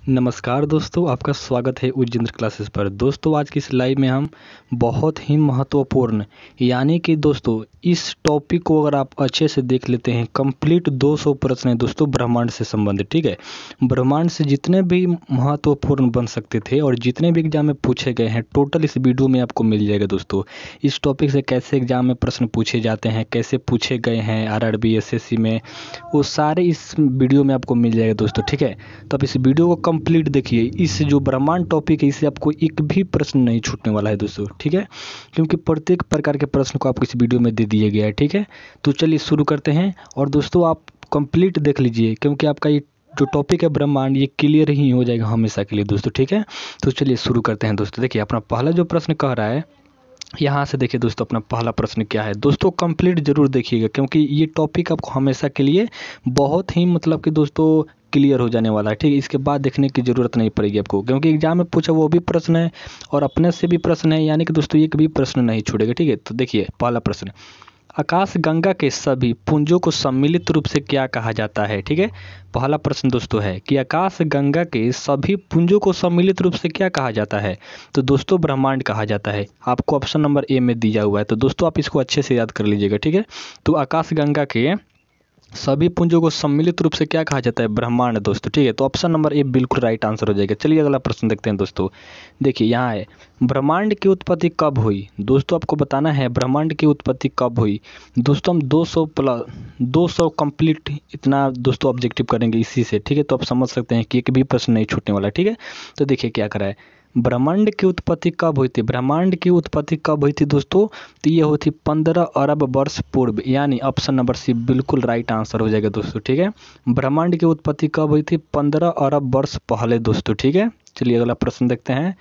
नमस्कार दोस्तों, आपका स्वागत है उज्जेंद्र क्लासेस पर। दोस्तों आज की इस लाइव में हम बहुत ही महत्वपूर्ण यानी कि दोस्तों इस टॉपिक को अगर आप अच्छे से देख लेते हैं, कंप्लीट 200 प्रश्न है दोस्तों ब्रह्मांड से संबंधित। ठीक है, ब्रह्मांड से जितने भी महत्वपूर्ण बन सकते थे और जितने भी एग्जाम में पूछे गए हैं टोटल इस वीडियो में आपको मिल जाएगा दोस्तों। इस टॉपिक से कैसे एग्जाम में प्रश्न पूछे जाते हैं, कैसे पूछे गए हैं आरआरबी एसएससी में, वो सारे इस वीडियो में आपको मिल जाएगा दोस्तों। ठीक है, तो आप इस वीडियो को कंप्लीट देखिए। इस जो ब्रह्मांड टॉपिक है इससे आपको एक भी प्रश्न नहीं छूटने वाला है दोस्तों। ठीक है, क्योंकि प्रत्येक प्रकार के प्रश्न को आपको इस वीडियो में दे दिया गया है। ठीक है, तो चलिए शुरू करते हैं। और दोस्तों आप कंप्लीट देख लीजिए क्योंकि आपका ये जो टॉपिक है ब्रह्मांड ये क्लियर ही हो जाएगा हमेशा के लिए दोस्तों। ठीक है, तो चलिए शुरू करते हैं दोस्तों। देखिए अपना पहला जो प्रश्न कह रहा है, यहाँ से देखिए दोस्तों अपना पहला प्रश्न क्या है। दोस्तों कंप्लीट जरूर देखिएगा क्योंकि ये टॉपिक आपको हमेशा के लिए बहुत ही मतलब कि दोस्तों क्लियर हो जाने वाला है। ठीक है, इसके बाद देखने की ज़रूरत नहीं पड़ेगी आपको क्योंकि एग्जाम में पूछा वो भी प्रश्न है और अपने से भी प्रश्न है, यानी कि दोस्तों एक भी प्रश्न नहीं छूटेगा। ठीक है, तो देखिए पहला प्रश्न, आकाश गंगा के सभी पुंजों को सम्मिलित रूप से क्या कहा जाता है। ठीक है, पहला प्रश्न दोस्तों है कि आकाश गंगा के सभी पुंजों को सम्मिलित रूप से क्या कहा जाता है। तो दोस्तों ब्रह्मांड कहा जाता है। आपको ऑप्शन नंबर ए में दिया हुआ है, तो दोस्तों आप इसको अच्छे से याद कर लीजिएगा। ठीक है, तो आकाश गंगा के सभी पुंजों को सम्मिलित रूप से क्या कहा जाता है, ब्रह्मांड दोस्तों। ठीक है, तो ऑप्शन नंबर ए बिल्कुल राइट आंसर हो जाएगा। चलिए अगला प्रश्न देखते हैं दोस्तों। देखिए यहाँ है, ब्रह्मांड की उत्पत्ति कब हुई। दोस्तों आपको बताना है ब्रह्मांड की उत्पत्ति कब हुई। दोस्तों हम 200 कंप्लीट इतना दोस्तों ऑब्जेक्टिव करेंगे इसी से। ठीक है, तो आप समझ सकते हैं कि एक भी प्रश्न नहीं छूटने वाला। ठीक है, तो देखिए क्या करा है, ब्रह्मांड की उत्पत्ति कब हुई थी। ब्रह्मांड की उत्पत्ति कब हुई थी दोस्तों, तो ये हुई थी 15 अरब वर्ष पूर्व, यानी ऑप्शन नंबर सी बिल्कुल राइट आंसर हो जाएगा दोस्तों। ठीक है, ब्रह्मांड की उत्पत्ति कब हुई थी, 15 अरब वर्ष पहले दोस्तों। ठीक है, चलिए अगला प्रश्न देखते हैं।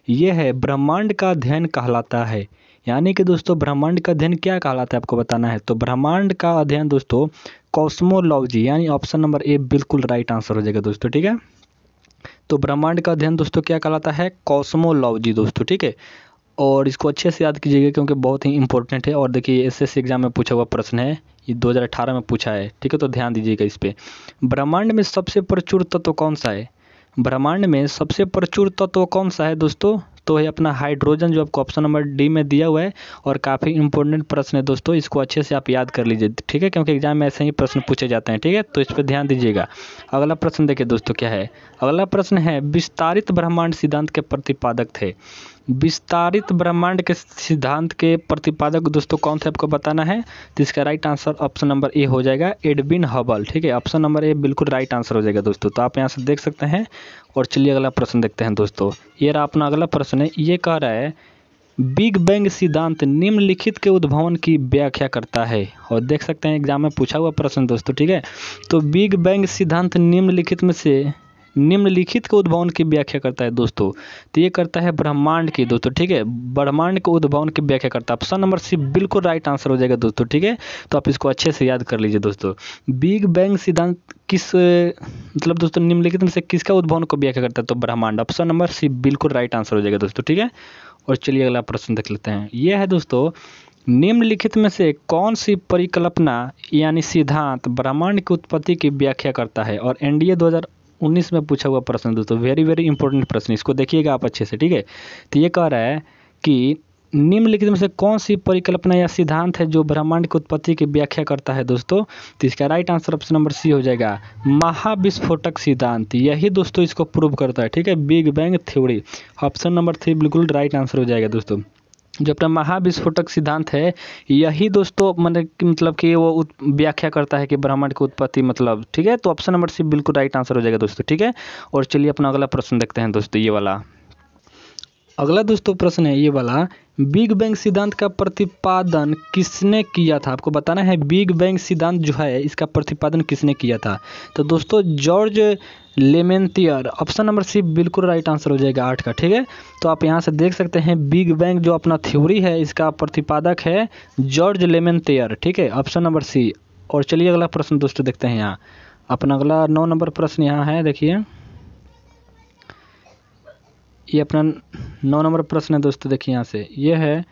ये है, ब्रह्मांड का अध्ययन कहलाता है, यानी कि दोस्तों ब्रह्मांड का अध्ययन क्या कहलाता है आपको बताना है। तो ब्रह्मांड का अध्ययन दोस्तों कॉस्मोलॉजी, यानी ऑप्शन नंबर ए बिल्कुल राइट आंसर हो जाएगा दोस्तों। ठीक है, तो ब्रह्मांड का अध्ययन दोस्तों क्या कहलाता है, कॉस्मोलॉजी दोस्तों। ठीक है, और इसको अच्छे से याद कीजिएगा क्योंकि बहुत ही इंपॉर्टेंट है। और देखिए एसएससी एग्जाम में पूछा हुआ प्रश्न है, ये 2018 में पूछा है। ठीक है, तो ध्यान दीजिएगा इस पे। ब्रह्मांड में सबसे प्रचुर तत्व कौन सा है। ब्रह्मांड में सबसे प्रचुर तत्व कौन सा है दोस्तों, तो है अपना हाइड्रोजन, जो आपको ऑप्शन नंबर डी में दिया हुआ है। और काफ़ी इंपॉर्टेंट प्रश्न है दोस्तों, इसको अच्छे से आप याद कर लीजिए। ठीक है, क्योंकि एग्जाम में ऐसे ही प्रश्न पूछे जाते हैं। ठीक है, तो इस पर ध्यान दीजिएगा। अगला प्रश्न देखिए दोस्तों क्या है। अगला प्रश्न है, विस्तारित ब्रह्मांड सिद्धांत के प्रतिपादक थे। विस्तारित ब्रह्मांड के सिद्धांत के प्रतिपादक दोस्तों कौन थे आपको बताना है। तो इसका right answer option number A हो जाएगा, एडविन हबल। ठीक है, ऑप्शन नंबर ए बिल्कुल राइट आंसर हो जाएगा दोस्तों। तो आप यहाँ से देख सकते हैं। और चलिए अगला प्रश्न देखते हैं दोस्तों। ये रहा अपना अगला प्रश्न है, ये कह रहा है, बिग बैंग सिद्धांत निम्नलिखित के उद्भवन की व्याख्या करता है। और देख सकते हैं एग्जाम में पूछा हुआ प्रश्न दोस्तों। ठीक है, तो बिग बैंग सिद्धांत निम्नलिखित में से निम्नलिखित के उद्भवन की व्याख्या करता है दोस्तों। तो ये करता है ब्रह्मांड की दोस्तों। ठीक है, ब्रह्मांड के उद्भवन की व्याख्या करता है। ऑप्शन नंबर सी बिल्कुल राइट आंसर हो जाएगा दोस्तों। ठीक है, तो आप इसको अच्छे से याद कर लीजिए दोस्तों। बिग बैंग सिद्धांत किस मतलब दोस्तों निम्नलिखित में से किसका उद्भवन को व्याख्या करता है, तो ब्रह्मांड। ऑप्शन नंबर सी बिल्कुल राइट आंसर हो जाएगा दोस्तों। ठीक है, और चलिए अगला प्रश्न देख लेते हैं। यह है दोस्तों, निम्नलिखित में से कौन सी परिकल्पना यानी सिद्धांत ब्रह्मांड की उत्पत्ति की व्याख्या करता है। और एनडीए 2019 में पूछा हुआ प्रश्न दोस्तों, वेरी वेरी इंपॉर्टेंट प्रश्न, इसको देखिएगा आप अच्छे से। ठीक है, तो ये कह रहा है कि निम्नलिखित में से कौन सी परिकल्पना या सिद्धांत है जो ब्रह्मांड की उत्पत्ति की व्याख्या करता है दोस्तों। तो इसका right answer option number C हो जाएगा, महाविस्फोटक सिद्धांत। यही दोस्तों इसको प्रूव करता है। ठीक है, big bang theory. Option number 3 बिल्कुल राइट आंसर हो जाएगा दोस्तों। जो अपना महाविस्फोटक सिद्धांत है यही दोस्तों मतलब कि वो व्याख्या करता है कि ब्रह्मांड की उत्पत्ति मतलब। ठीक है, तो ऑप्शन नंबर सी बिल्कुल राइट आंसर हो जाएगा दोस्तों। ठीक है, और चलिए अपना अगला प्रश्न देखते हैं दोस्तों। ये वाला अगला दोस्तों प्रश्न है, ये वाला, बिग बैंग सिद्धांत का प्रतिपादन किसने किया था। आपको बताना है बिग बैंग सिद्धांत जो है इसका प्रतिपादन किसने किया था। तो दोस्तों जॉर्ज लेमेंटियर। ऑप्शन नंबर सी बिल्कुल राइट आंसर हो जाएगा 8 का। ठीक है, तो आप यहाँ से देख सकते हैं बिग बैंग जो अपना थ्योरी है इसका प्रतिपादक है जॉर्ज लेमेंटियर। ठीक है, ऑप्शन नंबर सी। और चलिए अगला प्रश्न दोस्तों देखते हैं। यहाँ अपना अगला 9 नंबर प्रश्न यहाँ है, देखिए ये अपना 9 नंबर प्रश्न है दोस्तों। देखिए यहाँ से, ये है,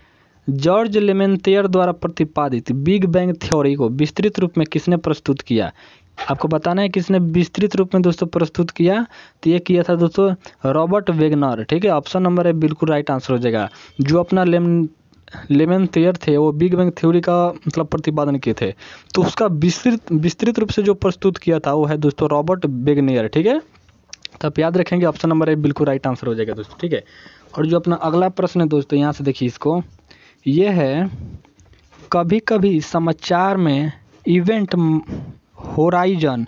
जॉर्ज लेमेंटियर द्वारा प्रतिपादित बिग बैंग थ्योरी को विस्तृत रूप में किसने प्रस्तुत किया। आपको बताना है किसने विस्तृत रूप में दोस्तों प्रस्तुत किया, तो ये किया था दोस्तों रॉबर्ट वेगनर। ठीक है, ऑप्शन नंबर है बिल्कुल राइट आंसर हो जाएगा। जो अपना लेमेंथियर थे वो बिग बैंग थ्योरी का मतलब प्रतिपादन किए थे, तो उसका विस्तृत रूप से जो प्रस्तुत किया था वो है दोस्तों रॉबर्ट वेगनियर। ठीक है, तो आप याद रखेंगे ऑप्शन नंबर है बिल्कुल राइट आंसर हो जाएगा दोस्तों। ठीक है, और जो अपना अगला प्रश्न है दोस्तों, यहाँ से देखिए इसको, ये है कभी कभी समाचार में event horizon,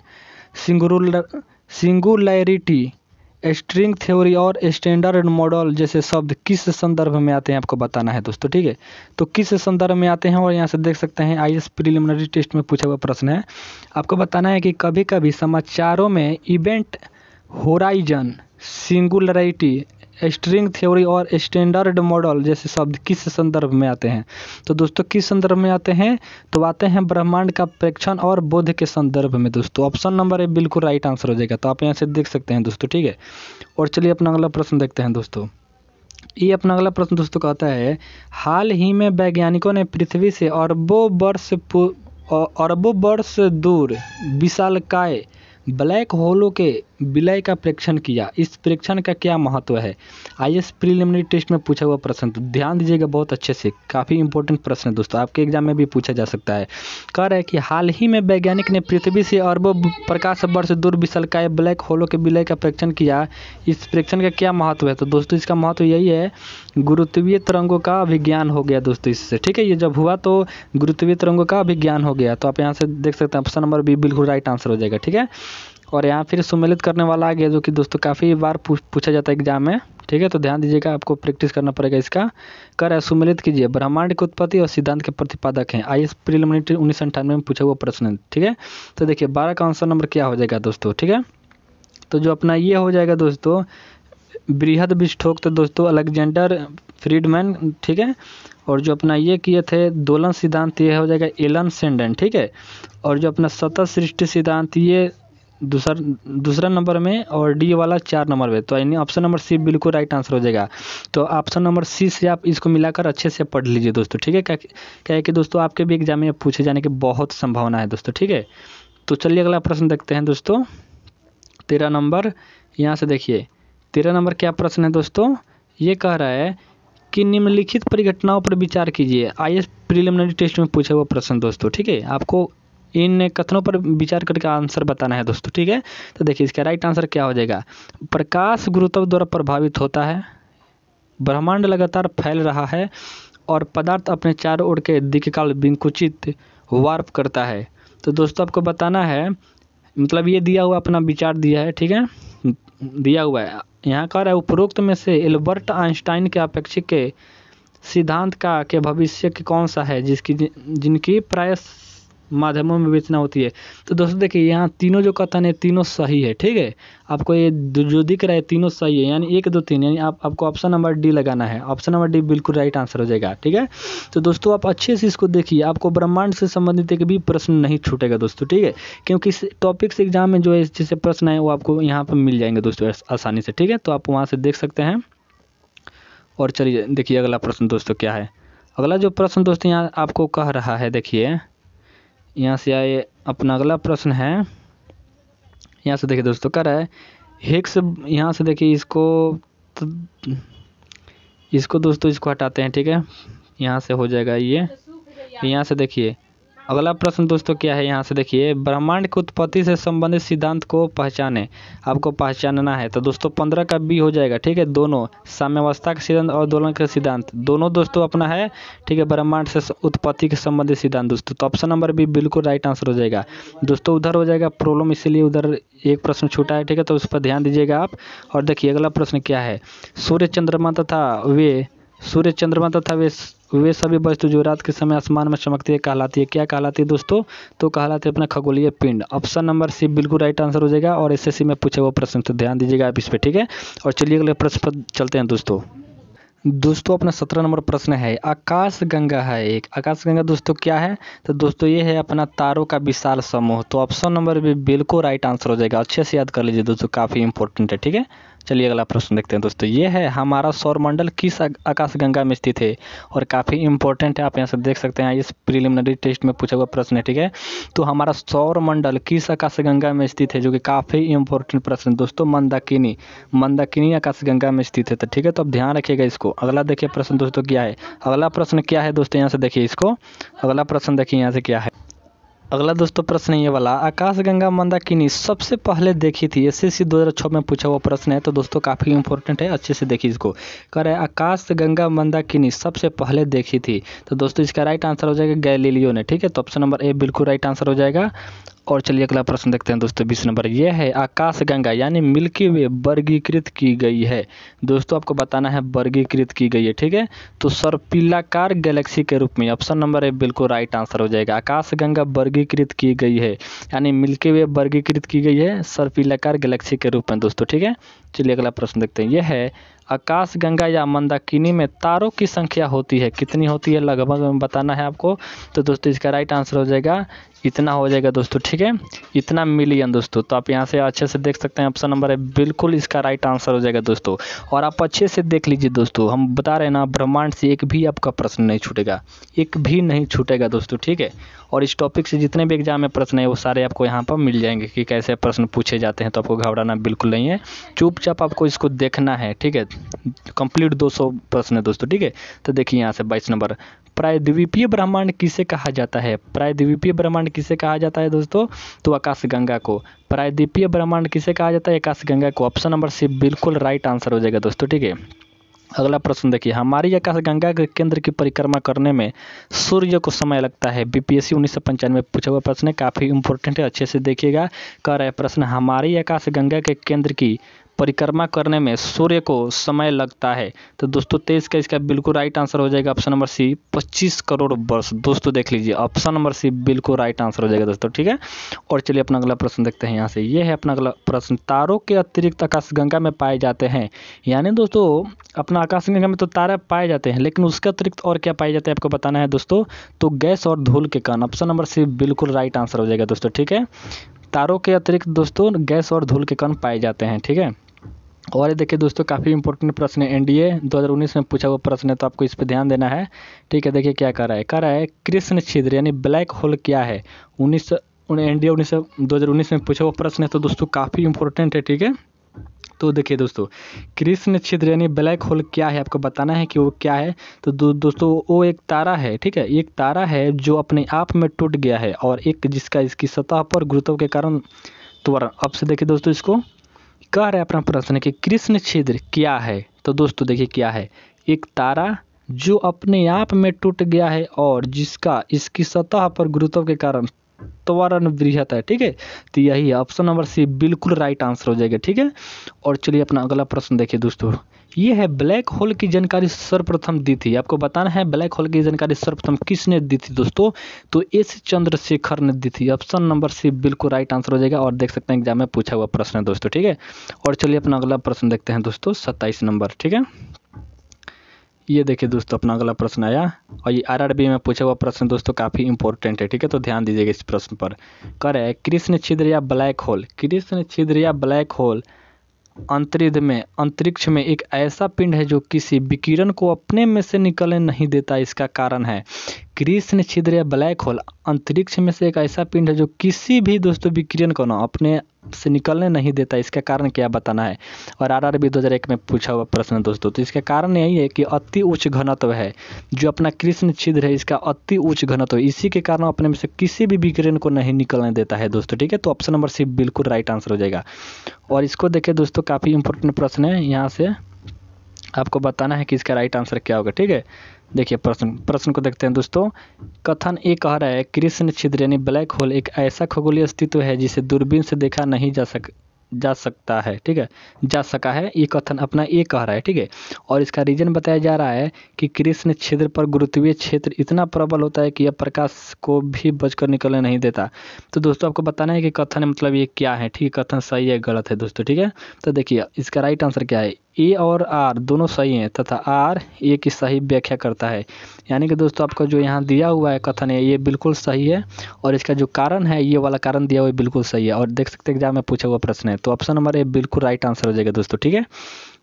singularity, string theory और स्टैंडर्ड मॉडल जैसे शब्द किस संदर्भ में आते हैं आपको बताना है दोस्तों। ठीक है, तो किस संदर्भ में आते हैं, और यहाँ से देख सकते हैं आईएएस प्रीलिमिनरी टेस्ट में पूछा हुआ प्रश्न है। आपको बताना है कि कभी कभी समाचारों में event horizon, singularity, string theory और स्टैंडर्ड मॉडल जैसे शब्द किस संदर्भ में आते हैं। तो दोस्तों किस संदर्भ में आते हैं, तो आते हैं ब्रह्मांड का प्रेक्षण और बोध के संदर्भ में दोस्तों। ऑप्शन नंबर है बिल्कुल राइट आंसर हो जाएगा, तो आप यहाँ से देख सकते हैं दोस्तों। ठीक है, और चलिए अपना अगला प्रश्न देखते हैं दोस्तों। ये अपना अगला प्रश्न दोस्तों कहता है, हाल ही में वैज्ञानिकों ने पृथ्वी से अरबों वर्ष दूर विशालकाय ब्लैक होलों के विलय का प्रेक्षण किया। इस प्रेक्षण का क्या महत्व है, आईएएस प्रीलिमिनरी टेस्ट में पूछा हुआ प्रश्न, तो ध्यान दीजिएगा बहुत अच्छे से, काफ़ी इंपॉर्टेंट प्रश्न है दोस्तों, आपके एग्जाम में भी पूछा जा सकता है। कह रहा है कि हाल ही में वैज्ञानिक ने पृथ्वी से अरबों प्रकाश वर्ष दूर विशालकाय ब्लैक होलों के विलय का प्रेक्षण किया। इस प्रेक्षण का क्या महत्व है, तो दोस्तों इसका महत्व यही है, गुरुत्वीय तरंगों का अभिज्ञान हो गया दोस्तों इससे। ठीक है, ये जब हुआ तो गुरुत्वीय तरंगों का अभिज्ञान हो गया, तो आप यहाँ से देख सकते हैं ऑप्शन नंबर बी बिल्कुल राइट आंसर हो जाएगा। ठीक है, और यहाँ फिर सुमेलित करने वाला आ गया, जो कि दोस्तों काफ़ी बार पूछा जाता है एग्जाम में। ठीक है, तो ध्यान दीजिएगा, आपको प्रैक्टिस करना पड़ेगा इसका। कर है सुमेलित कीजिए, ब्रह्मांड की उत्पत्ति और सिद्धांत के प्रतिपादक हैं। आईएएस प्रीलिमिनरी 1998 में पूछा हुआ प्रश्न है। ठीक है, तो देखिए 12 का आंसर नंबर क्या हो जाएगा दोस्तों। ठीक है, तो जो अपना ये हो जाएगा दोस्तों बृहद विस्फोट, तो दोस्तों अलेक्जेंडर फ्रीडमैन। ठीक है, और जो अपना ये किए थे दोलन सिद्धांत, ये हो जाएगा एलन सेंडन। ठीक है, और जो अपना सतत सृष्टि सिद्धांत ये दूसरा नंबर में, और डी वाला 4 नंबर में, तो यानी ऑप्शन नंबर सी बिल्कुल राइट आंसर हो जाएगा। तो ऑप्शन नंबर सी से आप इसको मिलाकर अच्छे से पढ़ लीजिए दोस्तों। ठीक है, क्या है कि दोस्तों आपके भी एग्जाम में पूछे जाने की बहुत संभावना है दोस्तों। ठीक है, तो चलिए अगला प्रश्न देखते हैं दोस्तों, 13 नंबर। यहाँ से देखिए 13 नंबर क्या प्रश्न है दोस्तों, ये कह रहा है कि निम्नलिखित परिघटनाओं पर विचार कीजिए। आईएएस प्रीलिमिनरी टेस्ट में पूछा हुआ प्रश्न दोस्तों। ठीक है, आपको इन कथनों पर विचार करके आंसर बताना है दोस्तों। ठीक है, तो देखिए इसका राइट आंसर क्या हो जाएगा, प्रकाश गुरुत्व द्वारा प्रभावित होता है, ब्रह्मांड लगातार फैल रहा है, और पदार्थ अपने चारों ओर के दीर्घकाल विकुचित वार्प करता है। तो दोस्तों आपको बताना है, मतलब ये दिया हुआ अपना विचार दिया है। ठीक है, दिया हुआ है, यहाँ कह रहा है उपरोक्त में से एल्बर्ट आइंस्टाइन के अपेक्षित के सिद्धांत का के भविष्य के कौन सा है जिनकी प्राय माध्यमों में विवेचना होती है। तो दोस्तों देखिए यहाँ तीनों जो कथन है तीनों सही है। ठीक है, आपको ये जो दिख रहा है तीनों सही है, यानी 1 2 3, यानी आपको ऑप्शन नंबर डी लगाना है। ऑप्शन नंबर डी बिल्कुल राइट आंसर हो जाएगा। ठीक है, तो दोस्तों आप अच्छे से इसको देखिए, आपको ब्रह्मांड से संबंधित एक भी प्रश्न नहीं छूटेगा दोस्तों। ठीक है, क्योंकि इस टॉपिक से एग्जाम में जो है जैसे प्रश्न है वो आपको यहाँ पर मिल जाएंगे दोस्तों आसानी से। ठीक है, तो आप वहाँ से देख सकते हैं। और चलिए देखिए अगला प्रश्न दोस्तों क्या है। अगला जो प्रश्न दोस्तों यहाँ आपको कह रहा है, देखिए यहाँ से आए अपना अगला प्रश्न है। यहाँ से देखिए दोस्तों कह रहा है हिग्स, यहाँ से देखिए इसको दोस्तों इसको हटाते हैं। ठीक है, यहाँ से हो जाएगा ये। यहाँ से देखिए अगला प्रश्न दोस्तों क्या है, यहाँ से देखिए ब्रह्मांड की उत्पत्ति से संबंधित सिद्धांत को पहचाने, आपको पहचानना है। तो दोस्तों 15 का बी हो जाएगा। ठीक है, दोनों साम्यावस्था का सिद्धांत और दोलन का सिद्धांत दोनों दोस्तों अपना है। ठीक है, ब्रह्मांड से उत्पत्ति के संबंधित सिद्धांत दोस्तों, तो ऑप्शन नंबर बी बिल्कुल राइट आंसर हो जाएगा दोस्तों। उधर हो जाएगा प्रॉब्लम, इसीलिए उधर एक प्रश्न छूटा है। ठीक है, तो उस पर ध्यान दीजिएगा आप। और देखिए अगला प्रश्न क्या है, सूर्य चंद्रमा तथा वे सभी वस्तु जो रात के समय आसमान में चमकती है कहलाती है, क्या कहलाती है दोस्तों, तो कहलाती है अपना खगोलीय पिंड। ऑप्शन नंबर सी बिल्कुल राइट आंसर हो जाएगा, और एसएससी में पूछे हुआ प्रश्न, तो ध्यान दीजिएगा आप इस पर। ठीक है, और चलिए अगले प्रश्न पर चलते हैं दोस्तों। दोस्तों अपना 17 नंबर प्रश्न है, आकाश गंगा है एक। आकाश गंगा दोस्तों क्या है? तो दोस्तों ये है अपना तारों का विशाल समूह। तो ऑप्शन नंबर भी बिल्कुल राइट आंसर हो जाएगा। अच्छे से याद कर लीजिए दोस्तों, काफ़ी इंपॉर्टेंट है। ठीक है, चलिए अगला प्रश्न देखते हैं दोस्तों। ये है हमारा सौरमंडल किस आकाशगंगा में स्थित है, और काफ़ी इंपॉर्टेंट है। आप यहाँ से देख सकते हैं, इस प्रीलिमिनरी टेस्ट में पूछा हुआ प्रश्न है। ठीक है, तो हमारा सौरमंडल किस आकाशगंगा में स्थित है, जो कि काफ़ी इंपॉर्टेंट प्रश्न है दोस्तों। मंदाकिनी आकाशगंगा में स्थित है। तो ठीक है, तो अब ध्यान रखिएगा इसको। अगला देखिए प्रश्न दोस्तों क्या है। अगला प्रश्न क्या है दोस्तों, यहाँ से देखिए इसको। अगला प्रश्न देखिए यहाँ से क्या है। अगला दोस्तों प्रश्न ये वाला, आकाशगंगा मंदाकिनी सबसे पहले देखी थी। एसएससी 2006 में पूछा हुआ प्रश्न है। तो दोस्तों काफ़ी इंपॉर्टेंट है, अच्छे से देखिए इसको। कह रहे हैं आकाशगंगा मंदाकिनी सबसे पहले देखी थी। तो दोस्तों इसका राइट आंसर हो जाएगा गैलीलियो ने। ठीक है, तो ऑप्शन नंबर ए बिल्कुल राइट आंसर हो जाएगा। और चलिए अगला प्रश्न देखते हैं दोस्तों, 20 नंबर। यह है आकाशगंगा यानी मिल्की वे वर्गीकृत की गई है। दोस्तों आपको बताना है वर्गीकृत की गई है। ठीक है, तो सर्पिलाकार गैलेक्सी के रूप में। ऑप्शन नंबर ए बिल्कुल राइट आंसर हो जाएगा। आकाशगंगा वर्गीकृत की गई है यानी मिल्की वे वर्गीकृत की गई है सर्पिलाकार गैलेक्सी के रूप में दोस्तों। ठीक है, चलिए अगला प्रश्न देखते हैं। यह है आकाशगंगा या मंदाकिनी में तारों की संख्या होती है, कितनी होती है लगभग में बताना है आपको। तो दोस्तों इसका राइट आंसर हो जाएगा इतना हो जाएगा दोस्तों। ठीक है, इतना मिलियन दोस्तों। तो आप यहाँ से अच्छे से देख सकते हैं, ऑप्शन नंबर है बिल्कुल इसका राइट आंसर हो जाएगा दोस्तों। और आप अच्छे से देख लीजिए दोस्तों, हम बता रहे हैं ना, ब्रह्मांड से एक भी आपका प्रश्न नहीं छूटेगा, एक भी नहीं छूटेगा दोस्तों। ठीक है, और इस टॉपिक से जितने भी एग्जाम में प्रश्न है वो सारे आपको यहाँ पर मिल जाएंगे कि कैसे प्रश्न पूछे जाते हैं। तो आपको घबराना बिल्कुल नहीं है, चुपचाप आपको इसको देखना है। ठीक है, कंप्लीट 200 प्रश्न है दोस्तों। ठीक है, तो देखिए यहाँ से 22 नंबर, प्रायद्वीपीय ब्रह्मांड किसे कहा जाता है। प्रायद्वीपीय ब्रह्मांड किसे कहा जाता है दोस्तों, तो आकाशगंगा को। प्रायद्वीपीय ब्रह्मांड किसे कहा जाता है, आकाशगंगा को। ऑप्शन नंबर सी बिल्कुल राइट आंसर हो जाएगा दोस्तों। ठीक है, अगला प्रश्न देखिए, हमारी आकाशगंगा के केंद्र की परिक्रमा करने में सूर्य को समय लगता है। बीपीएससी 1995 में पूछा हुआ प्रश्न है, काफ़ी इंपॉर्टेंट है, अच्छे से देखिएगा। कह रहा है प्रश्न, हमारी आकाशगंगा के केंद्र की परिक्रमा करने में सूर्य को समय लगता है। तो दोस्तों 23 का इसका बिल्कुल राइट आंसर हो जाएगा। ऑप्शन नंबर सी 25 करोड़ वर्ष दोस्तों, देख लीजिए ऑप्शन नंबर सी बिल्कुल राइट आंसर हो जाएगा दोस्तों। ठीक है, और चलिए अपना अगला प्रश्न देखते हैं यहाँ से। ये है अपना अगला प्रश्न, तारों के अतिरिक्त आकाशगंगा में पाए जाते हैं। यानी दोस्तों अपना आकाशगंगा में तो तारे पाए जाते हैं, लेकिन उसके अतिरिक्त और क्या पाए जाते हैं आपको बताना है दोस्तों। तो गैस और धूल के कण। ऑप्शन नंबर सी बिल्कुल राइट आंसर हो जाएगा दोस्तों। ठीक है, तारों के अतिरिक्त दोस्तों गैस और धूल के कण पाए जाते हैं। ठीक है, और ये देखिए दोस्तों काफ़ी इंपॉर्टेंट प्रश्न है, एनडीए 2019 में पूछा हुआ प्रश्न है, तो आपको इस पर ध्यान देना है। ठीक है, देखिए क्या कर रहा है कृष्ण छिद्र यानी ब्लैक होल क्या है। एनडीए 2019 में पूछा हुआ प्रश्न है, तो दोस्तों काफ़ी इंपॉर्टेंट है। ठीक है, तो देखिए दोस्तों, कृष्ण छिद्र यानी ब्लैक होल क्या है, आपको बताना है कि वो क्या है। तो दोस्तों वो एक तारा है। ठीक है, एक तारा है जो अपने आप में टूट गया है, और एक जिसका इसकी सतह पर गुरुत्व के कारण त्वरण। अब से देखिए दोस्तों, इसको कह रहा है अपना प्रश्न कि कृष्ण छिद्र क्या है। तो दोस्तों देखिए क्या है, एक तारा जो अपने आप में टूट गया है और जिसका इसकी सतह पर गुरुत्व के कारण त्वरण वृहत है। ठीक है, तो यही है, ऑप्शन नंबर सी बिल्कुल राइट आंसर हो जाएगा। ठीक है, और चलिए अपना अगला प्रश्न देखिए दोस्तों। ये है ब्लैक होल की जानकारी सर्वप्रथम दी थी। आपको बताना है ब्लैक होल की जानकारी सर्वप्रथम किसने दी थी दोस्तों। तो एस चंद्रशेखर ने दी थी। ऑप्शन नंबर सी बिल्कुल राइट आंसर हो जाएगा, और देख सकते हैं एग्जाम में पूछा हुआ प्रश्न है दोस्तों। ठीक है, और चलिए अपना अगला प्रश्न देखते हैं दोस्तों, 27 नंबर। ठीक है, ये देखिए दोस्तों अपना अगला प्रश्न आया, और ये आरआरबी में पूछा हुआ प्रश्न दोस्तों काफ़ी इंपॉर्टेंट है। ठीक है, तो ध्यान दीजिएगा इस प्रश्न पर। कह रहा है कृष्ण छिद्र या ब्लैक होल। कृष्ण छिद्र या ब्लैक होल अंतरिक्ष में एक ऐसा पिंड है जो किसी विकिरण को अपने में से निकलने नहीं देता। इसका कारण है, कृष्ण छिद्र या ब्लैक होल अंतरिक्ष में से एक ऐसा पिंड है जो किसी भी दोस्तों विकिरण को ना अपने से निकलने नहीं देता। इसका कारण क्या बताना है, और आरआरबी 2001 में पूछा हुआ प्रश्न दोस्तों। तो इसका कारण यही है कि अति उच्च घनत्व है, जो अपना कृष्ण छिद्र है इसका अति उच्च घनत्व है, इसी के कारण अपने में से किसी भी विकिरण को नहीं निकलने देता है दोस्तों। ठीक है, तो ऑप्शन नंबर सी बिल्कुल राइट आंसर हो जाएगा। और इसको देखिए दोस्तों, काफ़ी इंपॉर्टेंट प्रश्न है, यहाँ से आपको बताना है कि इसका राइट आंसर क्या होगा। ठीक है, देखिए प्रश्न को देखते हैं दोस्तों। कथन ए कह रहा है कृष्ण छिद्र यानी ब्लैक होल एक ऐसा खगोलीय अस्तित्व है जिसे दूरबीन से देखा नहीं जा सकता है। ठीक है, जा सका है, ये कथन अपना ए कह रहा है। ठीक है, और इसका रीजन बताया जा रहा है कि कृष्ण छिद्र पर गुरुत्वीय क्षेत्र इतना प्रबल होता है कि यह प्रकाश को भी बचकर निकलने नहीं देता। तो दोस्तों आपको बताना है कि कथन मतलब ये क्या है। ठीक है, कथन सही है गलत है दोस्तों। ठीक है, तो देखिए इसका राइट आंसर क्या है, ए और आर दोनों सही हैं तथा आर ए की सही व्याख्या करता है। यानी कि दोस्तों आपका जो यहाँ दिया हुआ है कथन है ये बिल्कुल सही है और इसका जो कारण है ये वाला कारण दिया हुआ है बिल्कुल सही है। और देख सकते हैं एग्जाम में पूछा हुआ प्रश्न है, तो ऑप्शन नंबर ए बिल्कुल राइट आंसर हो जाएगा दोस्तों, ठीक है।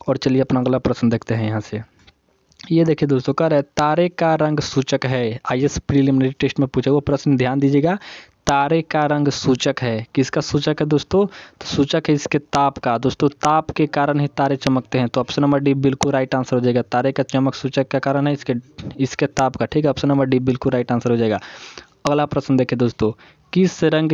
और चलिए अपना अगला प्रश्न देखते हैं यहाँ से। ये देखिए दोस्तों, कह रहा है तारे का रंग सूचक है। आईएएस प्रीलिमिनरी टेस्ट में पूछा हुआ प्रश्न, ध्यान दीजिएगा। तारे का रंग सूचक है, किसका सूचक है दोस्तों? तो सूचक है इसके ताप का। दोस्तों ताप के कारण ही तारे चमकते हैं, तो ऑप्शन नंबर डी बिल्कुल राइट आंसर हो जाएगा। तारे का चमक सूचक का कारण है इसके ताप का, ठीक है। ऑप्शन नंबर डी बिल्कुल राइट आंसर हो जाएगा। अगला प्रश्न देखिए दोस्तों, किस रंग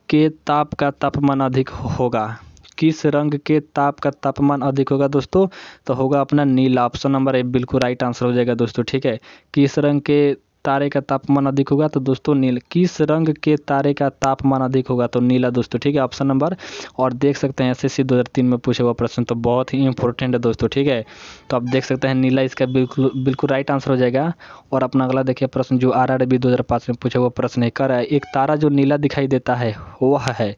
के ताप का तापमान अधिक होगा? किस रंग के ताप का तापमान अधिक होगा दोस्तों? तो होगा अपना नीला। ऑप्शन नंबर ए बिल्कुल राइट आंसर हो जाएगा दोस्तों, ठीक है। किस रंग के तारे का तापमान अधिक होगा? तो दोस्तों नीला। किस रंग के तारे का तापमान अधिक होगा? तो नीला दोस्तों, ठीक है। ऑप्शन नंबर, और देख सकते हैं एसएससी 2003 में पूछा हुआ प्रश्न, तो बहुत ही इंपॉर्टेंट है दोस्तों, ठीक है। तो आप देख सकते हैं नीला इसका बिल्कुल राइट आंसर हो जाएगा। और अपना अगला देखिए प्रश्न, जो आरआरबी 2005 में पूछा हुआ प्रश्न है, कर एक तारा जो नीला दिखाई देता है वह है,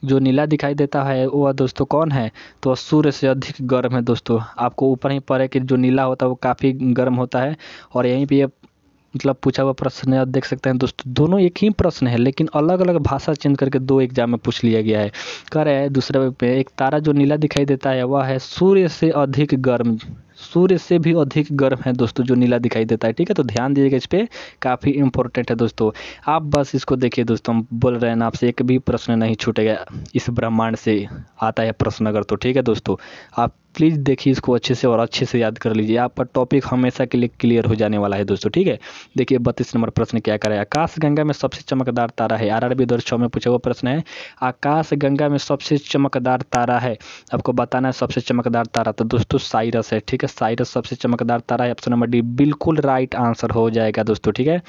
जो नीला दिखाई देता है वह दोस्तों कौन है? तो सूर्य से अधिक गर्म है दोस्तों। आपको ऊपर ही पढ़े कि जो नीला होता है वो काफ़ी गर्म होता है। और यहीं पे ये मतलब पूछा हुआ प्रश्न है, आप देख सकते हैं दोस्तों दोनों एक ही प्रश्न है लेकिन अलग अलग भाषा चेंज करके दो एग्जाम में पूछ लिया गया है। कह रहा है दूसरे पे, एक तारा जो नीला दिखाई देता है वह है सूर्य से अधिक गर्म। सूर्य से भी अधिक गर्म है दोस्तों जो नीला दिखाई देता है, ठीक है। तो ध्यान दीजिएगा, इस पे काफ़ी इंपॉर्टेंट है दोस्तों। आप बस इसको देखिए दोस्तों, हम बोल रहे हैं ना आपसे, एक भी प्रश्न नहीं छूटेगा इस ब्रह्मांड से आता है प्रश्न अगर, तो ठीक है दोस्तों। आप प्लीज़ देखिए इसको अच्छे से और अच्छे से याद कर लीजिए, आपका टॉपिक हमेशा के लिए क्लियर हो जाने वाला है दोस्तों, ठीक है। देखिए 32 नंबर प्रश्न क्या करे, आकाश गंगा में सबसे चमकदार तारा है। आरआरबी 2006 में पूछा हुआ प्रश्न है, आकाश गंगा में सबसे चमकदार तारा है, आपको बताना है सबसे चमकदार तारा। तो दोस्तों साइरस है, ठीक है। साइरस सबसे चमकदार तारा है। ऑप्शन नंबर डी बिल्कुल राइट आंसर हो जाएगा दोस्तों, ठीक है।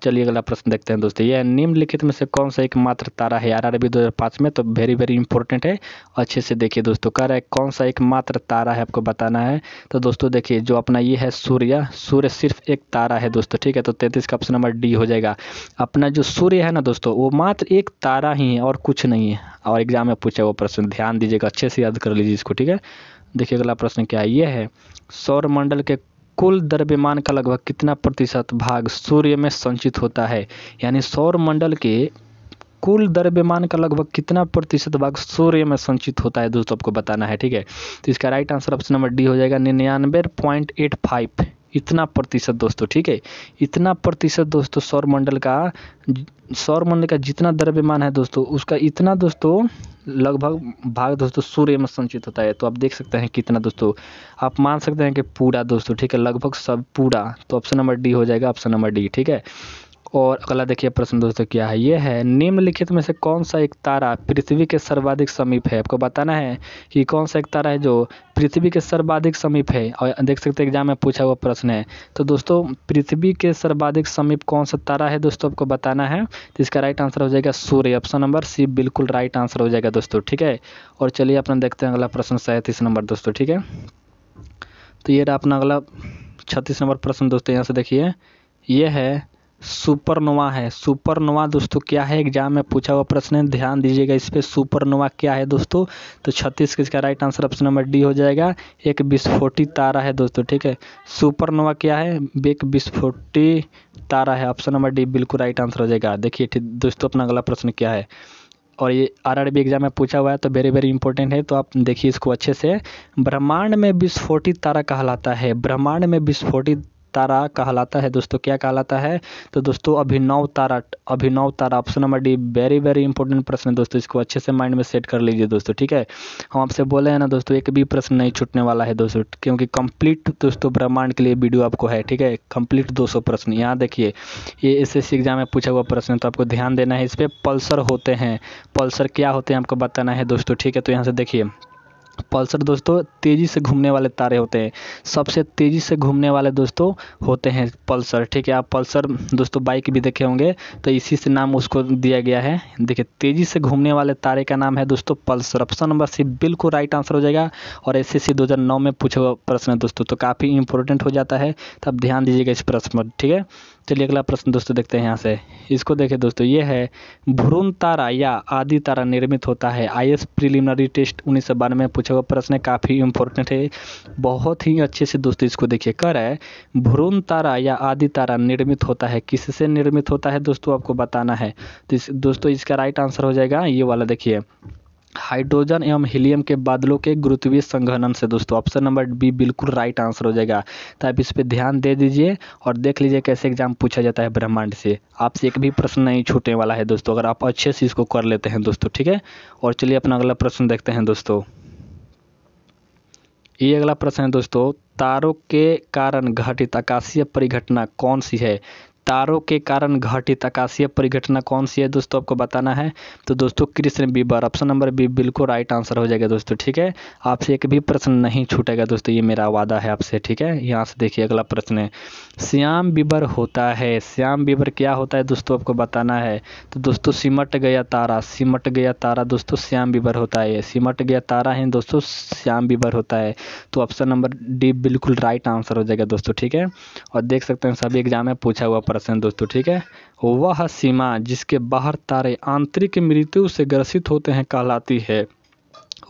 चलिए अगला प्रश्न देखते हैं दोस्तों, यह निम्नलिखित में से कौन सा एकमात्र तारा है? आरआरबी 2005 में, तो वेरी वेरी इंपॉर्टेंट है, अच्छे से देखिए दोस्तों। कह रहा है कौन सा एकमात्र तारा है, आपको बताना है। तो दोस्तों देखिए जो अपना ये है सूर्य, सूर्य सिर्फ एक तारा है दोस्तों, ठीक है। तो 33 का ऑप्शन नंबर डी हो जाएगा। अपना जो सूर्य है ना दोस्तों वो मात्र एक तारा ही है और कुछ नहीं है। और एग्जाम में पूछा वो प्रश्न, ध्यान दीजिएगा, अच्छे से याद कर लीजिए इसको, ठीक है। देखिए अगला प्रश्न क्या है, ये है सौरमंडल के कुल द्रव्यमान का लगभग कितना प्रतिशत भाग सूर्य में संचित होता है? यानी सौरमंडल के कुल द्रव्यमान का लगभग कितना प्रतिशत भाग सूर्य में संचित होता है दोस्तों, आपको बताना है, ठीक है। तो इसका right answer option number D हो जाएगा, 99.85, इतना प्रतिशत दोस्तों, ठीक है। इतना प्रतिशत दोस्तों सौरमंडल का जितना द्रव्यमान है दोस्तों उसका इतना दोस्तों लगभग भाग दोस्तों सूर्य में संचित होता है। तो आप देख सकते हैं कितना दोस्तों, आप मान सकते हैं कि पूरा दोस्तों, ठीक है, लगभग सब पूरा। तो ऑप्शन नंबर डी हो जाएगा, ऑप्शन नंबर डी, ठीक है। और अगला देखिए प्रश्न दोस्तों क्या है, ये है निम्नलिखित में से कौन सा एक तारा पृथ्वी के सर्वाधिक समीप है? आपको बताना है कि कौन सा एक तारा है जो पृथ्वी के सर्वाधिक समीप है। और देख सकते हैं एग्जाम में पूछा हुआ प्रश्न है। तो दोस्तों पृथ्वी के सर्वाधिक समीप कौन सा तारा है दोस्तों, आपको बताना है। तो इसका राइट आंसर हो जाएगा सूर्य। ऑप्शन नंबर सी बिल्कुल राइट आंसर हो जाएगा दोस्तों, ठीक है। और चलिए अपना देखते हैं अगला प्रश्न 37 नंबर दोस्तों, ठीक है। तो ये रहा अपना अगला 36 नंबर प्रश्न दोस्तों, यहाँ से देखिए, ये है सुपरनोवा है। सुपरनोवा दोस्तों क्या है, एग्जाम में पूछा हुआ प्रश्न है, ध्यान दीजिएगा इस पे। सुपरनोवा क्या है दोस्तों? तो 36 का इसका right answer option number D हो जाएगा, एक विस्फोटी तारा है दोस्तों, ठीक है। सुपरनोवा क्या है? एक विस्फोटी तारा है। ऑप्शन नंबर डी बिल्कुल राइट आंसर हो जाएगा। देखिए दोस्तों अपना अगला प्रश्न क्या है, और ये आरआरबी एग्जाम में पूछा हुआ है, तो वेरी वेरी इंपॉर्टेंट है, तो आप देखिए इसको अच्छे से। ब्रह्मांड में विस्फोटित तारा कहलाता है, ब्रह्मांड में विस्फोटित तारा कहलाता है दोस्तों, क्या कहलाता है? तो दोस्तों अभिनव तारा, अभिनव तारा। Option number D very very important प्रश्न है दोस्तों, इसको अच्छे से माइंड में सेट कर लीजिए दोस्तों, ठीक है। हम आपसे बोले हैं ना दोस्तों, एक भी प्रश्न नहीं छूटने वाला है दोस्तों, क्योंकि कंप्लीट दोस्तों ब्रह्मांड के लिए वीडियो आपको है, ठीक है। कंप्लीट 200 प्रश्न। यहाँ देखिए ये एसएससी एग्जाम में पूछा हुआ प्रश्न है, तो आपको ध्यान देना है इस पर। पल्सर होते हैं, पल्सर क्या होते हैं आपको बताना है दोस्तों, ठीक है। तो यहाँ से देखिए पल्सर दोस्तों तेज़ी से घूमने वाले तारे होते हैं, सबसे तेज़ी से घूमने वाले दोस्तों होते हैं पल्सर, ठीक है। आप पल्सर दोस्तों बाइक भी देखे होंगे, तो इसी से नाम उसको दिया गया है। देखिए तेज़ी से घूमने वाले तारे का नाम है दोस्तों पल्सर। ऑप्शन नंबर सी बिल्कुल राइट आंसर हो जाएगा। और एसएससी 2009 में पूछा हुआ प्रश्न है दोस्तों, तो काफ़ी इंपॉर्टेंट हो जाता है, तो आप ध्यान दीजिएगा इस प्रश्न पर, ठीक है। चलिए अगला प्रश्न दोस्तों देखते हैं यहाँ से। इसको देखिए दोस्तों, ये है भ्रूण तारा या आदि तारा निर्मित होता है। IAS प्रीलिमिनरी टेस्ट 1992 में पूछा हुआ प्रश्न है, काफ़ी इंपॉर्टेंट है, बहुत ही अच्छे से दोस्तों इसको देखिए। कर है भ्रूण तारा या आदि तारा निर्मित होता है, किससे निर्मित होता है दोस्तों आपको बताना है। तो दोस्तों इसका राइट आंसर हो जाएगा ये वाला, देखिए हाइड्रोजन एवं हीलियम के बादलों के गुरुत्वीय संघनन से दोस्तों। ऑप्शन नंबर बी बिल्कुल राइट आंसर हो जाएगा। तो आप इस पे ध्यान दे दीजिए और देख लीजिए कैसे एग्जाम पूछा जाता है ब्रह्मांड से। आपसे एक भी प्रश्न नहीं छूटने वाला है दोस्तों, अगर आप अच्छे से इसको कर लेते हैं दोस्तों, ठीक है। और चलिए अपना अगला प्रश्न देखते हैं दोस्तों। ये अगला प्रश्न है दोस्तों, तारों के कारण घटित आकाशीय परिघटना कौन सी है। तारों के कारण घटित आकाशीय परिघटना कौन सी है दोस्तों आपको बताना है। तो दोस्तों कृष्ण विवर, ऑप्शन नंबर बी बिल्कुल राइट आंसर हो जाएगा दोस्तों, ठीक है। आपसे एक भी प्रश्न नहीं छूटेगा दोस्तों, ये मेरा वादा है आपसे, ठीक है। यहाँ से देखिए अगला प्रश्न है, श्याम विवर होता है। श्याम विवर क्या होता है दोस्तों आपको बताना है। तो दोस्तों सिमट गया तारा, सिमट गया तारा दोस्तों श्याम विवर होता है। सिमट गया तारा है दोस्तों श्याम विवर होता है। तो ऑप्शन नंबर डी बिल्कुल राइट आंसर हो जाएगा दोस्तों, ठीक है। और देख सकते हैं सभी एग्जाम में पूछा हुआ प्रश्न दोस्तों, ठीक है। वह सीमा जिसके बाहर तारे आंतरिक मृत्यु से ग्रसित होते हैं कहलाती है।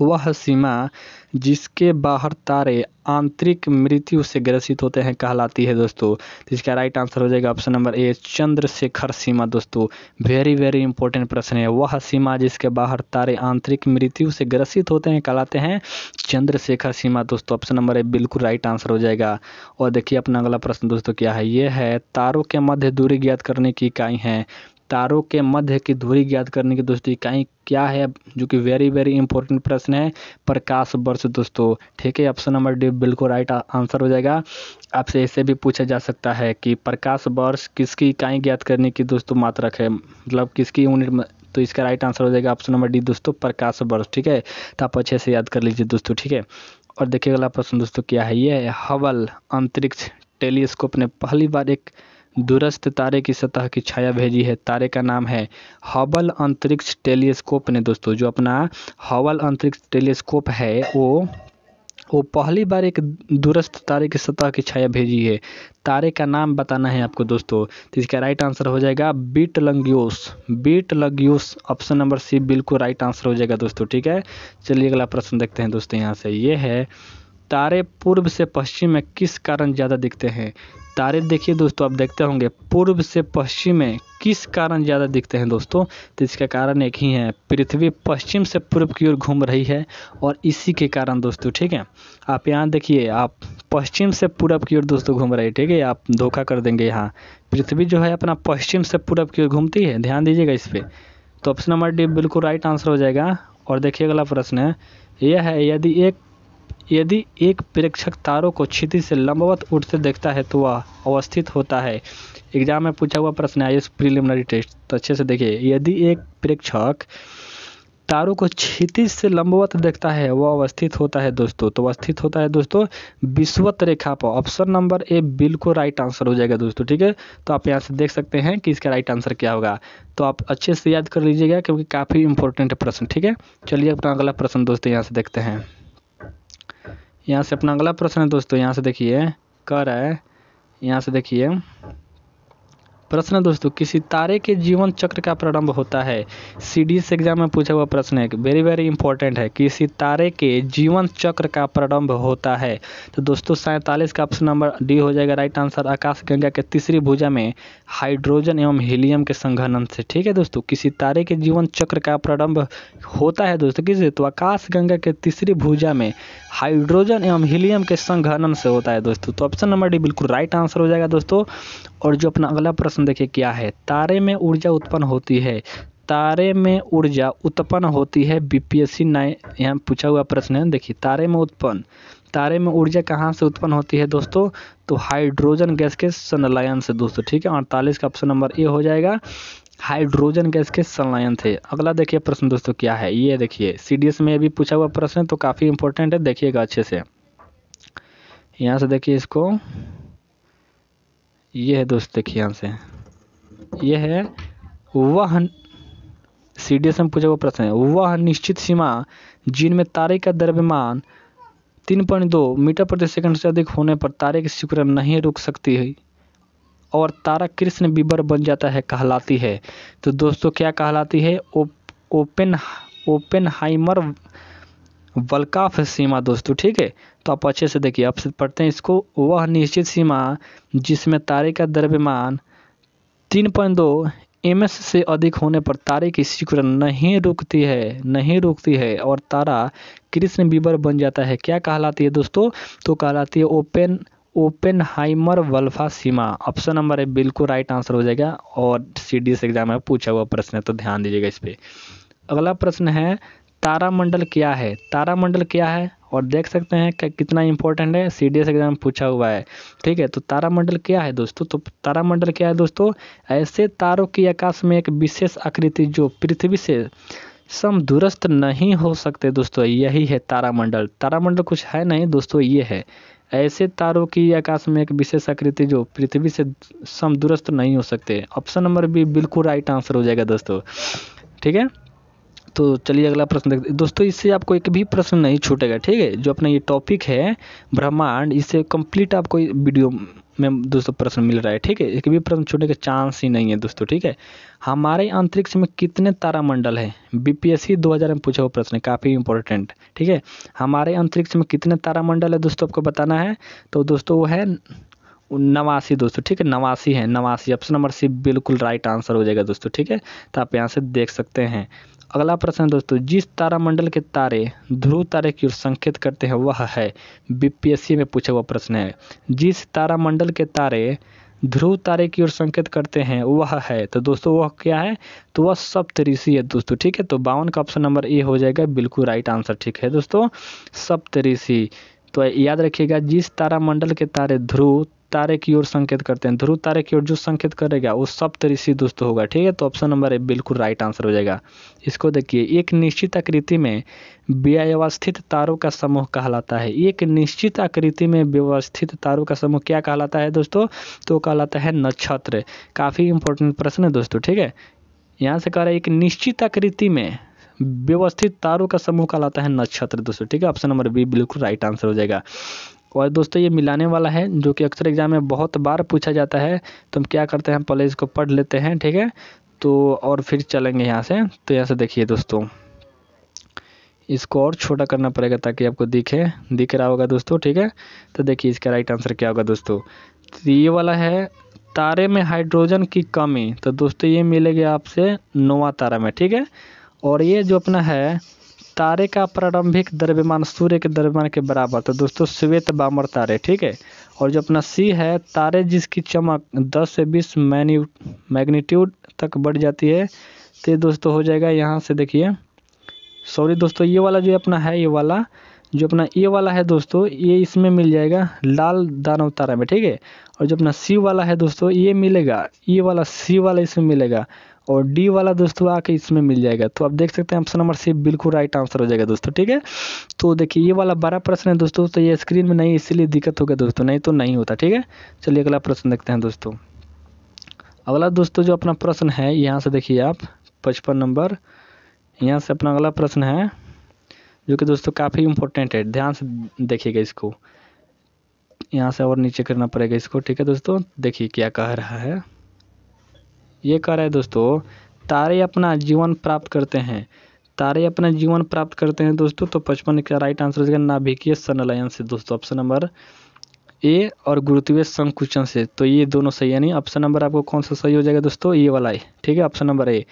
वह सीमा जिसके बाहर तारे आंतरिक मृत्यु से ग्रसित होते हैं कहलाती है दोस्तों। तो इसका राइट आंसर हो जाएगा ऑप्शन नंबर ए चंद्रशेखर सीमा दोस्तों। वेरी वेरी इंपॉर्टेंट प्रश्न है। वह सीमा जिसके बाहर तारे आंतरिक मृत्यु से ग्रसित होते हैं कहलाते हैं चंद्रशेखर सीमा दोस्तों। ऑप्शन नंबर ए बिल्कुल राइट आंसर हो जाएगा। और देखिए अपना अगला प्रश्न दोस्तों क्या है, ये है तारों के मध्य दूरी ज्ञात करने की इकाई है। तारों के मध्य की दूरी ज्ञात करने की दोस्तों इकाई क्या है, जो कि वेरी वेरी इंपॉर्टेंट प्रश्न है, प्रकाश वर्ष दोस्तों, ठीक है। ऑप्शन नंबर डी बिल्कुल राइट आंसर हो जाएगा। आपसे ऐसे भी पूछा जा सकता है कि प्रकाश वर्ष किसकी इकाई ज्ञात करने की दोस्तों मात्रक है, मतलब किसकी यूनिट में। तो इसका राइट आंसर हो जाएगा ऑप्शन नंबर डी दोस्तों प्रकाश वर्ष, ठीक है। तो आप अच्छे से याद कर लीजिए दोस्तों, ठीक है। और देखिए अगला प्रश्न दोस्तों क्या है, ये है हबल अंतरिक्ष टेलीस्कोप ने पहली बार एक दूरस्थ तारे की सतह की छाया भेजी है। तारे का नाम है हबल अंतरिक्ष टेलीस्कोप ने दोस्तों। जो अपना हबल अंतरिक्ष टेलीस्कोप है वो पहली बार एक दूरस्थ तारे की सतह की छाया भेजी है। तारे का नाम बताना है आपको दोस्तों। तो इसका राइट आंसर हो जाएगा बीटलंगियोस, बीटलंगियोस। ऑप्शन नंबर सी बिल्कुल राइट आंसर हो जाएगा दोस्तों, ठीक है। चलिए अगला प्रश्न देखते हैं दोस्तों यहाँ से। ये है तारे पूर्व से पश्चिम में किस कारण ज़्यादा दिखते हैं। तारे देखिए दोस्तों, आप देखते होंगे पूर्व से पश्चिम में किस कारण ज़्यादा दिखते हैं दोस्तों। तो इसका कारण एक ही है, पृथ्वी पश्चिम से पूर्व की ओर घूम रही है और इसी के कारण दोस्तों, ठीक है। आप यहाँ देखिए, आप पश्चिम से पूर्व की ओर दोस्तों घूम रहे हैं, ठीक है। आप धोखा कर देंगे, यहाँ पृथ्वी जो है अपना पश्चिम से पूर्व की ओर घूमती है, ध्यान दीजिएगा इस पर। तो ऑप्शन नंबर डी बिल्कुल राइट आंसर हो जाएगा। और देखिए अगला प्रश्न है, यह है यदि एक प्रेक्षक तारों को क्षितिज से लंबवत उड़ते देखता है तो वह अवस्थित होता है। एग्जाम में पूछा हुआ प्रश्न है, IAS प्रीलिमिनरी टेस्ट, तो अच्छे से देखिए। यदि एक प्रेक्षक तारों को क्षितिज से लंबवत देखता है वह अवस्थित होता है दोस्तों। तो अवस्थित होता है दोस्तों विषुवत रेखा पर। ऑप्शन नंबर ए बिल्कुल राइट आंसर हो जाएगा दोस्तों, ठीक है। तो आप यहाँ से देख सकते हैं कि इसका राइट आंसर क्या होगा। तो आप अच्छे से याद कर लीजिएगा क्योंकि काफ़ी इंपॉर्टेंट प्रश्न, ठीक है। चलिए अपना अगला प्रश्न दोस्तों यहाँ से देखते हैं। यहाँ से अपना अगला प्रश्न है दोस्तों, यहाँ से देखिए कह रहा है, यहाँ से देखिए प्रश्न दोस्तों, किसी तारे के जीवन चक्र का प्रारंभ होता है। CDS एग्जाम में पूछा हुआ प्रश्न है, वेरी वेरी इंपॉर्टेंट है। किसी तारे के जीवन चक्र का प्रारंभ होता है। तो दोस्तों 47 का ऑप्शन नंबर डी हो जाएगा राइट आंसर। आकाशगंगा के तीसरी भुजा में हाइड्रोजन एवं हीलियम के संघनन से, ठीक है दोस्तों। किसी तारे के जीवन चक्र का प्रारंभ होता है दोस्तों किससे, तो आकाशगंगा के तीसरी भुजा में हाइड्रोजन एवं हीलियम के संघनन से होता है दोस्तों। तो ऑप्शन नंबर डी बिल्कुल राइट आंसर हो जाएगा दोस्तों। और जो अपना अगला प्रश्न देखिए क्या है, तारे में ऊर्जा उत्पन्न होती है। तारे में ऊर्जा उत्पन्न होती है BPSC 9 यहाँ पूछा हुआ प्रश्न है। देखिए तारे में ऊर्जा कहाँ से उत्पन्न होती है दोस्तों, तो हाइड्रोजन गैस के संलयन से दोस्तों, ठीक है। 48 का ऑप्शन नंबर ए हो जाएगा, हाइड्रोजन गैस के संलयन थे। अगला देखिए प्रश्न दोस्तों क्या है, ये देखिए CDS में भी पूछा हुआ प्रश्न है तो काफ़ी इंपॉर्टेंट है, देखिएगा अच्छे से। यहाँ से देखिए इसको, ये है दोस्त, देखिए यहाँ से ये है वह CDS में पूछा हुआ प्रश्न है, वह निश्चित सीमा जिनमें तारे का द्रव्यमान 3.2 मीटर प्रति सेकंड से अधिक होने पर तारे की सिकुड़न नहीं रुक सकती है। और तारा कृष्ण बीबर बन जाता है कहलाती है। तो दोस्तों क्या कहलाती है? ओपेनहाइमर वल्काफ सीमा दोस्तों, ठीक है। तो आप अच्छे से देखिए, अब पढ़ते हैं इसको। वह निश्चित सीमा जिसमें तारे का द्रव्यमान 3.2 ms से अधिक होने पर तारे की सिकुड़न नहीं रुकती है और तारा कृष्ण बीबर बन जाता है। क्या कहलाती है दोस्तों? तो कहलाती है ओपेनहाइमर वल्फा सीमा। ऑप्शन नंबर है बिल्कुल राइट आंसर हो जाएगा, और CDS एग्जाम में पूछा हुआ प्रश्न है, तो ध्यान दीजिएगा इस पे। अगला प्रश्न है, तारामंडल क्या है? तारामंडल क्या है? और देख सकते हैं कि कितना इंपॉर्टेंट है, CDS एग्जाम पूछा हुआ है, ठीक है। तो तारामंडल क्या है दोस्तों? तो तारामंडल क्या है दोस्तों? ऐसे तारों की आकाश में एक विशेष आकृति जो पृथ्वी से समदूरस्थ नहीं हो सकते दोस्तों, यही है तारामंडल। तारामंडल कुछ है नहीं दोस्तों, ये है ऐसे तारों की आकाश में एक विशेष आकृति जो पृथ्वी से समदूरस्थ नहीं हो सकते। ऑप्शन नंबर बी बिल्कुल राइट आंसर हो जाएगा दोस्तों, ठीक है। तो चलिए अगला प्रश्न देखते हैं दोस्तों। इससे आपको एक भी प्रश्न नहीं छूटेगा, ठीक है। जो अपना ये टॉपिक है ब्रह्मांड, इससे कंप्लीट आपको वीडियो में दोस्तों प्रश्न मिल रहा है, ठीक है। एक भी प्रश्न छूटने का चांस ही नहीं है दोस्तों, ठीक है। हमारे अंतरिक्ष में कितने तारामंडल हैं? BPSC 2000 में पूछा हुआ प्रश्न है, काफ़ी इंपॉर्टेंट, ठीक है। हमारे अंतरिक्ष में कितने तारामंडल है दोस्तों, आपको बताना है। तो दोस्तों वो है 89 दोस्तों, ठीक है। 89 है, 89। ऑप्शन नंबर सी बिल्कुल राइट आंसर हो जाएगा दोस्तों, ठीक है। तो आप यहाँ से देख सकते हैं। अगला प्रश्न दोस्तों, जिस तारामंडल के तारे ध्रुव तारे की ओर संकेत करते हैं वह है, BPSC में पूछा हुआ प्रश्न है। जिस तारामंडल के तारे ध्रुव तारे की ओर संकेत करते हैं वह है, तो दोस्तों वह क्या है? तो वह सप्तऋषि है दोस्तों, ठीक है। तो 52 का ऑप्शन नंबर ए हो जाएगा बिल्कुल राइट आंसर, ठीक है दोस्तों, सप्तऋषि। तो याद रखिएगा, जिस तारामंडल के तारे ध्रुव तारे की ओर संकेत करते हैं, ध्रुव तारे की ओर जो संकेत करेगा वो सप्तऋषि दोस्तों होगा, ठीक है। तो ऑप्शन नंबर ए बिल्कुल राइट आंसर हो जाएगा। इसको देखिए, एक निश्चित आकृति में व्यवस्थित तारों का समूह कहलाता है। एक निश्चित आकृति में व्यवस्थित तारों का समूह क्या कहलाता है दोस्तों? तो कहलाता है नक्षत्र। काफ़ी इंपॉर्टेंट प्रश्न है दोस्तों, ठीक है। यहाँ से कह रहा है एक निश्चित आकृति में व्यवस्थित तारों का समूह कहलाता है नक्षत्र दोस्तों, ठीक है। ऑप्शन नंबर बी बिल्कुल राइट आंसर हो जाएगा। और दोस्तों ये मिलाने वाला है, जो कि अक्सर एग्जाम में बहुत बार पूछा जाता है। तो हम क्या करते हैं, पहले इसको पढ़ लेते हैं, ठीक है। तो और फिर चलेंगे यहाँ से। तो यहाँ से देखिए दोस्तों, इसको और छोटा करना पड़ेगा ताकि आपको दिख रहा होगा दोस्तों, ठीक है। तो देखिए इसका राइट आंसर क्या होगा दोस्तों। तो ये वाला है, तारे में हाइड्रोजन की कमी। तो दोस्तों ये मिलेगी आपसे नोवा तारा में, ठीक है। और ये जो अपना है, तारे का प्रारंभिक द्रव्यमान सूर्य के द्रव्यमान के बराबर। तो दोस्तों श्वेत बामर तारे, ठीक है। और जो अपना सी है, तारे जिसकी चमक 10 से 20 मैग्नीट्यूड तक बढ़ जाती है। तो दोस्तों हो जाएगा यहाँ से देखिए, सॉरी दोस्तों, ये वाला जो अपना है, ये वाला जो अपना ये वाला है दोस्तों, ये इसमें मिल जाएगा लाल दानव तारा में, ठीक है। और जो अपना सी वाला है दोस्तों, ये मिलेगा, ये वाला सी वाला इसमें मिलेगा, और डी वाला दोस्तों आके इसमें मिल जाएगा। तो आप देख सकते हैं ऑप्शन नंबर सी बिल्कुल राइट आंसर हो जाएगा दोस्तों, ठीक है। तो देखिए ये वाला 12 प्रश्न है दोस्तों, तो ये स्क्रीन में नहीं, इसीलिए दिक्कत होगा दोस्तों, नहीं तो नहीं होता, ठीक है। चलिए अगला प्रश्न देखते हैं दोस्तों। अगला दोस्तों जो अपना प्रश्न है, यहाँ से देखिए आप 55 नंबर, यहाँ से अपना अगला प्रश्न है, जो कि दोस्तों काफ़ी इंपॉर्टेंट है, ध्यान से देखिएगा इसको। यहाँ से और नीचे करना पड़ेगा इसको, ठीक है दोस्तों। देखिए क्या कह रहा है, ये कह रहा है दोस्तों, तारे अपना जीवन प्राप्त करते हैं। तारे अपना जीवन प्राप्त करते हैं दोस्तों। तो 55 का राइट आंसर हो जाएगा नाभिकीय संलयन से दोस्तों, ऑप्शन नंबर ए, और गुरुत्वीय संकुचन से। तो ये दोनों सही है, नहीं ऑप्शन नंबर आपको कौन सा सही हो जाएगा दोस्तों, ये वाला है, ठीक है। ऑप्शन नंबर ए,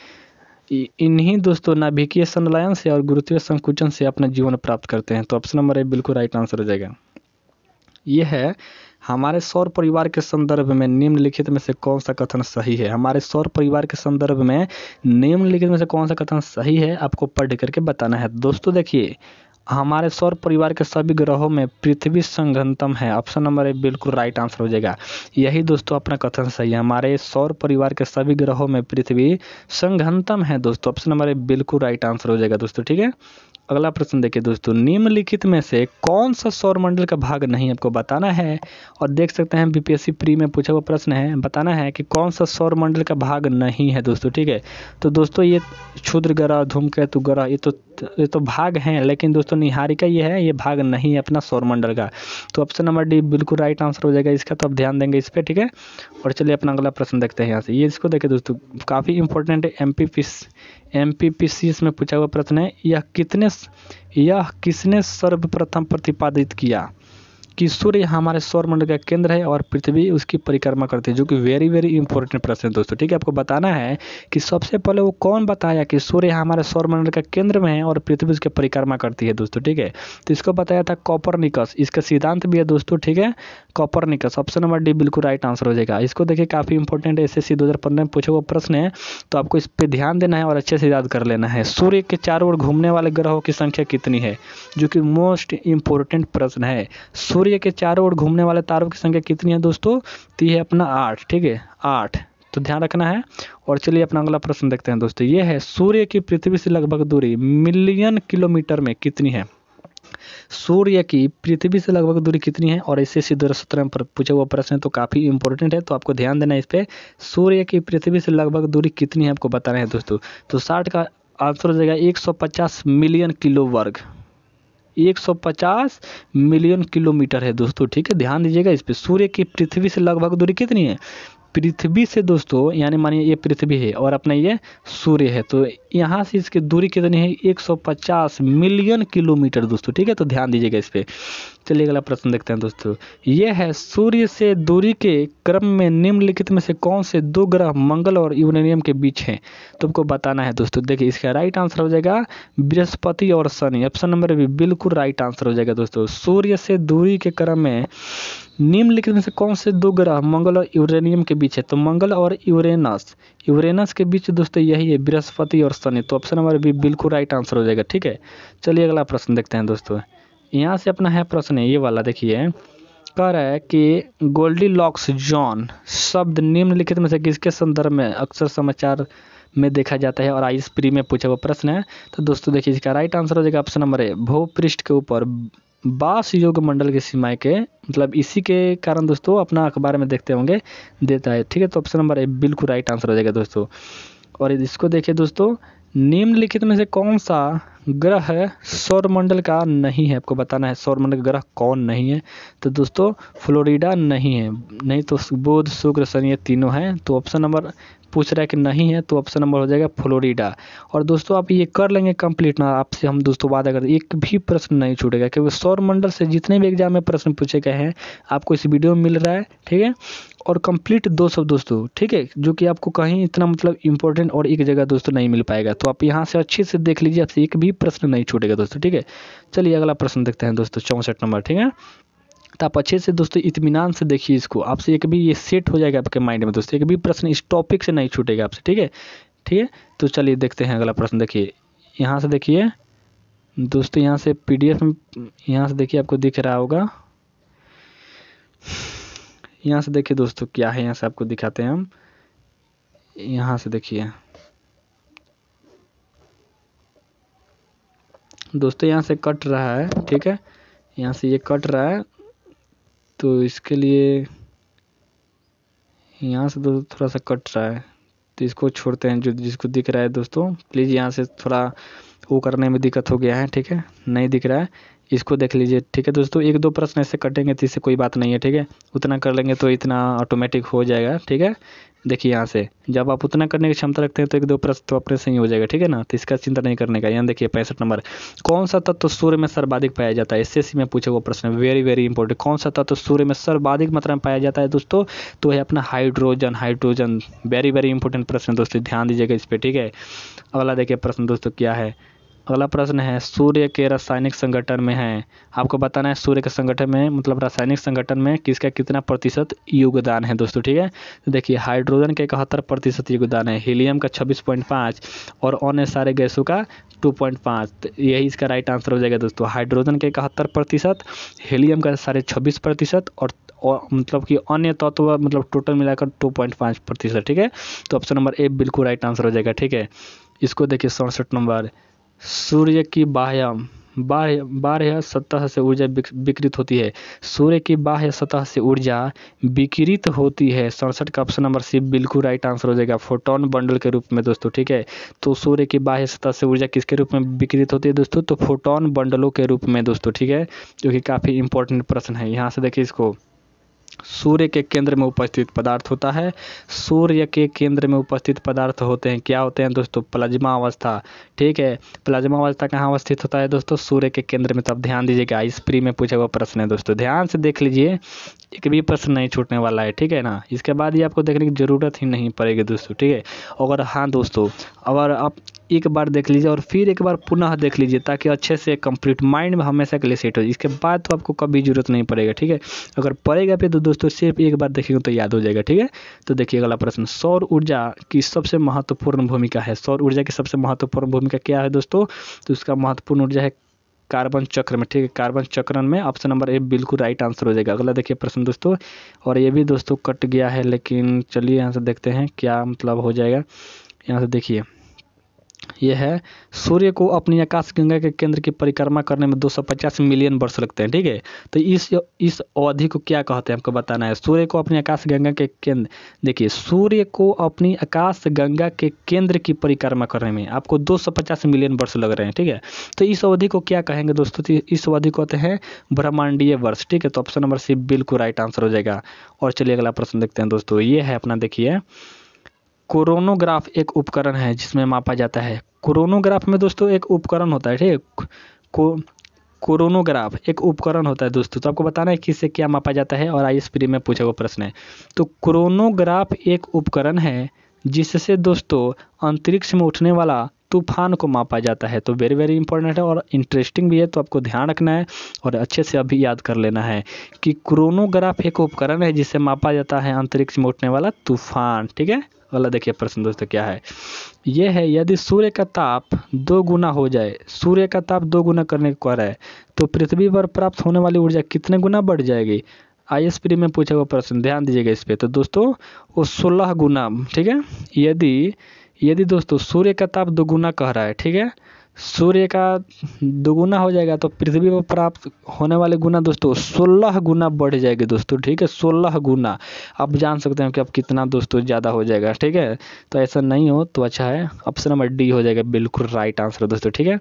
इन्हीं दोस्तों नाभिकीय संलयन से और गुरुत्वीय संकुचन से अपना जीवन प्राप्त करते हैं। तो ऑप्शन नंबर ए बिल्कुल राइट आंसर हो जाएगा। ये है, हमारे सौर परिवार के संदर्भ में निम्नलिखित में से कौन सा कथन सही है? हमारे सौर परिवार के संदर्भ में निम्नलिखित में से कौन सा कथन सही है, आपको पढ़ करके बताना है दोस्तों। देखिए, हमारे सौर परिवार के सभी ग्रहों में पृथ्वी संघनतम है। ऑप्शन नंबर ए बिल्कुल राइट आंसर हो जाएगा। यही दोस्तों अपना कथन सही है, हमारे सौर परिवार के सभी ग्रहों में पृथ्वी संघनतम है दोस्तों। ऑप्शन नंबर ए बिल्कुल राइट आंसर हो जाएगा दोस्तों, ठीक है। अगला प्रश्न देखिए दोस्तों, निम्नलिखित में से कौन सा सौरमंडल का भाग नहीं, आपको बताना है। और देख सकते हैं BPSC प्री में पूछा हुआ प्रश्न है, बताना है कि कौन सा सौरमंडल का भाग नहीं है दोस्तों, ठीक है। तो दोस्तों ये क्षुद्र ग्रह, धूमकेतु ग्रह, ये तो ये तो भाग हैं, लेकिन दोस्तों निहारिका ये है, ये भाग नहीं है अपना सौरमंडल का। तो ऑप्शन नंबर डी बिल्कुल राइट आंसर हो जाएगा इसका, तो आप ध्यान देंगे इस पर, ठीक है। और चलिए अपना अगला प्रश्न देखते हैं यहाँ से। ये इसको देखिए दोस्तों, काफ़ी इंपॉर्टेंट है, MPPC में पूछा हुआ प्रश्न है। यह किसने सर्वप्रथम प्रतिपादित किया कि सूर्य हमारे सौरमंडल का केंद्र है और पृथ्वी उसकी परिक्रमा करती है, जो कि वेरी वेरी इंपॉर्टेंट प्रश्न है दोस्तों, ठीक है। आपको बताना है कि सबसे पहले वो कौन बताया कि सूर्य हमारे सौरमंडल का केंद्र में है और पृथ्वी उसकी परिक्रमा करती है दोस्तों, ठीक है। तो इसको बताया था कोपरनिकस, इसका सिद्धांत भी है दोस्तों, ठीक है, कोपरनिकस। ऑप्शन नंबर डी बिल्कुल राइट आंसर हो जाएगा। इसको देखिए काफ़ी इंपॉर्टेंट है, SSC 2015 में पूछा हुआ प्रश्न है, तो आपको इस पर ध्यान देना है और अच्छे से याद कर लेना है। सूर्य के चारों ओर घूमने वाले ग्रहों की संख्या कितनी है, जो कि मोस्ट इंपॉर्टेंट प्रश्न है। सूर्य के चारों ओर घूमने वाले तारों की संख्या कितनी है दोस्तों, तो ये है अपना 8, ठीक है, 8, तो ध्यान रखना है। और चलिए अपना अगला प्रश्न देखते हैं दोस्तों। ये है सूर्य की पृथ्वी से लगभग दूरी मिलियन किलोमीटर में कितनी है। सूर्य की पृथ्वी से लगभग दूरी कितनी है, और SSC 2017 में पूछा हुआ प्रश्न है, तो काफ़ी इंपॉर्टेंट है, तो आपको ध्यान देना है इस पर। सूर्य की पृथ्वी से लगभग दूरी कितनी है आपको बताना है दोस्तों। तो 60 का आंसर हो जाएगा 150 मिलियन किलो वर्ग, 150 मिलियन किलोमीटर है दोस्तों, ठीक है, ध्यान दीजिएगा इस पे। सूर्य की पृथ्वी से लगभग दूरी कितनी है, पृथ्वी से दोस्तों, यानी मानिए ये पृथ्वी है और अपना ये सूर्य है, तो यहाँ से इसकी दूरी कितनी है, 150 मिलियन किलोमीटर दोस्तों, ठीक है, तो ध्यान दीजिएगा इस पे। चलिए अगला प्रश्न देखते हैं दोस्तों। ये है सूर्य से दूरी के क्रम में निम्नलिखित में से कौन से 2 ग्रह मंगल और यूरेनियम के बीच हैं, तुमको बताना है दोस्तों। देखिए इसका राइट आंसर हो जाएगा बृहस्पति और शनि। ऑप्शन नंबर भी बिल्कुल राइट आंसर हो जाएगा दोस्तों। सूर्य से दूरी के क्रम में निम्नलिखित में से कौन से 2 ग्रह मंगल और यूरेनियम के बीच है, तो मंगल और यूरेनस के बीच दोस्तों यही है, बृहस्पति और शनि। तो ऑप्शन नंबर भी बिल्कुल राइट आंसर हो जाएगा, ठीक है। चलिए अगला प्रश्न देखते हैं दोस्तों। यहाँ से अपना है प्रश्न है ये वाला, देखिए कह रहा है कि गोल्डीलॉक्स जोन शब्द निम्नलिखित में से किसके संदर्भ में अक्सर समाचार में देखा जाता है, और आईएएस प्री में पूछा हुआ प्रश्न है। तो दोस्तों देखिए इसका राइट आंसर हो जाएगा ऑप्शन नंबर ए, भूपृष्ठ के ऊपर बास योग मंडल की सीमाएं के, मतलब इसी के कारण दोस्तों अपना अखबार में देखते होंगे देता है, ठीक है। तो ऑप्शन नंबर ए बिल्कुल राइट आंसर हो जाएगा दोस्तों। और इसको देखिए दोस्तों, निम्नलिखित में से कौन सा ग्रह सौरमंडल का नहीं है, आपको बताना है सौरमंडल ग्रह कौन नहीं है। तो दोस्तों फ्लोरिडा नहीं है, नहीं तो बुध शुक्र शनि ये तीनों हैं। तो ऑप्शन नंबर पूछ रहा है कि नहीं है, तो ऑप्शन नंबर हो जाएगा फ्लोरिडा। और दोस्तों आप ये कर लेंगे कंप्लीट ना, आपसे हम दोस्तों वादा करते हैं एक भी प्रश्न नहीं छूटेगा, क्योंकि सौरमंडल से जितने भी एग्जाम में प्रश्न पूछे गए हैं आपको इस वीडियो में मिल रहा है, ठीक है। और कंप्लीट 200 दोस्तों, ठीक है, जो कि आपको कहीं इतना मतलब इंपॉर्टेंट और एक जगह दोस्तों नहीं मिल पाएगा। तो आप यहाँ से अच्छे से देख लीजिए, आपसे एक भी प्रश्न नहीं छूटेगा दोस्तों, ठीक है। चलिए अगला प्रश्न देखते हैं दोस्तों, 64 नंबर, ठीक है। तो आप अच्छे से दोस्तों इत्मीनान से देखिए इसको, आपसे एक भी ये सेट हो जाएगा आपके माइंड में दोस्तों, एक भी प्रश्न इस टॉपिक से नहीं छूटेगा आपसे, ठीक है, ठीक है। तो चलिए देखते हैं अगला प्रश्न। देखिए यहाँ से देखिए दोस्तों, यहाँ से PDF में यहाँ से देखिए आपको दिख रहा होगा, यहाँ से देखिए दोस्तों क्या है, यहाँ से आपको दिखाते हैं हम। यहाँ से देखिए दोस्तों, यहाँ से कट रहा है, ठीक है, यहाँ से ये कट रहा है, तो इसके लिए यहाँ से दोस्तों थोड़ा सा कट रहा है, तो इसको छोड़ते हैं। जो जिसको दिख रहा है दोस्तों प्लीज़, यहाँ से थोड़ा वो करने में दिक्कत हो गया है, ठीक है, नहीं दिख रहा है, इसको देख लीजिए, ठीक है दोस्तों। 1-2 प्रश्न ऐसे कटेंगे तो इससे कोई बात नहीं है, ठीक है, उतना कर लेंगे तो इतना ऑटोमेटिक हो जाएगा, ठीक है। देखिए यहाँ से जब आप उतना करने की क्षमता रखते हैं तो 1-2 प्रश्न तो अपने से ही हो जाएगा, ठीक है ना, तो इसका चिंता नहीं करने का। यहाँ देखिए 65 नंबर, कौन सा तत्व सूर्य में सर्वाधिक पाया जाता है, SSC में पूछे वो प्रश्न, वेरी वेरी इंपॉर्टेंट। कौन सा तत्व सूर्य में सर्वाधिक मात्रा में पाया जाता है दोस्तों, तो है अपना हाइड्रोजन, वेरी वेरी इंपॉर्टेंट प्रश्न दोस्तों, ध्यान दीजिएगा इस पर, ठीक है। अगला देखिए प्रश्न दोस्तों क्या है, अगला प्रश्न है सूर्य के रासायनिक संगठन में है, आपको बताना है सूर्य के संगठन में मतलब रासायनिक संगठन में किसका कितना प्रतिशत योगदान है दोस्तों, ठीक है। तो देखिए हाइड्रोजन के 71% योगदान है, हीलियम का 26.5 और अन्य सारे गैसों का 2.5, तो यही इसका राइट आंसर हो जाएगा दोस्तों। हाइड्रोजन के 71%, हीलियम का 26.5% और मतलब कि अन्य तत्व मतलब टोटल मिलाकर 2.5%, ठीक है। तो ऑप्शन नंबर ए बिल्कुल राइट आंसर हो जाएगा, ठीक है। इसको देखिए 67 नंबर, सूर्य की बाह्य बाह्य सतह से ऊर्जा विकिरित होती है। सूर्य की बाह्य सतह से ऊर्जा विकिरित होती है। 67 का ऑप्शन नंबर सी बिल्कुल राइट आंसर हो जाएगा, फोटोन बंडल के रूप में दोस्तों, ठीक है। तो सूर्य की बाह्य सतह से ऊर्जा किसके रूप में विकिरित होती है दोस्तों? तो फोटोन बंडलों के रूप में दोस्तों, ठीक है, जो कि काफ़ी इंपॉर्टेंट प्रश्न है। यहाँ से देखिए इसको, सूर्य के केंद्र में उपस्थित पदार्थ होता है। सूर्य के केंद्र में उपस्थित पदार्थ होते हैं, क्या होते हैं दोस्तों? प्लाज्मा अवस्था, ठीक है। प्लाज्मा अवस्था कहाँ अवस्थित होता है दोस्तों? सूर्य के केंद्र में। तब ध्यान दीजिएगा, इस प्री में पूछा हुआ प्रश्न है दोस्तों, ध्यान से देख लीजिए, एक भी प्रश्न नहीं छूटने वाला है, ठीक है ना। इसके बाद ये आपको देखने की ज़रूरत ही नहीं पड़ेगी दोस्तों, ठीक है। अगर हाँ दोस्तों, अगर आप एक बार देख लीजिए और फिर एक बार पुनः देख लीजिए, ताकि अच्छे से कंप्लीट माइंड में हमेशा के लिए सेट हो जाए। इसके बाद तो आपको कभी जरूरत नहीं पड़ेगा, ठीक है। अगर पड़ेगा भी तो दोस्तों सिर्फ एक बार देखेंगे तो याद हो जाएगा, ठीक है। तो देखिए अगला प्रश्न, सौर ऊर्जा की सबसे महत्वपूर्ण भूमिका है। सौर ऊर्जा की सबसे महत्वपूर्ण भूमिका क्या है दोस्तों? तो इसका महत्वपूर्ण ऊर्जा है कार्बन चक्र में, ठीक है, कार्बन चक्रण में। ऑप्शन नंबर ए बिल्कुल राइट आंसर हो जाएगा। अगला देखिए प्रश्न दोस्तों, और ये भी दोस्तों कट गया है, लेकिन चलिए यहाँ से देखते हैं क्या मतलब हो जाएगा। यहाँ से देखिए, ये है, सूर्य को अपनी आकाशगंगा के केंद्र की परिक्रमा करने में 250 मिलियन वर्ष लगते हैं, ठीक है। तो इस अवधि को क्या कहते हैं, आपको बताना है। सूर्य को अपनी आकाशगंगा के केंद्र, देखिए सूर्य को अपनी आकाशगंगा के केंद्र की परिक्रमा करने में आपको 250 मिलियन वर्ष लग रहे हैं, ठीक है। तो इस अवधि को क्या कहेंगे दोस्तों? तो इस अवधि को कहते हैं ब्रह्मांडीय वर्ष, ठीक है। तो ऑप्शन नंबर सी बिल्कुल राइट आंसर हो जाएगा। और चलिए अगला प्रश्न देखते हैं दोस्तों, ये है अपना, देखिए, कोरोनोग्राफ एक उपकरण है जिसमें मापा जाता है। कोरोनोग्राफ में दोस्तों एक उपकरण होता है, ठीक है। कोरोनोग्राफ एक उपकरण होता है दोस्तों, तो आपको बताना है किससे क्या मापा जाता है, और आईएएस प्री में पूछा हुआ प्रश्न है। तो कोरोनोग्राफ एक उपकरण है जिससे दोस्तों अंतरिक्ष में उठने वाला तूफान को मापा जाता है। तो वेरी वेरी इंपॉर्टेंट है और इंटरेस्टिंग भी है, तो आपको ध्यान रखना है और अच्छे से अभी याद कर लेना है कि कोरोनोग्राफ एक उपकरण है जिससे मापा जाता है अंतरिक्ष में उठने वाला तूफान, ठीक है। अगला देखिए प्रश्न दोस्तों क्या है, यह है, यदि सूर्य का ताप 2 गुना हो जाए, सूर्य का ताप 2 गुना करने को कह रहा है, तो पृथ्वी पर प्राप्त होने वाली ऊर्जा कितने गुना बढ़ जाएगी? आईएएस प्री में पूछा हुआ प्रश्न, ध्यान दीजिएगा इस पे। तो दोस्तों वो 16 गुना, ठीक है। यदि दोस्तों सूर्य का ताप 2 गुना कह रहा है, ठीक है, सूर्य का 2 गुना हो जाएगा तो पृथ्वी पर प्राप्त होने वाले गुना दोस्तों 16 गुना बढ़ जाएगी दोस्तों, ठीक है। 16 गुना आप जान सकते हैं कि अब कितना दोस्तों ज़्यादा हो जाएगा, ठीक है। तो ऐसा नहीं हो तो अच्छा है, ऑप्शन नंबर डी हो जाएगा बिल्कुल राइट आंसर दोस्तों, ठीक है।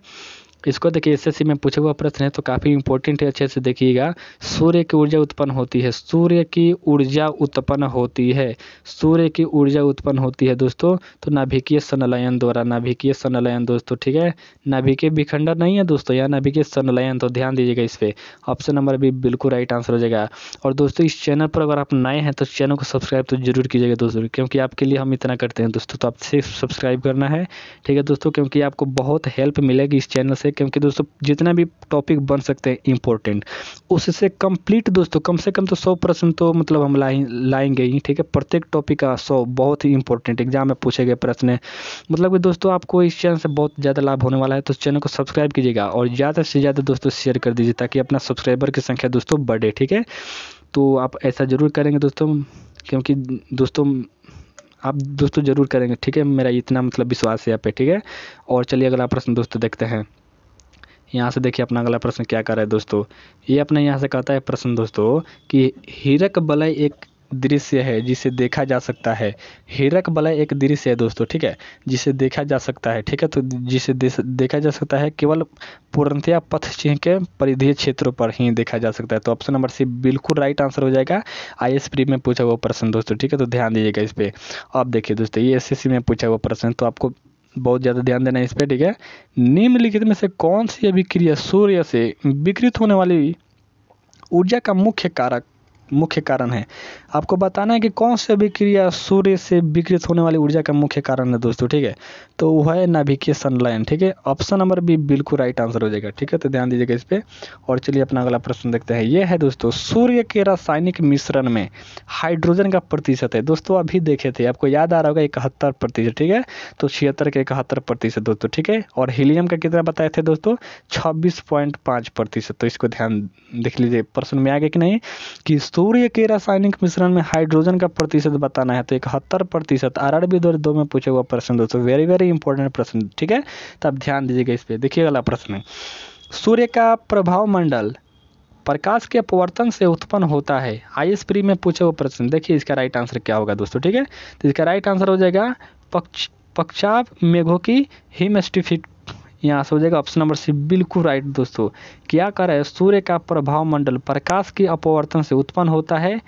इसको देखिए एसएससी में पूछा हुआ प्रश्न है, तो काफ़ी इंपॉर्टेंट है, अच्छे से देखिएगा। सूर्य की ऊर्जा उत्पन्न होती है, सूर्य की ऊर्जा उत्पन्न होती है, सूर्य की ऊर्जा उत्पन्न होती है दोस्तों, तो नाभिकीय संलयन द्वारा, नाभिकीय संलयन दोस्तों, ठीक है। नाभिकीय विखंडन नहीं है दोस्तों, या नाभिकीय संलयन, तो ध्यान दीजिएगा इस पर। ऑप्शन नंबर बी बिल्कुल राइट आंसर हो जाएगा। और दोस्तों इस चैनल पर अगर आप नए हैं तो चैनल को सब्सक्राइब तो जरूर कीजिएगा दोस्तों, क्योंकि आपके लिए हम इतना करते हैं दोस्तों, तो आपसे सब्सक्राइब करना है, ठीक है दोस्तों, क्योंकि आपको बहुत हेल्प मिलेगी इस चैनल से। क्योंकि दोस्तों जितना भी टॉपिक बन सकते हैं इंपॉर्टेंट, उससे कंप्लीट दोस्तों कम से कम तो 100 प्रश्न तो मतलब हम लाएंगे ही, ठीक है। प्रत्येक टॉपिक का 100 बहुत ही इंपॉर्टेंट एग्जाम में पूछे गए प्रश्न है। मतलब कि दोस्तों आपको इस चैनल से बहुत ज़्यादा लाभ होने वाला है, तो चैनल को सब्सक्राइब कीजिएगा और ज़्यादा से ज़्यादा दोस्तों शेयर कर दीजिए, ताकि अपना सब्सक्राइबर की संख्या दोस्तों बढ़े, ठीक है। तो आप ऐसा ज़रूर करेंगे दोस्तों, क्योंकि दोस्तों आप दोस्तों ज़रूर करेंगे, ठीक है। मेरा इतना मतलब विश्वास है आप पे, ठीक है। और चलिए अगला प्रश्न दोस्तों देखते हैं। यहाँ से देखिए अपना अगला प्रश्न क्या कर रहा है दोस्तों, ये अपने यहाँ से कहता है प्रश्न दोस्तों कि हीरक वलय एक दृश्य है जिसे देखा जा सकता है। हीरक वलय एक दृश्य है दोस्तों, ठीक है, जिसे देखा जा सकता है, ठीक है। तो जिसे देखा जा सकता है केवल पूर्णतया पथ चिन्ह के परिधीय क्षेत्रों पर ही देखा जा सकता है। तो ऑप्शन नंबर सी बिल्कुल राइट आंसर हो जाएगा। आईएएस प्री में पूछा हुआ प्रश्न दोस्तों, ठीक है। तो ध्यान दीजिएगा इस पर। अब देखिए दोस्तों ये एसएससी में पूछा हुआ प्रश्न, तो आपको बहुत ज़्यादा ध्यान देना है इस पर, ठीक है। निम्नलिखित में से कौन सी अभिक्रिया सूर्य से विकिरित होने वाली ऊर्जा का मुख्य कारण है? आपको बताना है कि कौन सी अभिक्रिया सूर्य से विकिरित होने वाली ऊर्जा का मुख्य कारण है दोस्तों, ठीक है। तो वह है नाभिकीय संलयन, ठीक है। ऑप्शन नंबर बी बिल्कुल राइट आंसर हो जाएगा, ठीक है। तो ध्यान दीजिएगा इस पे। और चलिए अपना अगला प्रश्न देखते हैं। ये है दोस्तों, सूर्य के रासायनिक मिश्रण में हाइड्रोजन का प्रतिशत है दोस्तों, अभी देखे थे, आपको याद आ रहा होगा 71%, ठीक है। तो 76 के 71% दोस्तों, ठीक है। और हीलियम का कितना बताए थे दोस्तों? 26.5%। तो इसको ध्यान देख लीजिए, प्रश्न में आ गया कि नहीं, कि सूर्य के रासायनिक मिश्रण में हाइड्रोजन का प्रतिशत बताना है, तो 71%। आरआरबी 2 में पूछे हुआ प्रश्न दोस्तों, वेरी वेरी इंपॉर्टेंट प्रश्न, ठीक है। तो आप ध्यान दीजिएगा इस पे। देखिए अगला प्रश्न, सूर्य का प्रभाव मंडल प्रकाश के अपवर्तन से उत्पन्न होता है। आईएएस प्री में पूछे वो प्रश्न, देखिए इसका राइट आंसर क्या होगा दोस्तों, ठीक है। तो इसका राइट आंसर हो जाएगा पक्षाभ मेघों की हिमस्टिफिक, यहाँ से हो जाएगा ऑप्शन नंबर सी बिल्कुल राइट दोस्तों। क्या कर रहा है, सूर्य का प्रभाव मंडल प्रकाश के अपवर्तन से उत्पन्न होता है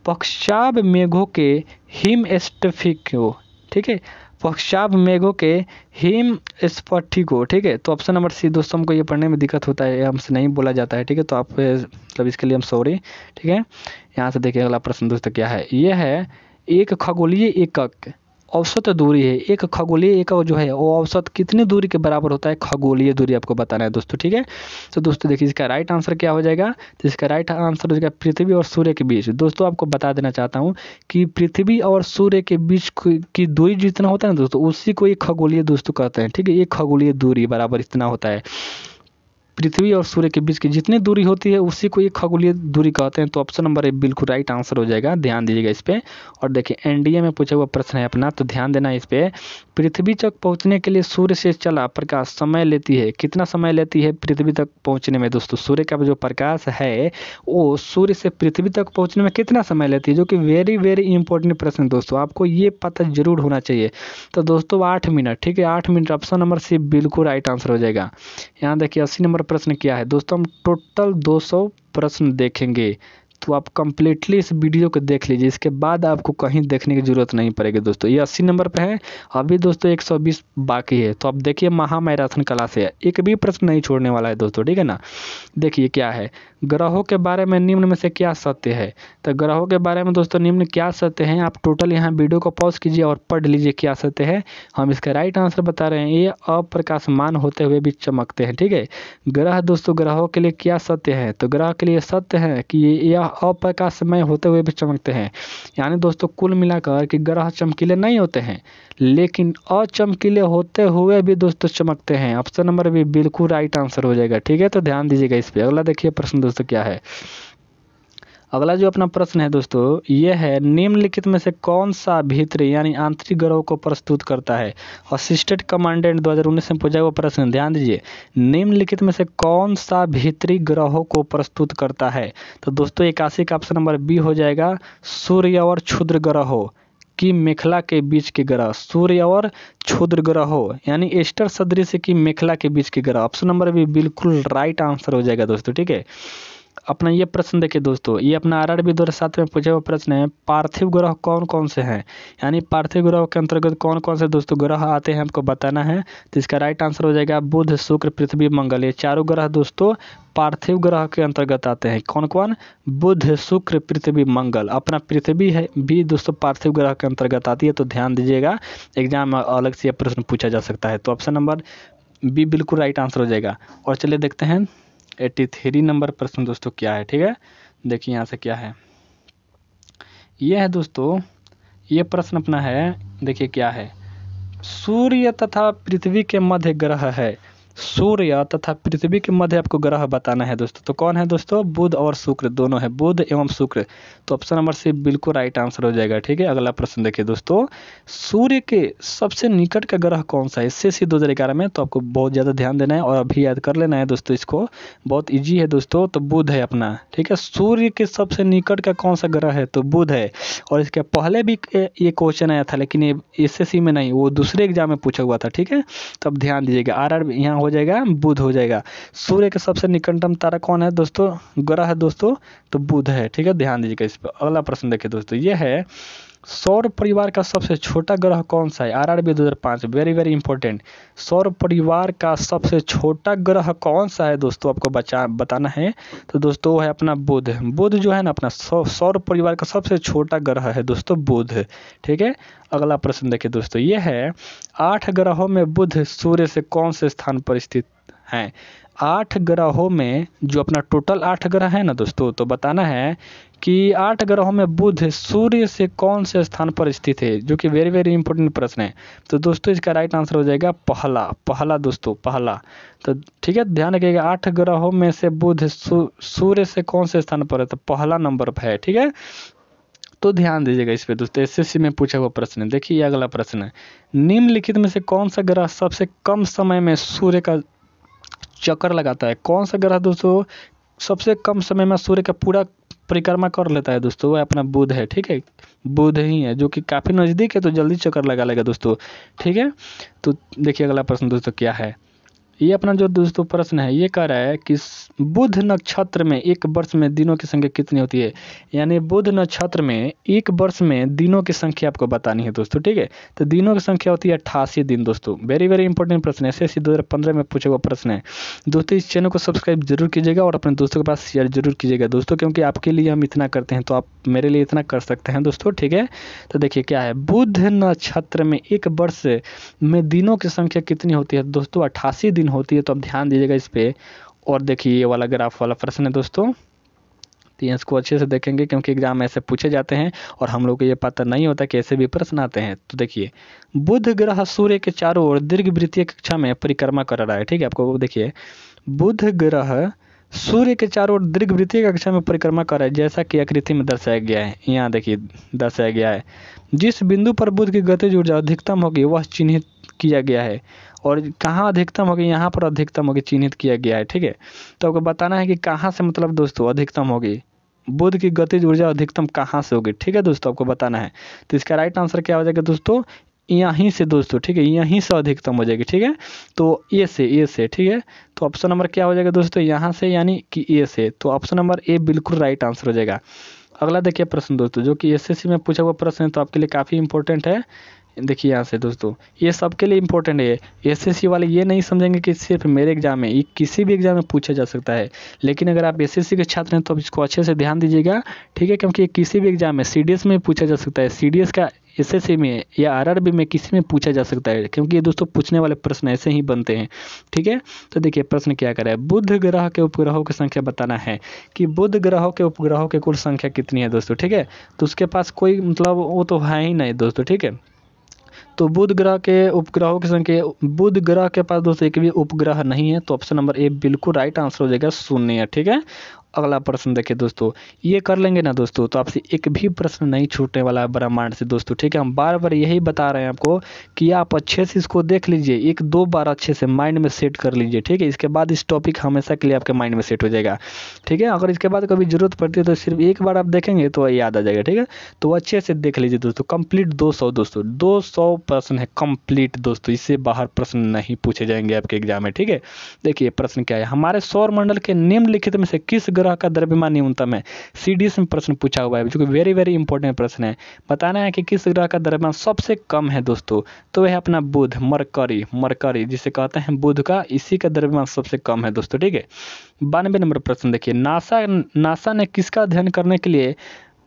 पक्षाभ मेघों के हिमस्टिफिक, ठीक है, पक्षाभ मेघों के हिम स्फटिको, ठीक है। तो ऑप्शन नंबर सी दोस्तों, हमको ये पढ़ने में दिक्कत होता है, हमसे नहीं बोला जाता है, ठीक है। तो आप मतलब इसके लिए हम सॉरी, ठीक है। यहाँ से देखिए अगला प्रश्न दोस्तों क्या है, ये है एक खगोलीय एकक औसत दूरी है। एक खगोलीय एकक जो है वो औसत कितनी दूरी के बराबर होता है, खगोलीय दूरी आपको बताना है दोस्तों, ठीक है। तो दोस्तों देखिए इसका राइट आंसर क्या हो जाएगा, तो इसका राइट आंसर हो जाएगा पृथ्वी और सूर्य के बीच। दोस्तों आपको बता देना चाहता हूँ कि पृथ्वी और सूर्य के बीच की दूरी जितना होता है ना दोस्तों, उसी को एक खगोलीय दोस्तों कहते हैं, ठीक है। एक खगोलीय दूरी बराबर इतना होता है, पृथ्वी और सूर्य के बीच की जितनी दूरी होती है उसी को एक खगोलीय दूरी कहते हैं। तो ऑप्शन नंबर ए बिल्कुल राइट आंसर हो जाएगा, ध्यान दीजिएगा इस पे। और देखिए एनडीए में पूछा हुआ प्रश्न है अपना, तो ध्यान देना इस पे। पृथ्वी तक पहुंचने के लिए सूर्य से चला प्रकाश समय लेती है, कितना समय लेती है पृथ्वी तक पहुंचने में दोस्तों, सूर्य का जो प्रकाश है वो सूर्य से पृथ्वी तक पहुंचने में कितना समय लेती है, जो कि वेरी वेरी इंपॉर्टेंट प्रश्न दोस्तों, आपको ये पता जरूर होना चाहिए। तो दोस्तों 8 मिनट, ठीक है, 8 मिनट, ऑप्शन नंबर सी बिल्कुल राइट आंसर हो जाएगा। यहाँ देखिए 80 नंबर प्रश्न क्या है दोस्तों, हम टोटल 200 प्रश्न देखेंगे, तो आप कंप्लीटली इस वीडियो को देख लीजिए, इसके बाद आपको कहीं देखने की जरूरत नहीं पड़ेगी दोस्तों। ये 80 नंबर पे है, अभी दोस्तों 120 बाकी है। तो आप देखिए महा मैराथन क्लास है, एक भी प्रश्न नहीं छोड़ने वाला है दोस्तों, ठीक है ना। देखिए क्या है, ग्रहों के बारे में निम्न में से क्या सत्य है। तो ग्रहों के बारे में दोस्तों निम्न क्या सत्य है, आप टोटल यहाँ वीडियो को पॉज कीजिए और पढ़ लीजिए क्या सत्य है। हम इसका राइट आंसर बता रहे हैं, ये अप्रकाशमान होते हुए भी चमकते हैं, ठीक है। ग्रह दोस्तों, ग्रहों के लिए क्या सत्य है, तो ग्रह के लिए सत्य है कि यह अप्रकाशमय होते हुए भी चमकते हैं। यानी दोस्तों कुल मिलाकर कि ग्रह चमकीले नहीं होते हैं, लेकिन अचमकीले होते हुए भी दोस्तों चमकते हैं। ऑप्शन नंबर भी बिल्कुल राइट आंसर हो जाएगा, ठीक है। तो ध्यान दीजिएगा इस पे। अगला देखिए प्रश्न दोस्तों क्या है, अगला जो अपना प्रश्न है दोस्तों ये है, निम्नलिखित में से कौन सा भीतरी यानी आंतरिक ग्रहों को प्रस्तुत करता है। असिस्टेंट कमांडेंट 2019 में पूछा हुआ प्रश्न, ध्यान दीजिए, निम्नलिखित में से कौन सा भीतरी ग्रहों को प्रस्तुत करता है। तो दोस्तों 81 का ऑप्शन नंबर बी हो जाएगा, सूर्य और क्षुद्र ग्रहों की मेखला के बीच के ग्रह, सूर्य और क्षुद्र ग्रहों यानी एस्टर सदृश की मेखला के बीच के ग्रह। ऑप्शन नंबर भी बिल्कुल राइट आंसर हो जाएगा दोस्तों, ठीक है। अपना ये प्रश्न देखिए दोस्तों, ये अपना आरआरबी 2007 में पूछा हुआ प्रश्न है, पार्थिव ग्रह कौन कौन से हैं, यानी पार्थिव ग्रह के अंतर्गत कौन कौन से दोस्तों ग्रह आते हैं हमको बताना है। तो इसका राइट आंसर हो जाएगा बुध शुक्र पृथ्वी मंगल, ये चारों ग्रह दोस्तों पार्थिव ग्रह के अंतर्गत आते हैं। कौन कौन, बुध शुक्र पृथ्वी मंगल। अपना पृथ्वी है भी दोस्तों पार्थिव ग्रह के अंतर्गत आती है, तो ध्यान दीजिएगा, एग्जाम में अलग से यह प्रश्न पूछा जा सकता है। तो ऑप्शन नंबर बी बिल्कुल राइट आंसर हो जाएगा। और चलिए देखते हैं 83 नंबर प्रश्न दोस्तों क्या है, ठीक है। देखिए यहाँ से क्या है, ये है दोस्तों, ये प्रश्न अपना है, देखिए क्या है, सूर्य तथा पृथ्वी के मध्य ग्रह है, सूर्य तथा पृथ्वी के मध्य आपको ग्रह बताना है दोस्तों। तो कौन है दोस्तों, बुध और शुक्र दोनों है, बुध एवं शुक्र। तो ऑप्शन नंबर सी बिल्कुल राइट आंसर हो जाएगा, ठीक है। अगला प्रश्न देखिए दोस्तों, सूर्य के सबसे निकट का ग्रह कौन सा है, SSC 2011 में, तो आपको बहुत ज़्यादा ध्यान देना है और अभी याद कर लेना है दोस्तों, इसको बहुत ईजी है दोस्तों। तो बुध है अपना, ठीक है। सूर्य के सबसे निकट का कौन सा ग्रह है, तो बुध है। और इसके पहले भी ये क्वेश्चन आया था, लेकिन ये SSC में नहीं, वो दूसरे एग्जाम में पूछा हुआ था, ठीक है। तो अब ध्यान दीजिएगा, RR यहाँ हो जाएगा बुध हो जाएगा। सूर्य के सबसे निकटतम तारा कौन है दोस्तों, ग्रह है दोस्तों, तो बुध है, ठीक है। ध्यान दीजिएगा इस पर। अगला प्रश्न देखिए दोस्तों, ये है, सौर परिवार का सबसे छोटा ग्रह कौन सा है, RRB 2005, वेरी वेरी इंपॉर्टेंट। सौर परिवार का सबसे छोटा ग्रह कौन सा है दोस्तों, आपको बताना है। तो दोस्तों वो है अपना बुध। बुध जो है ना अपना सौर परिवार का सबसे छोटा ग्रह है दोस्तों बुध, ठीक है। अगला प्रश्न देखिए दोस्तों, ये है, 8 ग्रहों में बुध सूर्य से कौन से स्थान पर स्थित हैं। 8 ग्रहों में जो अपना टोटल 8 ग्रह है ना दोस्तों, तो बताना है कि 8 ग्रहों में बुध सूर्य से कौन से स्थान पर स्थित है, जो कि वेरी वेरी इंपॉर्टेंट प्रश्न है। तो दोस्तों इसका राइट आंसर हो जाएगा पहला दोस्तों, पहला। तो ठीक है, ध्यान रखिएगा, 8 ग्रहों में से बुध सूर्य से कौन से स्थान पर है, तो पहला नंबर पर है, ठीक है। तो ध्यान दीजिएगा इस पे दोस्तों, SSC में पूछा हुआ प्रश्न है। देखिए अगला प्रश्न है, निम्नलिखित में से कौन सा ग्रह सबसे कम समय में सूर्य का चक्कर लगाता है। कौन सा ग्रह दोस्तों सबसे कम समय में सूर्य का पूरा परिक्रमा कर लेता है दोस्तों? वो अपना बुध है, ठीक है। बुध ही है जो कि काफ़ी नज़दीक है, तो जल्दी चक्कर लगा लेगा दोस्तों, ठीक है। तो देखिए अगला प्रश्न दोस्तों क्या है। ये अपना जो दोस्तों प्रश्न है ये कह रहा है कि बुध नक्षत्र में एक वर्ष में दिनों की संख्या कितनी होती है। यानी बुध नक्षत्र में एक वर्ष में दिनों की संख्या आपको बतानी है दोस्तों, ठीक है। तो दिनों की संख्या होती है 88 दिन दोस्तों। वेरी वेरी इंपॉर्टेंट प्रश्न है, SSC 2015 में पूछा हुआ प्रश्न है दोस्तों। इस चैनल को सब्सक्राइब जरूर कीजिएगा और अपने दोस्तों के पास शेयर जरूर कीजिएगा दोस्तों, क्योंकि आपके लिए हम इतना करते हैं तो आप मेरे लिए इतना कर सकते हैं दोस्तों, ठीक है। तो देखिए क्या है, बुध नक्षत्र में एक वर्ष में दिनों की संख्या कितनी होती है दोस्तों? 88 दिन होती है। तो अब ध्यान दीजिएगा इस पे। और देखिए ये वाला ग्राफ वाला प्रश्न है दोस्तों, तो इसको अच्छे से देखेंगे क्योंकि एग्जाम में ऐसे पूछे जाते हैं और हम लोग को ये पता नहीं होता कि ऐसे भी प्रश्न आते हैं। तो देखिए बुध ग्रह सूर्य के चारों ओर दीर्घवृत्तीय कक्षा में परिक्रमा कर रहा है, ठीक है। आपको देखिए बुध ग्रह सूर्य के चारों ओर दीर्घवृत्तीय कक्षा में परिक्रमा कर रहा है, जैसा कि आकृति में दर्शाया गया है। यहाँ देखिए दर्शाया गया है जिस बिंदु पर बुध की गतिज ऊर्जा अधिकतम होगी वह चिन्हित किया गया है। और कहाँ अधिकतम होगी, यहाँ पर अधिकतम होगी चिन्हित किया गया है, ठीक है। तो आपको बताना है कि कहाँ से मतलब दोस्तों अधिकतम होगी, बुध की गतिज ऊर्जा अधिकतम कहाँ से होगी, ठीक है दोस्तों, आपको बताना है। तो इसका राइट आंसर क्या हो जाएगा दोस्तों, यहीं से दोस्तों, ठीक है, यहीं से अधिकतम हो जाएगी, ठीक है। तो ए से, ठीक है। तो ऑप्शन नंबर क्या हो जाएगा दोस्तों, यहाँ से यानी कि ए से। तो ऑप्शन नंबर ए बिल्कुल राइट आंसर हो जाएगा। अगला देखिए प्रश्न दोस्तों जो कि SSC में पूछा हुआ प्रश्न है, तो आपके लिए काफ़ी इंपॉर्टेंट है। देखिए यहाँ से दोस्तों ये सबके लिए इंपॉर्टेंट है। SSC वाले ये नहीं समझेंगे कि सिर्फ मेरे एग्जाम में, ये किसी भी एग्जाम में पूछा जा सकता है। लेकिन अगर आप SSC के छात्र हैं तो आप इसको अच्छे से ध्यान दीजिएगा, ठीक है, क्योंकि ये किसी भी एग्जाम में CDS में पूछा जा सकता है, CDS का SSC में या RRB में किसी में पूछा जा सकता है, क्योंकि ये दोस्तों पूछने वाले प्रश्न ऐसे ही बनते हैं, ठीक है। तो देखिए प्रश्न क्या कर रहा है, बुध ग्रह के उपग्रहों की संख्या बताना है कि बुध ग्रहों के उपग्रहों की कुल संख्या कितनी है दोस्तों, ठीक है। तो उसके पास कोई मतलब वो तो है ही नहीं दोस्तों, ठीक है। तो बुध ग्रह के उपग्रहों की संख्या, बुध ग्रह के पास दोस्तों एक भी उपग्रह नहीं है, तो ऑप्शन नंबर ए बिल्कुल राइट आंसर हो जाएगा, शून्य, ठीक है। अगला प्रश्न देखिए दोस्तों, ये कर लेंगे ना दोस्तों तो आपसे एक भी प्रश्न नहीं छूटने वाला है ब्रह्मांड से दोस्तों, ठीक है। हम बार बार यही बता रहे हैं आपको कि आप अच्छे से इसको देख लीजिए, एक दो बार अच्छे से माइंड में सेट कर लीजिए, ठीक है। इसके बाद इस टॉपिक हमेशा के लिए आपके माइंड में सेट हो जाएगा, ठीक है। अगर इसके बाद कभी जरूरत पड़ती है तो सिर्फ एक बार आप देखेंगे तो याद आ जाएगा, ठीक है। तो अच्छे से देख लीजिए दोस्तों, कंप्लीट 200 दोस्तों, 200 प्रश्न है कंप्लीट दोस्तों, इससे बाहर प्रश्न नहीं पूछे जाएंगे आपके एग्जाम में, ठीक है। देखिए प्रश्न क्या है, हमारे सौर मंडल के निम्नलिखित में से किस ग्रह का द्रव्यमान न्यूनतम है। CDS में प्रश्न पूछा हुआ है जो कि वेरी वेरी इंपॉर्टेंट प्रश्न है। बताना है कि किस ग्रह का द्रव्यमान सबसे कम है दोस्तों, तो वह है अपना बुध, मरकरी जिसे कहते हैं बुध का, इसी का द्रव्यमान सबसे कम है दोस्तों, ठीक है। 92 नंबर प्रश्न देखिए, नासा ने किसका अध्ययन करने के लिए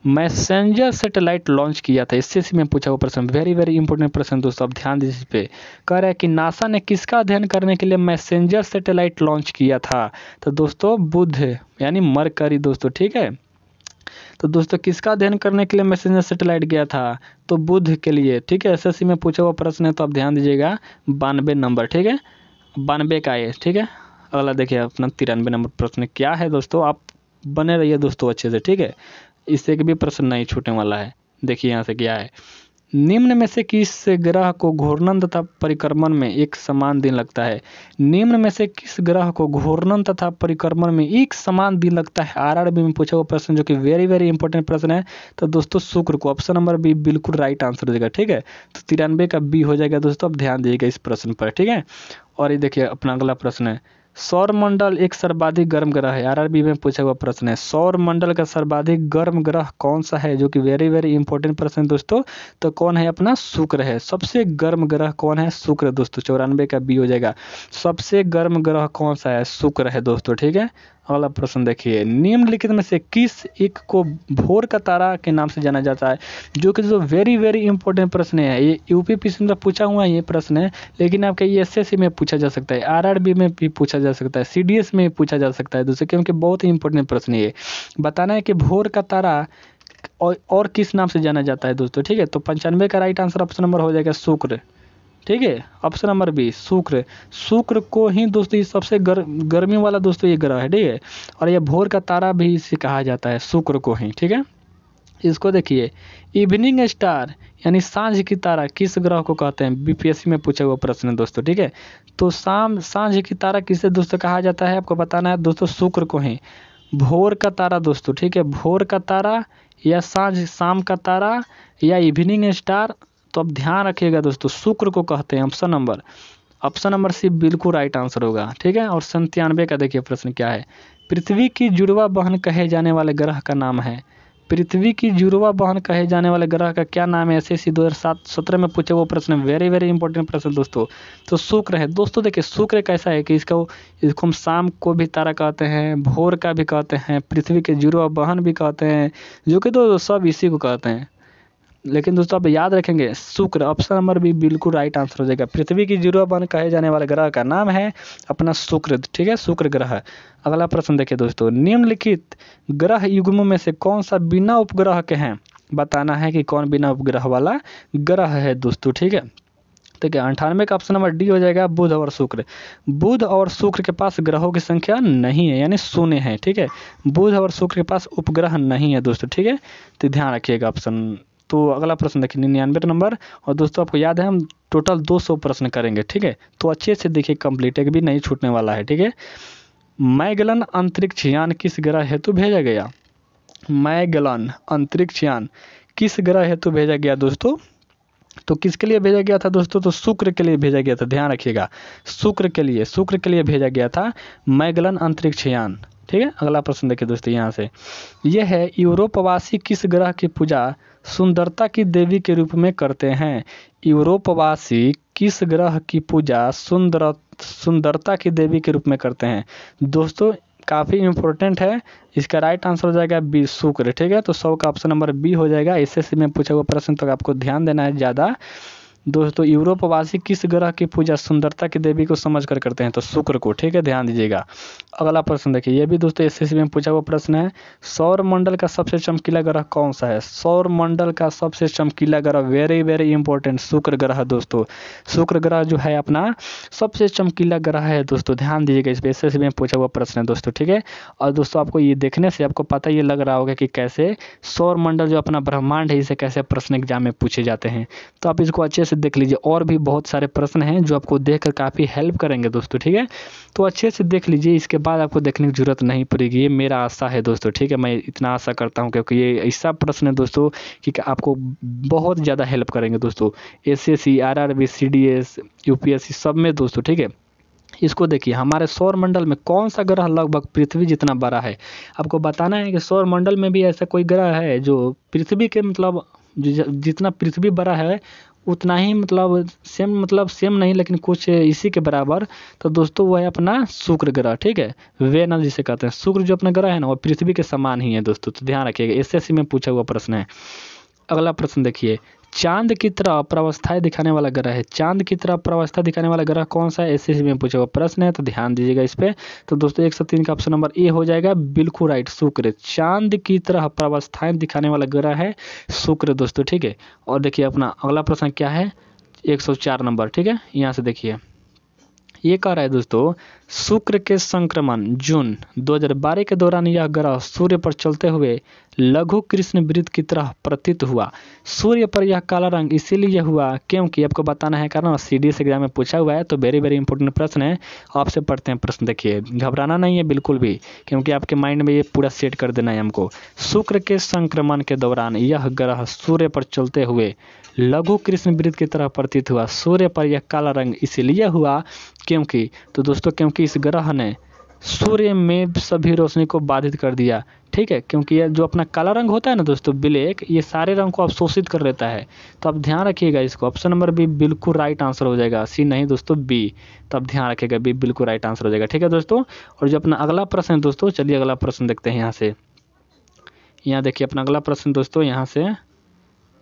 मैसेंजर सैटेलाइट लॉन्च किया था। SSC में पूछा हुआ प्रश्न, वेरी वेरी इंपॉर्टेंट प्रश्न दोस्तों, अब ध्यान दीजिए इस पे। कह रहा है कि नासा ने किसका अध्ययन करने के लिए मैसेंजर सैटेलाइट लॉन्च किया था। तो दोस्तों बुध यानी मरकरी दोस्तों, ठीक है। तो दोस्तों किसका अध्ययन करने के लिए मैसेंजर सैटेलाइट गया था, तो बुध के लिए, ठीक है। SSC में पूछा हुआ प्रश्न है, तो आप ध्यान दीजिएगा 92 नंबर, ठीक है, 92 का है, ठीक है। अगला देखिए अपना 93 नंबर प्रश्न क्या है दोस्तों, आप बने रहिए दोस्तों अच्छे से, ठीक है। इससे भी प्रश्न नहीं छूटने वाला है। देखिए यहाँ से क्या है, निम्न में से किस ग्रह को घूर्णन तथा परिक्रमण में एक समान दिन लगता है। निम्न में से किस ग्रह को घूर्णन तथा परिक्रमण में एक समान दिन लगता है, RRB में पूछा हुआ प्रश्न जो कि वेरी वेरी इंपॉर्टेंट प्रश्न है। तो दोस्तों शुक्र को, ऑप्शन नंबर बी बिल्कुल राइट आंसर हो जाएगा, ठीक है। तो 93 का बी हो जाएगा दोस्तों, अब ध्यान दीजिएगा इस प्रश्न पर, ठीक है। और ये देखिए अपना अगला प्रश्न है, सौर मंडल एक सर्वाधिक गर्म ग्रह है। RRB में पूछा हुआ प्रश्न है, सौर मंडल का सर्वाधिक गर्म ग्रह कौन सा है, जो कि वेरी वेरी इंपॉर्टेंट प्रश्न है दोस्तों। तो कौन है, अपना शुक्र है। सबसे गर्म ग्रह कौन है, शुक्र दोस्तों, 94 का बी हो जाएगा। सबसे गर्म ग्रह कौन सा है, शुक्र है दोस्तों, ठीक है। अगला प्रश्न देखिए, निम्नलिखित में से किस एक को भोर का तारा के नाम से जाना जाता है, जो कि जो वेरी वेरी इंपॉर्टेंट प्रश्न है। ये UPPC में पूछा हुआ ये प्रश्न है, लेकिन आपके ये SSC में पूछा जा सकता है, RRB में भी पूछा जा सकता है, CDS में पूछा जा सकता है दोस्तों, क्योंकि बहुत ही इंपॉर्टेंट प्रश्न है ये। बताना है कि भोर का तारा और किस नाम से जाना जाता है दोस्तों, ठीक है। तो 95 का राइट आंसर ऑप्शन नंबर हो जाएगा शुक्र, ठीक है। ऑप्शन नंबर बी शुक्र को ही दोस्तों ये सबसे गर्मी वाला दोस्तों ये ग्रह है, ठीक है। और ये भोर का तारा भी इसे कहा जाता है, शुक्र को ही, ठीक है। इसको देखिए, इवनिंग स्टार यानी सांझ की तारा किस ग्रह को कहते हैं? बीपीएससी में पूछा हुआ प्रश्न है दोस्तों, ठीक है। तो सांझ की तारा किसे दोस्तों कहा जाता है? आपको बताना है दोस्तों, शुक्र को है। भोर का तारा दोस्तों, ठीक है, भोर का तारा या शाम का तारा या इवनिंग स्टार, तो अब ध्यान रखिएगा दोस्तों, शुक्र को कहते हैं। ऑप्शन नंबर सी बिल्कुल राइट आंसर होगा, ठीक है। और 97 का देखिए प्रश्न क्या है? पृथ्वी की जुड़वा बहन कहे जाने वाले ग्रह का नाम है। पृथ्वी की जुड़वा बहन कहे जाने वाले ग्रह का क्या नाम है? एसएससी 2017 में पूछे वो प्रश्न, वेरी वेरी इंपॉर्टेंट प्रश्न दोस्तों। तो शुक्र है दोस्तों। देखिए शुक्र कैसा है कि इसको हम शाम को भी तारा कहते हैं, भोर का भी कहते हैं, पृथ्वी के जुड़वा बहन भी कहते हैं, जो कि तो सब इसी को कहते हैं। लेकिन दोस्तों आप याद रखेंगे, शुक्र, ऑप्शन नंबर बी बिल्कुल राइट आंसर हो जाएगा। पृथ्वी की जुड़वा बहन कहे जाने वाले ग्रह का नाम है अपना शुक्र, ठीक है, शुक्र ग्रह। अगला प्रश्न देखिए दोस्तों, निम्नलिखित ग्रह युग्मों में से कौन सा बिना उपग्रह के हैं? बताना है कि कौन बिना उपग्रह वाला ग्रह है दोस्तों, ठीक है। ठीक है, 98 का ऑप्शन नंबर डी हो जाएगा, बुध और शुक्र। बुध और शुक्र के पास ग्रहों की संख्या नहीं है, यानी शून्य है, ठीक है। बुध और शुक्र के पास उपग्रह नहीं है दोस्तों, ठीक है। तो ध्यान रखिएगा ऑप्शन। तो अगला प्रश्न देखिए 99 नंबर। और दोस्तों आपको याद है हम टोटल 200 प्रश्न करेंगे, ठीक है। तो अच्छे से देखिए, कंप्लीट एक भी नहीं छूटने वाला है, ठीक है। मैगलन अंतरिक्ष यान किस ग्रह हेतु भेजा गया? मैगलन अंतरिक्ष यान किस ग्रह हेतु भेजा गया दोस्तों? तो किसके लिए भेजा गया था दोस्तों? तो शुक्र के लिए भेजा गया था, ध्यान रखिएगा, शुक्र के लिए भेजा गया था मैगलन अंतरिक्ष यान, ठीक है। अगला प्रश्न देखिए दोस्तों यहाँ से, यह है, यूरोपवासी किस ग्रह की पूजा सुंदरता की देवी के रूप में करते हैं? यूरोपवासी किस ग्रह की पूजा सुंदरता की देवी के रूप में करते हैं? दोस्तों काफ़ी इंपॉर्टेंट है, इसका राइट आंसर हो जाएगा बी, शुक्र, ठीक है। तो 100 का ऑप्शन नंबर बी हो जाएगा। एसएससी में पूछा हुआ प्रश्न, तो आपको ध्यान देना है ज़्यादा दोस्तों। यूरोपवासी किस ग्रह की पूजा सुंदरता की देवी को समझकर करते हैं? तो शुक्र को, ठीक है, ध्यान दीजिएगा। अगला प्रश्न देखिए, ये भी दोस्तों एसएससी में पूछा हुआ प्रश्न है, सौर मंडल का सबसे चमकीला ग्रह कौन सा है? सौर मंडल का सबसे चमकीला ग्रह, वेरी वेरी इंपॉर्टेंट, शुक्र ग्रह दोस्तों। शुक्र ग्रह जो है अपना सबसे चमकीला ग्रह है दोस्तों, ध्यान दीजिएगा, इस पर एसएससी में पूछा हुआ प्रश्न है दोस्तों, ठीक है। और दोस्तों आपको ये देखने से आपको पता ये लग रहा होगा कि कैसे सौर मंडल जो अपना ब्रह्मांड है, इसे कैसे प्रश्न एग्जाम में पूछे जाते हैं। तो आप इसको अच्छे से देख लीजिए, और भी बहुत सारे प्रश्न हैं जो आपको देखकर काफ़ी हेल्प करेंगे दोस्तों, ठीक है। तो अच्छे से देख लीजिए, इसके बाद आपको देखने की जरूरत नहीं पड़ेगी, ये मेरा आशा है दोस्तों, ठीक है। मैं इतना आशा करता हूँ क्योंकि ये ऐसा प्रश्न है दोस्तों कि आपको बहुत ज़्यादा हेल्प करेंगे दोस्तों, एसएससी, आरआरबी, सीडीएस, यूपीएससी सब में दोस्तों, ठीक है। इसको देखिए, हमारे सौर मंडल में कौन सा ग्रह लगभग पृथ्वी जितना बड़ा है? आपको बताना है कि सौर मंडल में भी ऐसा कोई ग्रह है जो पृथ्वी के मतलब जितना पृथ्वी बड़ा है उतना ही मतलब सेम नहीं, लेकिन कुछ इसी के बराबर। तो दोस्तों वह है अपना शुक्र ग्रह, ठीक है, वेनस जिसे कहते हैं। शुक्र जो अपना ग्रह है ना, वो पृथ्वी के समान ही है दोस्तों, तो ध्यान रखिएगा, एसएससी में पूछा हुआ प्रश्न है। अगला प्रश्न देखिए, चांद की तरह प्रवस्थाएं दिखाने वाला ग्रह है। चांद की तरह प्रवस्था दिखाने वाला ग्रह कौन सा है? एसएससी में पूछा हुआ प्रश्न है, तो ध्यान दीजिएगा इस पे। तो दोस्तों 103 का ऑप्शन नंबर ए हो जाएगा, बिल्कुल राइट, शुक्र। चांद की तरह प्रवस्थाएं दिखाने वाला ग्रह है शुक्र दोस्तों, ठीक है। और देखिए अपना अगला प्रश्न क्या है, 104 नंबर, ठीक है। यहाँ से देखिए, ये कह रहा है दोस्तों, शुक्र के संक्रमण जून 2012 के दौरान यह ग्रह सूर्य पर चलते हुए लघु कृष्ण वृत्त की तरह प्रतीत हुआ। सूर्य पर यह काला रंग इसीलिए हुआ क्योंकि, आपको बताना है कारण, सीडीएस एग्जाम में पूछा हुआ है, तो वेरी वेरी इंपॉर्टेंट प्रश्न है। आपसे पढ़ते हैं प्रश्न, देखिए घबराना नहीं है बिल्कुल भी, क्योंकि आपके माइंड में ये पूरा सेट कर देना है हमको। शुक्र के संक्रमण के दौरान यह ग्रह सूर्य पर चलते हुए लघु कृष्ण वृत्त की तरह प्रतीत हुआ। सूर्य पर यह काला रंग इसलिए हुआ क्योंकि, तो दोस्तों क्योंकि इस ग्रह ने सूर्य में सभी रोशनी को बाधित कर दिया, ठीक है। क्योंकि ये जो अपना काला रंग होता है ना दोस्तों, ब्लैक, ये सारे रंग को अवशोषित कर लेता है। तो आप ध्यान रखिएगा इसको, ऑप्शन नंबर बी बिल्कुल राइट आंसर हो जाएगा, सी नहीं दोस्तों, बी। तो आप ध्यान रखिएगा, बी बिल्कुल राइट आंसर हो जाएगा, ठीक है दोस्तों। और जो अपना अगला प्रश्न है दोस्तों, चलिए अगला प्रश्न देखते हैं यहाँ से। यहाँ देखिए अपना अगला प्रश्न दोस्तों, यहाँ से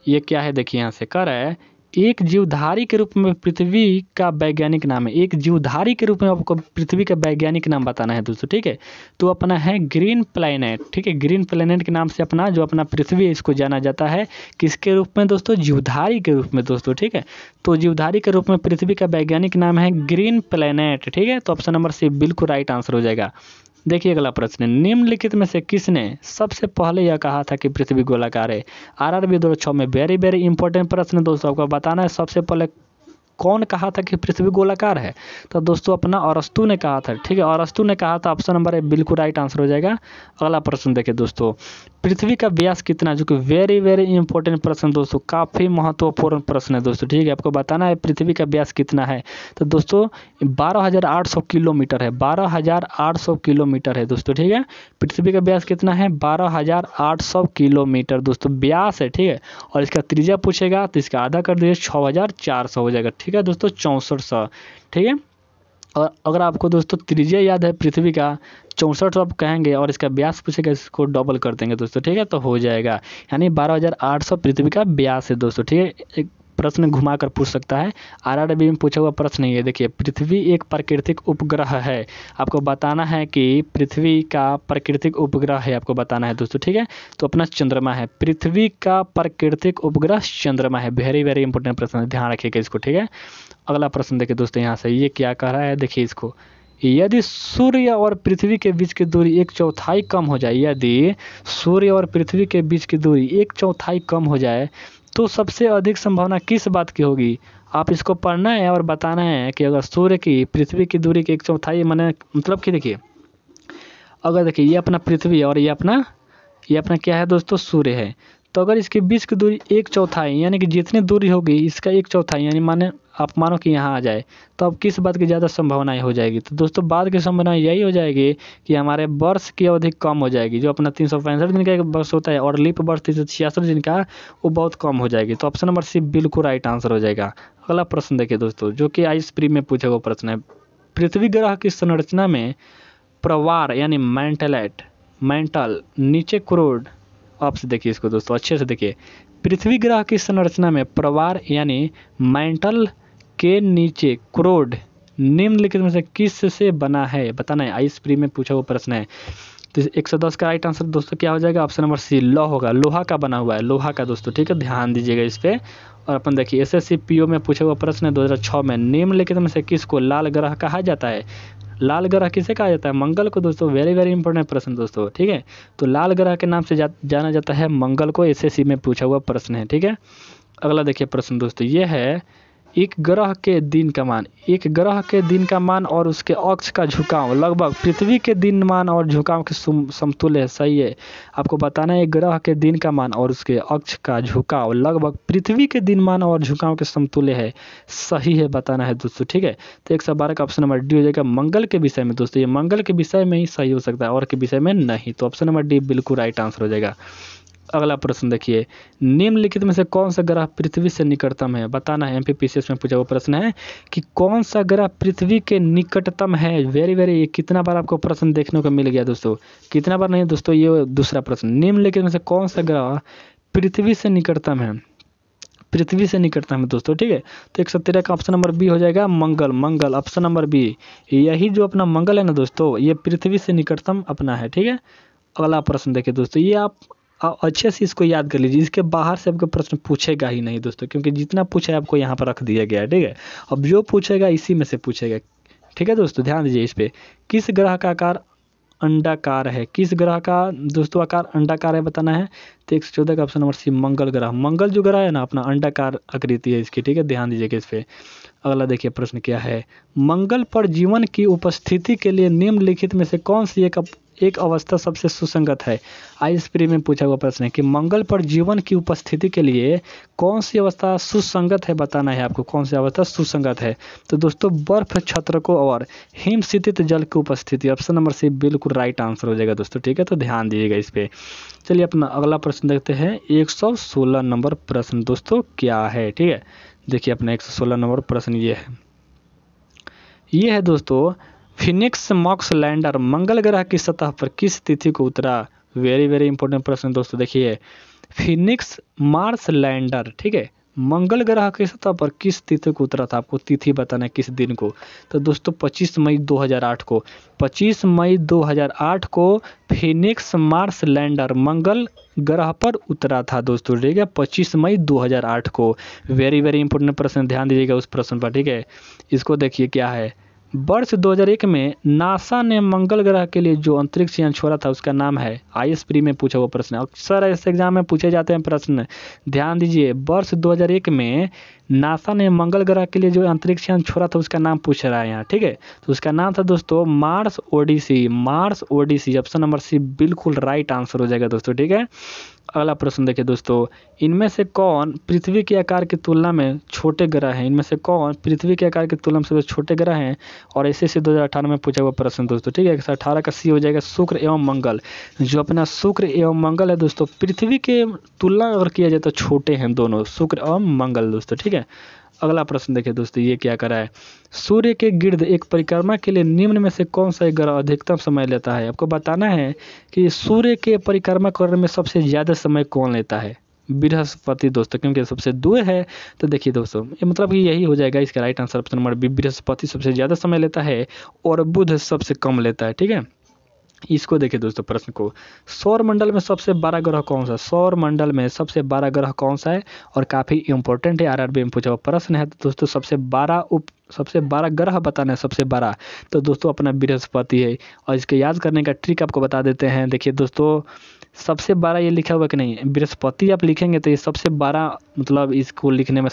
ये क्या है, देखिए यहाँ से कह रहा है, एक जीवधारी के रूप में पृथ्वी का वैज्ञानिक नाम है। एक जीवधारी के रूप में आपको पृथ्वी का वैज्ञानिक नाम बताना है दोस्तों, ठीक है। तो अपना है ग्रीन प्लैनेट, ठीक है, ग्रीन प्लैनेट के नाम से अपना जो अपना पृथ्वी है इसको जाना जाता है, किसके रूप में दोस्तों? जीवधारी के रूप में दोस्तों, ठीक है। तो जीवधारी के रूप में पृथ्वी का वैज्ञानिक नाम है ग्रीन प्लैनेट, ठीक है। तो ऑप्शन नंबर सी बिल्कुल राइट आंसर हो जाएगा। देखिए अगला प्रश्न, निम्नलिखित में से किसने सबसे पहले यह कहा था कि पृथ्वी गोलाकार है। आरआरबी 2006 में वेरी वेरी इंपॉर्टेंट प्रश्न दोस्तों, आपको बताना है सबसे पहले कौन कहा था कि पृथ्वी गोलाकार है। तो दोस्तों अपना अरस्तु ने कहा था, ठीक है, अरस्तु ने कहा था। ऑप्शन नंबर ए बिल्कुल राइट आंसर हो जाएगा। अगला प्रश्न देखिए दोस्तों, पृथ्वी का व्यास कितना, जो कि वेरी वेरी इंपॉर्टेंट प्रश्न दोस्तों, काफ़ी महत्वपूर्ण प्रश्न है दोस्तों, ठीक है। आपको बताना है पृथ्वी का व्यास कितना है। तो दोस्तों 12,800 किलोमीटर है, 12,800 किलोमीटर है दोस्तों, ठीक है। पृथ्वी का व्यास कितना है, 12,800 किलोमीटर दोस्तों व्यास है, ठीक है। और इसका त्रिज्या पूछेगा तो इसका आधा कर दीजिए, 6,400 हो जाएगा, ठीक है दोस्तों, 6400, ठीक है। और अगर आपको दोस्तों त्रिज्या याद है पृथ्वी का 6400 आप कहेंगे और इसका व्यास पूछेगा, इसको डबल कर देंगे दोस्तों, ठीक है, तो हो जाएगा। यानी 12,800 पृथ्वी का व्यास है दोस्तों, ठीक है। एक प्रश्न घुमा कर पूछ सकता है, आरआरबी में पूछा हुआ प्रश्न नहीं है। देखिए पृथ्वी एक प्राकृतिक उपग्रह है, आपको बताना है कि पृथ्वी का प्राकृतिक उपग्रह है, आपको बताना है दोस्तों, ठीक है। तो अपना चंद्रमा है, पृथ्वी का प्राकृतिक उपग्रह चंद्रमा है। वेरी वेरी इंपॉर्टेंट प्रश्न है, ध्यान रखिएगा इसको, ठीक है। अगला प्रश्न देखिए दोस्तों, यहाँ से ये क्या कह रहा है, देखिए इसको, यदि सूर्य और पृथ्वी के बीच की दूरी 1/4 कम हो जाए, यदि सूर्य और पृथ्वी के बीच की दूरी 1/4 कम हो जाए तो सबसे अधिक संभावना किस बात की होगी। आप इसको पढ़ना है और बताना है कि अगर सूर्य की पृथ्वी की दूरी की 1/4 माने मतलब कि देखिए, अगर देखिए ये अपना पृथ्वी और ये अपना क्या है दोस्तों, सूर्य है। तो अगर इसके बीच की दूरी 1/4 यानी कि जितनी दूरी होगी इसका 1/4 यानी माने आप मानो कि यहाँ आ जाए, तो अब किस बात की ज़्यादा संभावनाएं हो जाएगी। तो दोस्तों बात की संभावना यही हो जाएगी कि हमारे वर्ष की अवधि कम हो जाएगी, जो अपना 365 दिन का एक वर्ष होता है और लीप वर्ष 366 दिन का, वो बहुत कम हो जाएगी। तो ऑप्शन नंबर सी बिल्कुल राइट आंसर हो जाएगा। अगला प्रश्न देखिए दोस्तों, जो कि आइस प्री में पूछा हुआ प्रश्न है, पृथ्वी ग्रह की संरचना में प्रवार यानी मेंटल नीचे क्रोड, आप से देखिए इसको दोस्तों अच्छे से देखिए, पृथ्वी ग्रह की संरचना में प्रवार यानी मेंटल के नीचे क्रोड निम्नलिखित में से किस से बना है, बताना है। आइस प्री में पूछा हुआ प्रश्न है। तो 110 का राइट आंसर दोस्तों क्या हो जाएगा, ऑप्शन नंबर सी लौ होगा, लोहा का बना हुआ है, लोहा का दोस्तों, ठीक है, ध्यान दीजिएगा इस पे। और अपन देखिए एसएससी पीओ में पूछा हुआ प्रश्न है 2006 में, निम्नलिखित में से किसको लाल ग्रह कहा जाता है। लाल ग्रह किसे कहा जाता है, मंगल को दोस्तों। वेरी वेरी इंपॉर्टेंट प्रश्न दोस्तों, ठीक है। तो लाल ग्रह के नाम से जाना जाता है मंगल को, एसएससी में पूछा हुआ प्रश्न है, ठीक है। अगला देखिए प्रश्न दोस्तों, ये है एक ग्रह के दिन का मान और उसके अक्ष का झुकाव लगभग पृथ्वी के दिन मान और झुकाव के समतुल्य है, सही है। आपको बताना है एक ग्रह के दिन का मान और उसके अक्ष का झुकाव लगभग पृथ्वी के दिन मान और झुकाव के समतुल्य है, सही है, बताना है दोस्तों, ठीक है। तो 112 का ऑप्शन नंबर डी हो जाएगा। मंगल के विषय में दोस्तों, ये मंगल के विषय में ही सही हो सकता है और के विषय में नहीं, तो ऑप्शन नंबर डी बिल्कुल राइट आंसर हो जाएगा। अगला प्रश्न देखिए, निम्नलिखित में से कौन सा ग्रह पृथ्वी से निकटतम है, बताना है। एमपीपीसीएस में पूछा हुआ प्रश्न है कि कौन सा ग्रह पृथ्वी के निकटतम है। वेरी वेरी, कितना बार आपको प्रश्न देखने को मिल गया दोस्तों, कितना बार नहीं दोस्तों, ये दूसरा प्रश्न, निम्नलिखित में से कौन सा ग्रह पृथ्वी से निकटतम है, पृथ्वी से निकटतम है दोस्तों, ठीक है। तो 113 का ऑप्शन नंबर बी हो जाएगा, मंगल ऑप्शन नंबर बी। यही जो अपना मंगल है ना दोस्तों, ये पृथ्वी से निकटतम अपना है, ठीक है। अगला प्रश्न देखिए दोस्तों, ये आप अच्छे से इसको याद कर लीजिए, इसके बाहर से आपको प्रश्न पूछेगा ही नहीं दोस्तों, क्योंकि जितना पूछा है आपको यहाँ पर रख दिया गया है, ठीक है। अब जो पूछेगा इसी में से पूछेगा, ठीक है दोस्तों, ध्यान दीजिए इस पे। किस ग्रह का आकार अंडाकार है, किस ग्रह का दोस्तों आकार अंडाकार है, बताना है। तो 114 का ऑप्शन नंबर सी मंगल ग्रह, मंगल जो ग्रह है ना अपना अंडाकार आकृति है इसकी, ठीक है, ध्यान दीजिएगा इस पे। अगला देखिए प्रश्न क्या है, मंगल पर जीवन की उपस्थिति के लिए निम्नलिखित में से कौन सी एक अवस्था सबसे सुसंगत है। आइस प्री में पूछा हुआ प्रश्न है कि मंगल पर जीवन की उपस्थिति के लिए कौन सी अवस्था सुसंगत है, बताना है आपको, कौन सी अवस्था सुसंगत है। तो दोस्तों बर्फ क्षत्रकों और हिमशीतित जल की उपस्थिति, ऑप्शन नंबर सी बिल्कुल राइट आंसर हो जाएगा दोस्तों, ठीक है। तो ध्यान दीजिएगा इस पे। चलिए अपना अगला प्रश्न देखते हैं, 116 नंबर प्रश्न दोस्तों क्या है, ठीक है। देखिए अपना 116 नंबर प्रश्न ये है दोस्तों, फिनिक्स मार्स लैंडर मंगल ग्रह की सतह पर किस तिथि को उतरा। वेरी वेरी इंपॉर्टेंट प्रश्न दोस्तों, देखिए फिनिक्स मार्स लैंडर, ठीक है, मंगल ग्रह की सतह पर किस तिथि को उतरा था, आपको तिथि बताना है किस दिन को। तो दोस्तों 25 मई 2008 को, 25 मई 2008 को फिनिक्स मार्स लैंडर मंगल ग्रह पर उतरा था दोस्तों, ठीक है, 25 मई 2008 को। वेरी वेरी इंपॉर्टेंट प्रश्न, ध्यान दीजिएगा उस प्रश्न पर, ठीक है। इसको देखिए क्या है, वर्ष 2001 में नासा ने मंगल ग्रह के लिए जो अंतरिक्ष यान छोड़ा था उसका नाम है, आईएस प्री में पूछा हुआ प्रश्न। अक्सर ऐसे एग्जाम में पूछे जाते हैं प्रश्न, ध्यान दीजिए। वर्ष 2001 में नासा ने मंगल ग्रह के लिए जो अंतरिक्ष यान छोड़ा था उसका नाम पूछ रहा है यहाँ, ठीक है। तो उसका नाम था दोस्तों Mars Odyssey, Mars Odyssey. Option number C बिल्कुल राइट आंसर हो जाएगा दोस्तों, ठीक है। अगला प्रश्न देखिए दोस्तों, इनमें से कौन पृथ्वी के आकार की तुलना में छोटे ग्रह हैं? इनमें से कौन पृथ्वी के आकार की तुलना में सबसे छोटे ग्रह हैं? और ऐसे 2018 में पूछा हुआ प्रश्न दोस्तों, ठीक है। 118 का सी हो जाएगा शुक्र एवं मंगल। जो अपना शुक्र एवं मंगल है दोस्तों, पृथ्वी के तुलना अगर किया जाए तो छोटे हैं दोनों, शुक्र एवं मंगल दोस्तों, ठीक है। अगला प्रश्न देखिए दोस्तों, ये क्या करा है, सूर्य के गिर्द एक परिक्रमा के लिए निम्न में से कौन सा ग्रह अधिकतम समय लेता है? आपको बताना है कि सूर्य के परिक्रमा करने में सबसे ज़्यादा समय कौन लेता है? बृहस्पति दोस्तों, क्योंकि सबसे दूर है। तो देखिए दोस्तों, ये मतलब कि यही हो जाएगा इसका right answer option number B, बृहस्पति सबसे ज़्यादा समय लेता है और बुध सबसे कम लेता है, ठीक है। इसको देखिए दोस्तों प्रश्न को, सौर मंडल में सबसे बड़ा ग्रह कौन सा है? सौर मंडल में सबसे बड़ा ग्रह कौन सा है? और काफ़ी इंपॉर्टेंट है, आरआरबी में पूछा हुआ प्रश्न है। तो दोस्तों सबसे बड़ा ग्रह बताना है, सबसे बड़ा। तो दोस्तों अपना बृहस्पति है। और इसके याद करने का ट्रिक आपको बता देते हैं। देखिए दोस्तों, सबसे बड़ा ये लिखा हुआ कि नहीं, बृहस्पति आप लिखेंगे तो ये सबसे बड़ा, मतलब इसको लिखने में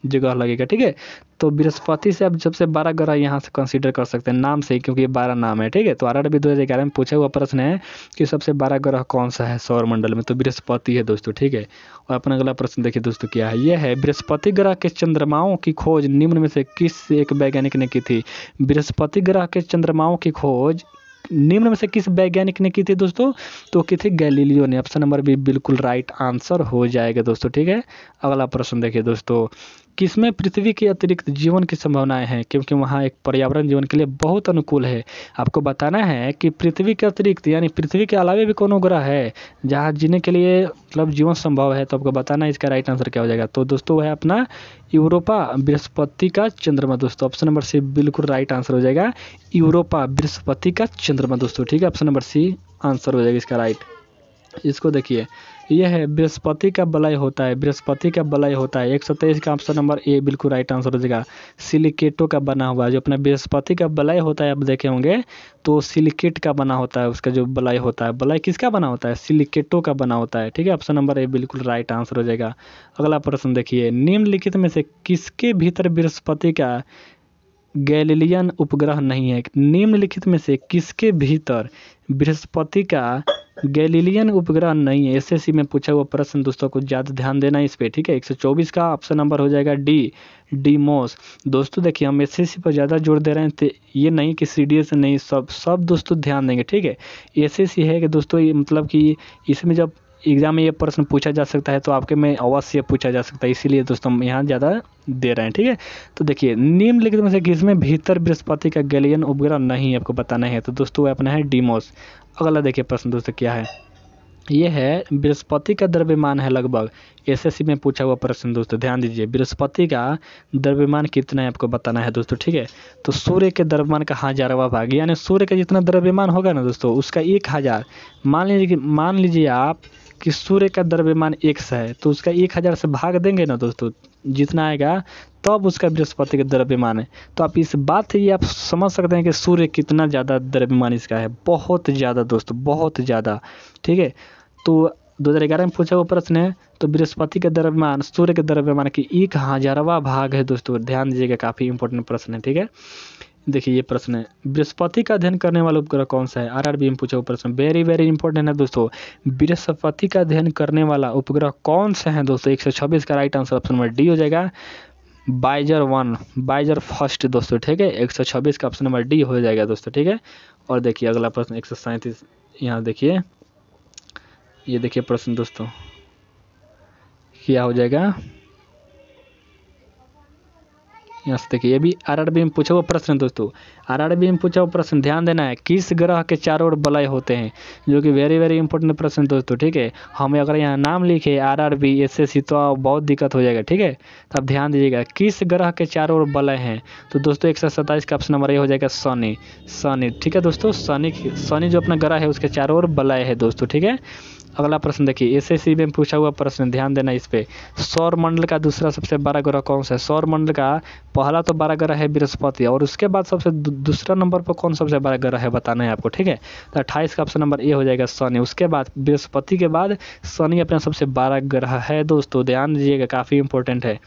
जगह लगेगा, ठीक है। तो बृहस्पति से आप सबसे 12 ग्रह यहाँ से कंसीडर कर सकते हैं नाम से ही, क्योंकि ये 12 नाम है, ठीक है। तो आरआरबी 2011 में पूछा हुआ प्रश्न है कि सबसे 12 ग्रह कौन सा है सौर मंडल में? तो बृहस्पति है दोस्तों, ठीक है। और अपना अगला प्रश्न देखिए दोस्तों क्या है, यह है बृहस्पति ग्रह के चंद्रमाओं की खोज निम्न में से किस एक वैज्ञानिक ने की थी? बृहस्पति ग्रह के चंद्रमाओं की खोज निम्न में से किस वैज्ञानिक ने की थी दोस्तों? तो की थी गैलीलियो ने। ऑप्शन नंबर बी बिल्कुल राइट आंसर हो जाएगा दोस्तों, ठीक है। अगला प्रश्न देखिए दोस्तों, किसमें पृथ्वी के अतिरिक्त जीवन की संभावनाएं हैं? क्योंकि वहाँ एक पर्यावरण जीवन के लिए बहुत अनुकूल है। आपको बताना है कि पृथ्वी के अतिरिक्त यानी पृथ्वी के अलावा भी कोनो ग्रह है जहाँ जीने के लिए मतलब जीवन संभव है। तो आपको बताना है इसका राइट आंसर क्या हो जाएगा। तो दोस्तों वह है अपना यूरोपा, बृहस्पति का चंद्रमा दोस्तों। ऑप्शन नंबर सी बिल्कुल राइट आंसर हो जाएगा, यूरोपा बृहस्पति का चंद्रमा दोस्तों, ठीक है। ऑप्शन नंबर सी आंसर हो जाएगा इसका राइट। इसको देखिए, यह है बृहस्पति का वलय होता है, बृहस्पति का वलय होता है। 123 का ऑप्शन नंबर ए बिल्कुल राइट आंसर हो जाएगा। सिलिकेटों का बना हुआ जो अपना बृहस्पति का वलय होता है, आप देखे होंगे तो सिलिकेट का बना होता है, उसका जो वलय होता है, वलय किसका बना होता है? सिलिकेटों का बना होता है, ठीक है। ऑप्शन नंबर ए बिल्कुल राइट आंसर हो जाएगा। अगला प्रश्न देखिए, निम्नलिखित में से किसके भीतर बृहस्पति का गैलीलियन उपग्रह नहीं है? निम्नलिखित में से किसके भीतर बृहस्पति का गैलीलियन उपग्रह नहीं है? एसएससी में पूछा हुआ प्रश्न दोस्तों, को ज़्यादा ध्यान देना इस पे, ठीक है। 124 का ऑप्शन नंबर हो जाएगा डी, डीमोस। दोस्तों देखिए, हम एसएससी पर ज़्यादा जोर दे रहे हैं, तो ये नहीं कि सीडीएस नहीं, सब दोस्तों ध्यान देंगे, ठीक है। एसएससी है कि दोस्तों ये मतलब कि इसमें जब एग्जाम में ये प्रश्न पूछा जा सकता है तो आपके में अवश्य पूछा जा सकता है, इसीलिए दोस्तों हम यहाँ ज़्यादा दे रहे हैं, ठीक है। तो देखिए, निम्नलिखित में से किसमें भीतर बृहस्पति का गैलीलियन उपग्रह नहीं आपको बताना है? तो दोस्तों अपना है डीमोस। अगला देखिए प्रश्न दोस्तों क्या है, ये है बृहस्पति का द्रव्यमान है लगभग। एसएससी में पूछा हुआ प्रश्न दोस्तों, ध्यान दीजिए, बृहस्पति का द्रव्यमान कितना है आपको बताना है दोस्तों, ठीक है। तो सूर्य के द्रव्यमान का 1000वां भाग, यानी सूर्य का जितना द्रव्यमान होगा ना दोस्तों उसका 1000। मान लीजिए आप कि सूर्य का द्रव्यमान 100 है, तो उसका 1000 से भाग देंगे ना दोस्तों, जितना आएगा तब उसका बृहस्पति का द्रव्यमान है। तो आप इस बात से ये आप समझ सकते हैं कि सूर्य कितना ज़्यादा द्रव्यमान इसका है, बहुत ज़्यादा दोस्तों, बहुत ज़्यादा, ठीक है। तो 2011 में पूछा हुआ प्रश्न है, तो बृहस्पति का द्रव्यमान सूर्य के द्रव्यमान की 1000वां भाग है दोस्तों, ध्यान दीजिएगा, काफ़ी इंपॉर्टेंट प्रश्न है, ठीक है। देखिए ये प्रश्न है, बृहस्पति का अध्ययन करने वाला उपग्रह कौन सा है? आरआरबी में पूछा हुआ प्रश्न, वेरी वेरी इंपॉर्टेंट है दोस्तों। बृहस्पति का अध्ययन करने वाला उपग्रह कौन सा है दोस्तों? 126 का right answer option number D हो जाएगा, बाइजर 1, बाइजर फर्स्ट दोस्तों, ठीक है। 126 का ऑप्शन नंबर डी हो जाएगा दोस्तों, ठीक है। और देखिए अगला प्रश्न 137, यहाँ देखिए, ये देखिए प्रश्न दोस्तों क्या हो जाएगा, यहाँ से देखिए, ये भी आरआरबी में पूछा हुआ प्रश्न दोस्तों। आरआरबी में पूछा हुआ प्रश्न, ध्यान देना है, किस ग्रह के चारों ओर वलय होते हैं? जो कि वेरी वेरी इंपॉर्टेंट प्रश्न दोस्तों, ठीक है। हमें अगर यहाँ नाम लिखे आरआरबी एसएससी तो बहुत दिक्कत हो जाएगा, ठीक है। तो आप ध्यान दीजिएगा, किस ग्रह के चारों ओर वलय हैं? तो दोस्तों 127 का ऑप्शन नंबर ये हो जाएगा शनि, ठीक है दोस्तों। शनि जो अपना ग्रह है उसके चारों ओर वलय है दोस्तों, ठीक है। अगला प्रश्न देखिए, एसएससी में पूछा हुआ प्रश्न, ध्यान देना इस पे। सौर मंडल का दूसरा सबसे बड़ा ग्रह कौन सा है? सौर मंडल का पहला तो बड़ा ग्रह है बृहस्पति, और उसके बाद सबसे दूसरा नंबर पर कौन सबसे बड़ा ग्रह है बताना है आपको, ठीक है। तो 28 का ऑप्शन नंबर ए हो जाएगा शनि। उसके बाद बृहस्पति के बाद शनि अपना सबसे बड़ा ग्रह है दोस्तों, ध्यान दीजिएगा, काफ़ी इंपॉर्टेंट है।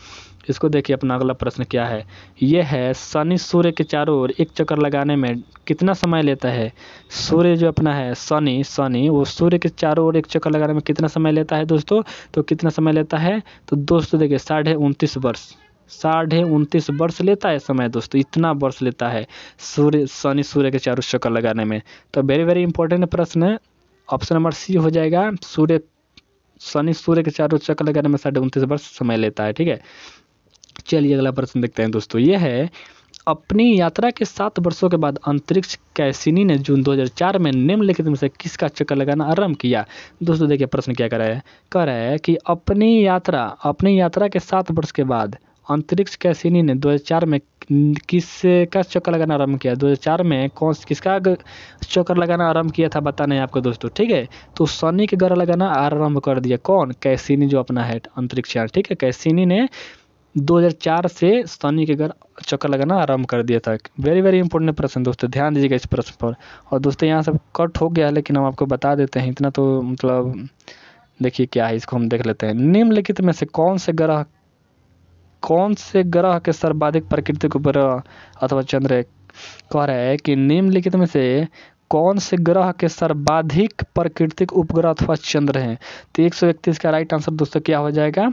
इसको देखिए, अपना अगला प्रश्न क्या है, ये है शनि सूर्य के चारों ओर एक चक्कर लगाने में कितना समय लेता है? सूर्य जो अपना है शनि वो सूर्य के चारों ओर एक चक्कर लगाने में कितना समय लेता है दोस्तों? तो कितना समय लेता है तो दोस्तों देखिए 29.5 वर्ष, 29.5 वर्ष लेता है समय दोस्तों, इतना वर्ष लेता है शनि सूर्य के चारों चक्कर लगाने में। तो वेरी वेरी इंपॉर्टेंट प्रश्न है, ऑप्शन नंबर सी हो जाएगा। शनि सूर्य के चारों चक्कर लगाने में 29.5 वर्ष समय लेता है, ठीक है। चलिए अगला प्रश्न देखते हैं दोस्तों, ये है अपनी यात्रा के 7 वर्षों के बाद अंतरिक्ष कैसिनी ने जून 2004 में निम्नलिखित में से किसका चक्कर लगाना आरंभ किया? दोस्तों देखिए प्रश्न क्या कह रहा है कि अपनी यात्रा के 7 वर्ष के बाद अंतरिक्ष कैसिनी ने 2004 में किसका चक्कर लगाना आरंभ किया? 2004 में किसका चक्कर लगाना आरंभ किया था बताना है आपको दोस्तों, ठीक है। तो शनि के ग्रह लगाना आरंभ कर दिया, कौन? कैसिनी जो अपना है अंतरिक्ष यान, ठीक है। कैसिनी ने 2004 से शनि के ग्रह चक्कर लगाना आरंभ कर दिया था। वेरी वेरी इंपॉर्टेंट प्रश्न दोस्तों, ध्यान दीजिएगा इस प्रश्न पर। और दोस्तों यहाँ सब कट हो गया है, लेकिन हम आपको बता देते हैं इतना तो, मतलब देखिए क्या है, इसको हम देख लेते हैं। निम्नलिखित में से कौन से ग्रह के सर्वाधिक प्राकृतिक उपग्रह अथवा चंद्र है? कह रहा है कि निम्नलिखित में से कौन से ग्रह के सर्वाधिक प्राकृतिक उपग्रह अथवा चंद्र हैं? तो 131 का राइट आंसर दोस्तों क्या हो जाएगा?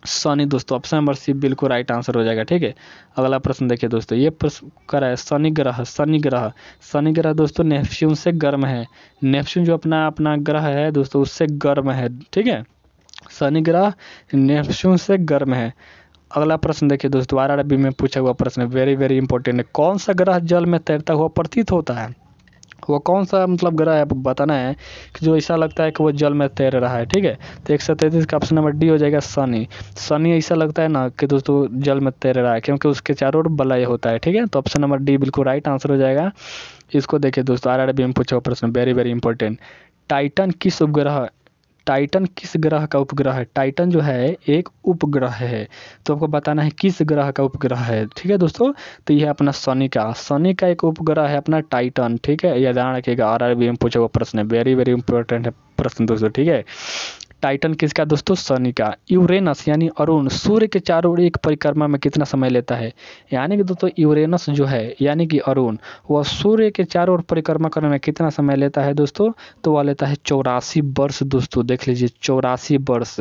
शनि दोस्तों, ऑप्शन नंबर सी बिल्कुल राइट आंसर हो जाएगा, ठीक है। अगला प्रश्न देखिए दोस्तों, ये प्रश्न कर रहा है शनि ग्रह दोस्तों नेपच्यून से गर्म है। नेपच्यून जो अपना ग्रह है दोस्तों उससे गर्म है, ठीक है। शनि ग्रह नेपच्यून से गर्म है। अगला प्रश्न देखिए दोस्तों, आरआरबी में पूछा हुआ प्रश्न, वेरी वेरी इंपॉर्टेंट है। कौन सा ग्रह जल में तैरता हुआ प्रतीत होता है? वो कौन सा मतलब ग्रह है बताना है कि जो ऐसा लगता है कि वो जल में तैर रहा है, ठीक है। तो 133 का ऑप्शन नंबर डी हो जाएगा शनि ऐसा लगता है ना कि दोस्तों जल में तैर रहा है, क्योंकि उसके चारों ओर वलय होता है, ठीक है। तो ऑप्शन नंबर डी बिल्कुल राइट आंसर हो जाएगा। इसको देखिए दोस्तों, आरआरबी में पूछा हुआ प्रश्न, वेरी वेरी इंपॉर्टेंट। टाइटन किस ग्रह का उपग्रह है? टाइटन जो है एक उपग्रह है, तो आपको बताना है किस ग्रह का उपग्रह है, ठीक है दोस्तों। तो यह अपना शनि का एक उपग्रह है अपना टाइटन, ठीक है। यह ध्यान रखिएगा, आरआरबी में पूछा हुआ प्रश्न है, वेरी वेरी इंपॉर्टेंट है प्रश्न दोस्तों, ठीक है। टाइटन किसका दोस्तों? शनि का। यूरेनस यानी अरुण सूर्य के चारों ओर एक परिक्रमा में कितना समय लेता है? यानी कि दोस्तों यूरेनस जो है यानी कि अरुण, वह सूर्य के चारों ओर परिक्रमा करने में कितना समय लेता है दोस्तों? तो वह लेता है 84 वर्ष दोस्तों, देख लीजिए 84 वर्ष,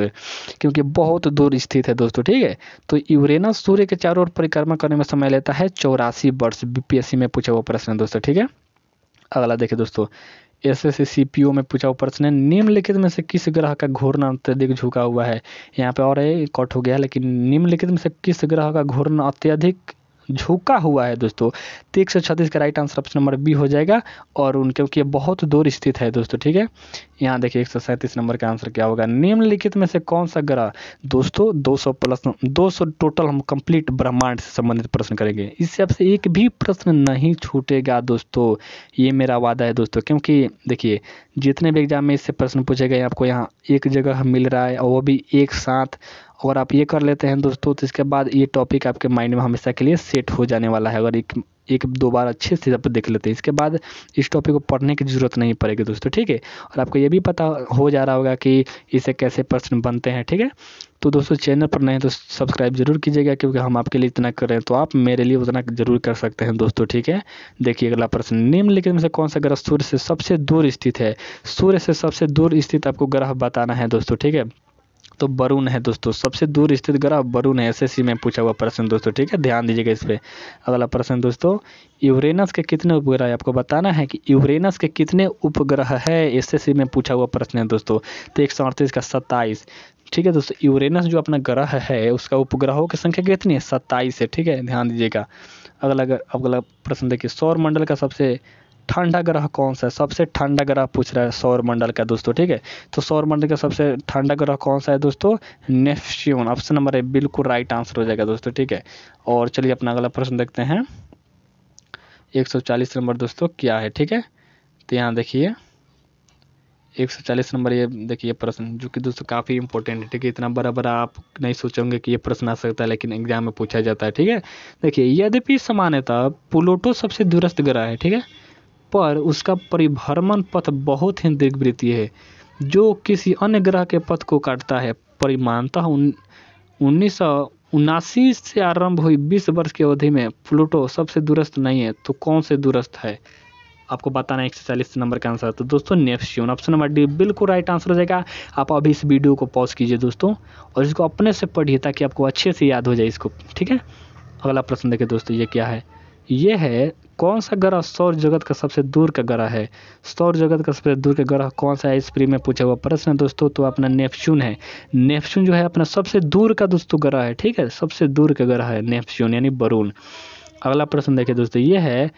क्योंकि बहुत दूर स्थित है दोस्तों, ठीक है। तो यूरेनस सूर्य के चारों ओर परिक्रमा करने में समय लेता है 84 वर्ष। बीपीएससी में पूछा हुआ प्रश्न दोस्तों, ठीक है। अगला देखिए दोस्तों, एसएससी सीपीओ में पूछा हुआ प्रश्न है, निम्नलिखित में से किस ग्रह का घूर्णन अत्यधिक झुका हुआ है? यहाँ पे और कट हो गया, लेकिन निम्नलिखित में से किस ग्रह का घूर्णन अत्यधिक झुका हुआ है दोस्तों? तो 136 का right answer option number B हो जाएगा, और क्योंकि ये बहुत दूर स्थित है दोस्तों, ठीक है। यहाँ देखिए 137 नंबर का आंसर क्या होगा, निम्नलिखित में से कौन सा ग्रह दोस्तों 200 टोटल हम कंप्लीट ब्रह्मांड से संबंधित प्रश्न करेंगे, इससे आपसे एक भी प्रश्न नहीं छूटेगा दोस्तों, ये मेरा वादा है दोस्तों। क्योंकि देखिए जितने भी एग्जाम में इससे प्रश्न पूछे गए आपको यहाँ एक जगह मिल रहा है, और वो भी एक साथ, अगर आप ये कर लेते हैं दोस्तों तो इसके बाद ये टॉपिक आपके माइंड में हमेशा के लिए सेट हो जाने वाला है। अगर एक दो बार अच्छे से आप देख लेते हैं, इसके बाद इस टॉपिक को पढ़ने की ज़रूरत नहीं पड़ेगी दोस्तों, ठीक है। और आपको ये भी पता हो जा रहा होगा कि इसे कैसे प्रश्न बनते हैं, ठीक है। तो दोस्तों चैनल पर नए तो सब्सक्राइब जरूर कीजिएगा, क्योंकि हम आपके लिए इतना कर रहे हैं तो आप मेरे लिए उतना जरूर कर सकते हैं दोस्तों, ठीक है। देखिए अगला प्रश्न, निम्नलिखित में से कौन सा ग्रह सूर्य से सबसे दूर स्थित है? सूर्य से सबसे दूर स्थित आपको ग्रह बताना है दोस्तों, ठीक है। तो वरुण है दोस्तों, सबसे दूर स्थित ग्रह वरुण है। एसएससी में पूछा हुआ प्रश्न दोस्तों, ठीक है, ध्यान दीजिएगा इस पे। अगला प्रश्न दोस्तों, यूरेनस के कितने उपग्रह है? आपको बताना है कि यूरेनस के कितने उपग्रह है, एसएससी में पूछा हुआ प्रश्न है दोस्तों। तो 138 का 27, ठीक है दोस्तों। यूरेनस जो अपना ग्रह है उसका उपग्रहों की संख्या कितनी है? 27 है, ठीक है, ध्यान दीजिएगा। अगला प्रश्न देखिए, सौर मंडल का सबसे ठंडा ग्रह कौन सा है? सबसे ठंडा ग्रह पूछ रहा है सौर मंडल का दोस्तों, ठीक है। तो सौर मंडल का सबसे ठंडा ग्रह कौन सा है दोस्तों? नेपच्यून, ऑप्शन नंबर ए बिल्कुल राइट आंसर हो जाएगा दोस्तों, ठीक है। और चलिए अपना अगला प्रश्न देखते हैं, 140 नंबर दोस्तों क्या है, ठीक है। तो यहाँ देखिए 140 नंबर ये देखिए प्रश्न, जो कि दोस्तों काफ़ी इंपॉर्टेंट है। ठीक है, इतना बड़ा बड़ा आप नहीं सोचोगे कि ये प्रश्न आ सकता है, लेकिन एग्जाम में पूछा जाता है। ठीक है, देखिए यद्यपि सामान्यतः प्लूटो सबसे दूरस्थ ग्रह है, ठीक है, पर उसका परिभ्रमण पथ बहुत ही दीर्घवृत्तीय है, जो किसी अन्य ग्रह के पथ को काटता है। परिमाणतः 1979 से आरंभ हुई 20 वर्ष की अवधि में प्लूटो सबसे दूरस्थ नहीं है। तो कौन से दूरस्थ है आपको बताना है। 140 नंबर का आंसर तो दोस्तों नेपच्यून, ऑप्शन नंबर डी बिल्कुल राइट आंसर हो जाएगा। आप अभी इस वीडियो को पॉज कीजिए दोस्तों और इसको अपने से पढ़िए ताकि आपको अच्छे से याद हो जाए इसको। ठीक है, अगला प्रश्न देखिए दोस्तों, ये क्या है, ये है कौन सा ग्रह सौर जगत का सबसे दूर का ग्रह है। सौर जगत का सबसे दूर का ग्रह कौन सा है, इस प्री में पूछा हुआ प्रश्न है दोस्तों। तो अपना नेपच्यून है। नेपच्यून जो है अपना सबसे दूर का दोस्तों ग्रह है। ठीक है, सबसे दूर का ग्रह है नेपच्यून यानी वरुण। अगला प्रश्न देखिए दोस्तों, ये है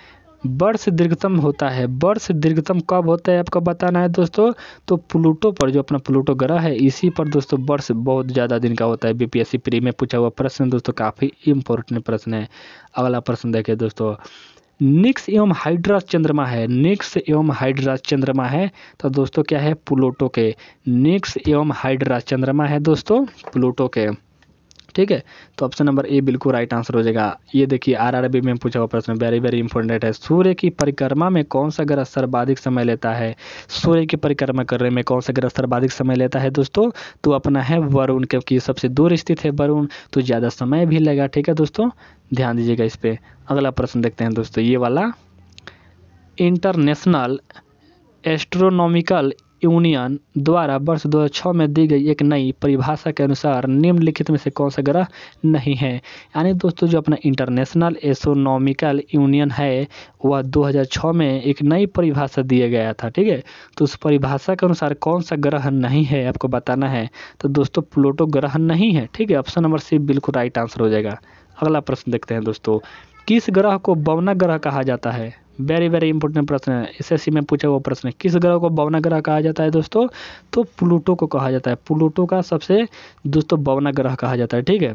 वर्ष दीर्घतम होता है। वर्ष दीर्घतम कब होता है आपको बताना है दोस्तों। तो प्लूटो पर, जो अपना प्लूटो ग्रह है, इसी पर दोस्तों वर्ष बहुत ज़्यादा दिन का होता है। बीपीएससी प्री में पूछा हुआ प्रश्न दोस्तों, काफ़ी इंपॉर्टेंट प्रश्न है। अगला प्रश्न देखिए दोस्तों, निक्स एवं हाइड्रा चंद्रमा है। निक्स एवं हाइड्रा चंद्रमा है तो दोस्तों क्या है, प्लूटो के। निक्स एवं हाइड्रा चंद्रमा है दोस्तों प्लूटो के। ठीक है, तो ऑप्शन नंबर ए बिल्कुल राइट आंसर हो जाएगा। ये देखिए आरआरबी में पूछा हुआ प्रश्न, वेरी वेरी इंपॉर्टेंट है। सूर्य की परिक्रमा में कौन सा ग्रह सर्वाधिक समय लेता है। सूर्य की परिक्रमा करने में कौन सा ग्रह सर्वाधिक समय लेता है दोस्तों। तो अपना है वरुण, क्योंकि सबसे दूर स्थित है वरुण, तो ज़्यादा समय भी लगा। ठीक है दोस्तों, ध्यान दीजिएगा इस पर। अगला प्रश्न देखते हैं दोस्तों, ये वाला, इंटरनेशनल एस्ट्रोनॉमिकल यूनियन द्वारा वर्ष 2006 में दी गई एक नई परिभाषा के अनुसार निम्नलिखित में से कौन सा ग्रह नहीं है। यानी दोस्तों जो अपना इंटरनेशनल एस्ट्रोनॉमिकल यूनियन है, वह 2006 में एक नई परिभाषा दिया गया था। ठीक है, तो उस परिभाषा के अनुसार कौन सा ग्रह नहीं है आपको बताना है। तो दोस्तों प्लूटो ग्रह नहीं है। ठीक है, ऑप्शन नंबर सी बिल्कुल राइट आंसर हो जाएगा। अगला प्रश्न देखते हैं दोस्तों, किस ग्रह को बवना ग्रह कहा जाता है। वेरी वेरी इंपॉर्टेंट प्रश्न है, एसएससी में पूछा हुआ प्रश्न है। किस ग्रह को बवना ग्रह कहा जाता है दोस्तों। तो प्लूटो को कहा जाता है। प्लूटो का सबसे दोस्तों बवना ग्रह कहा जाता है। ठीक है,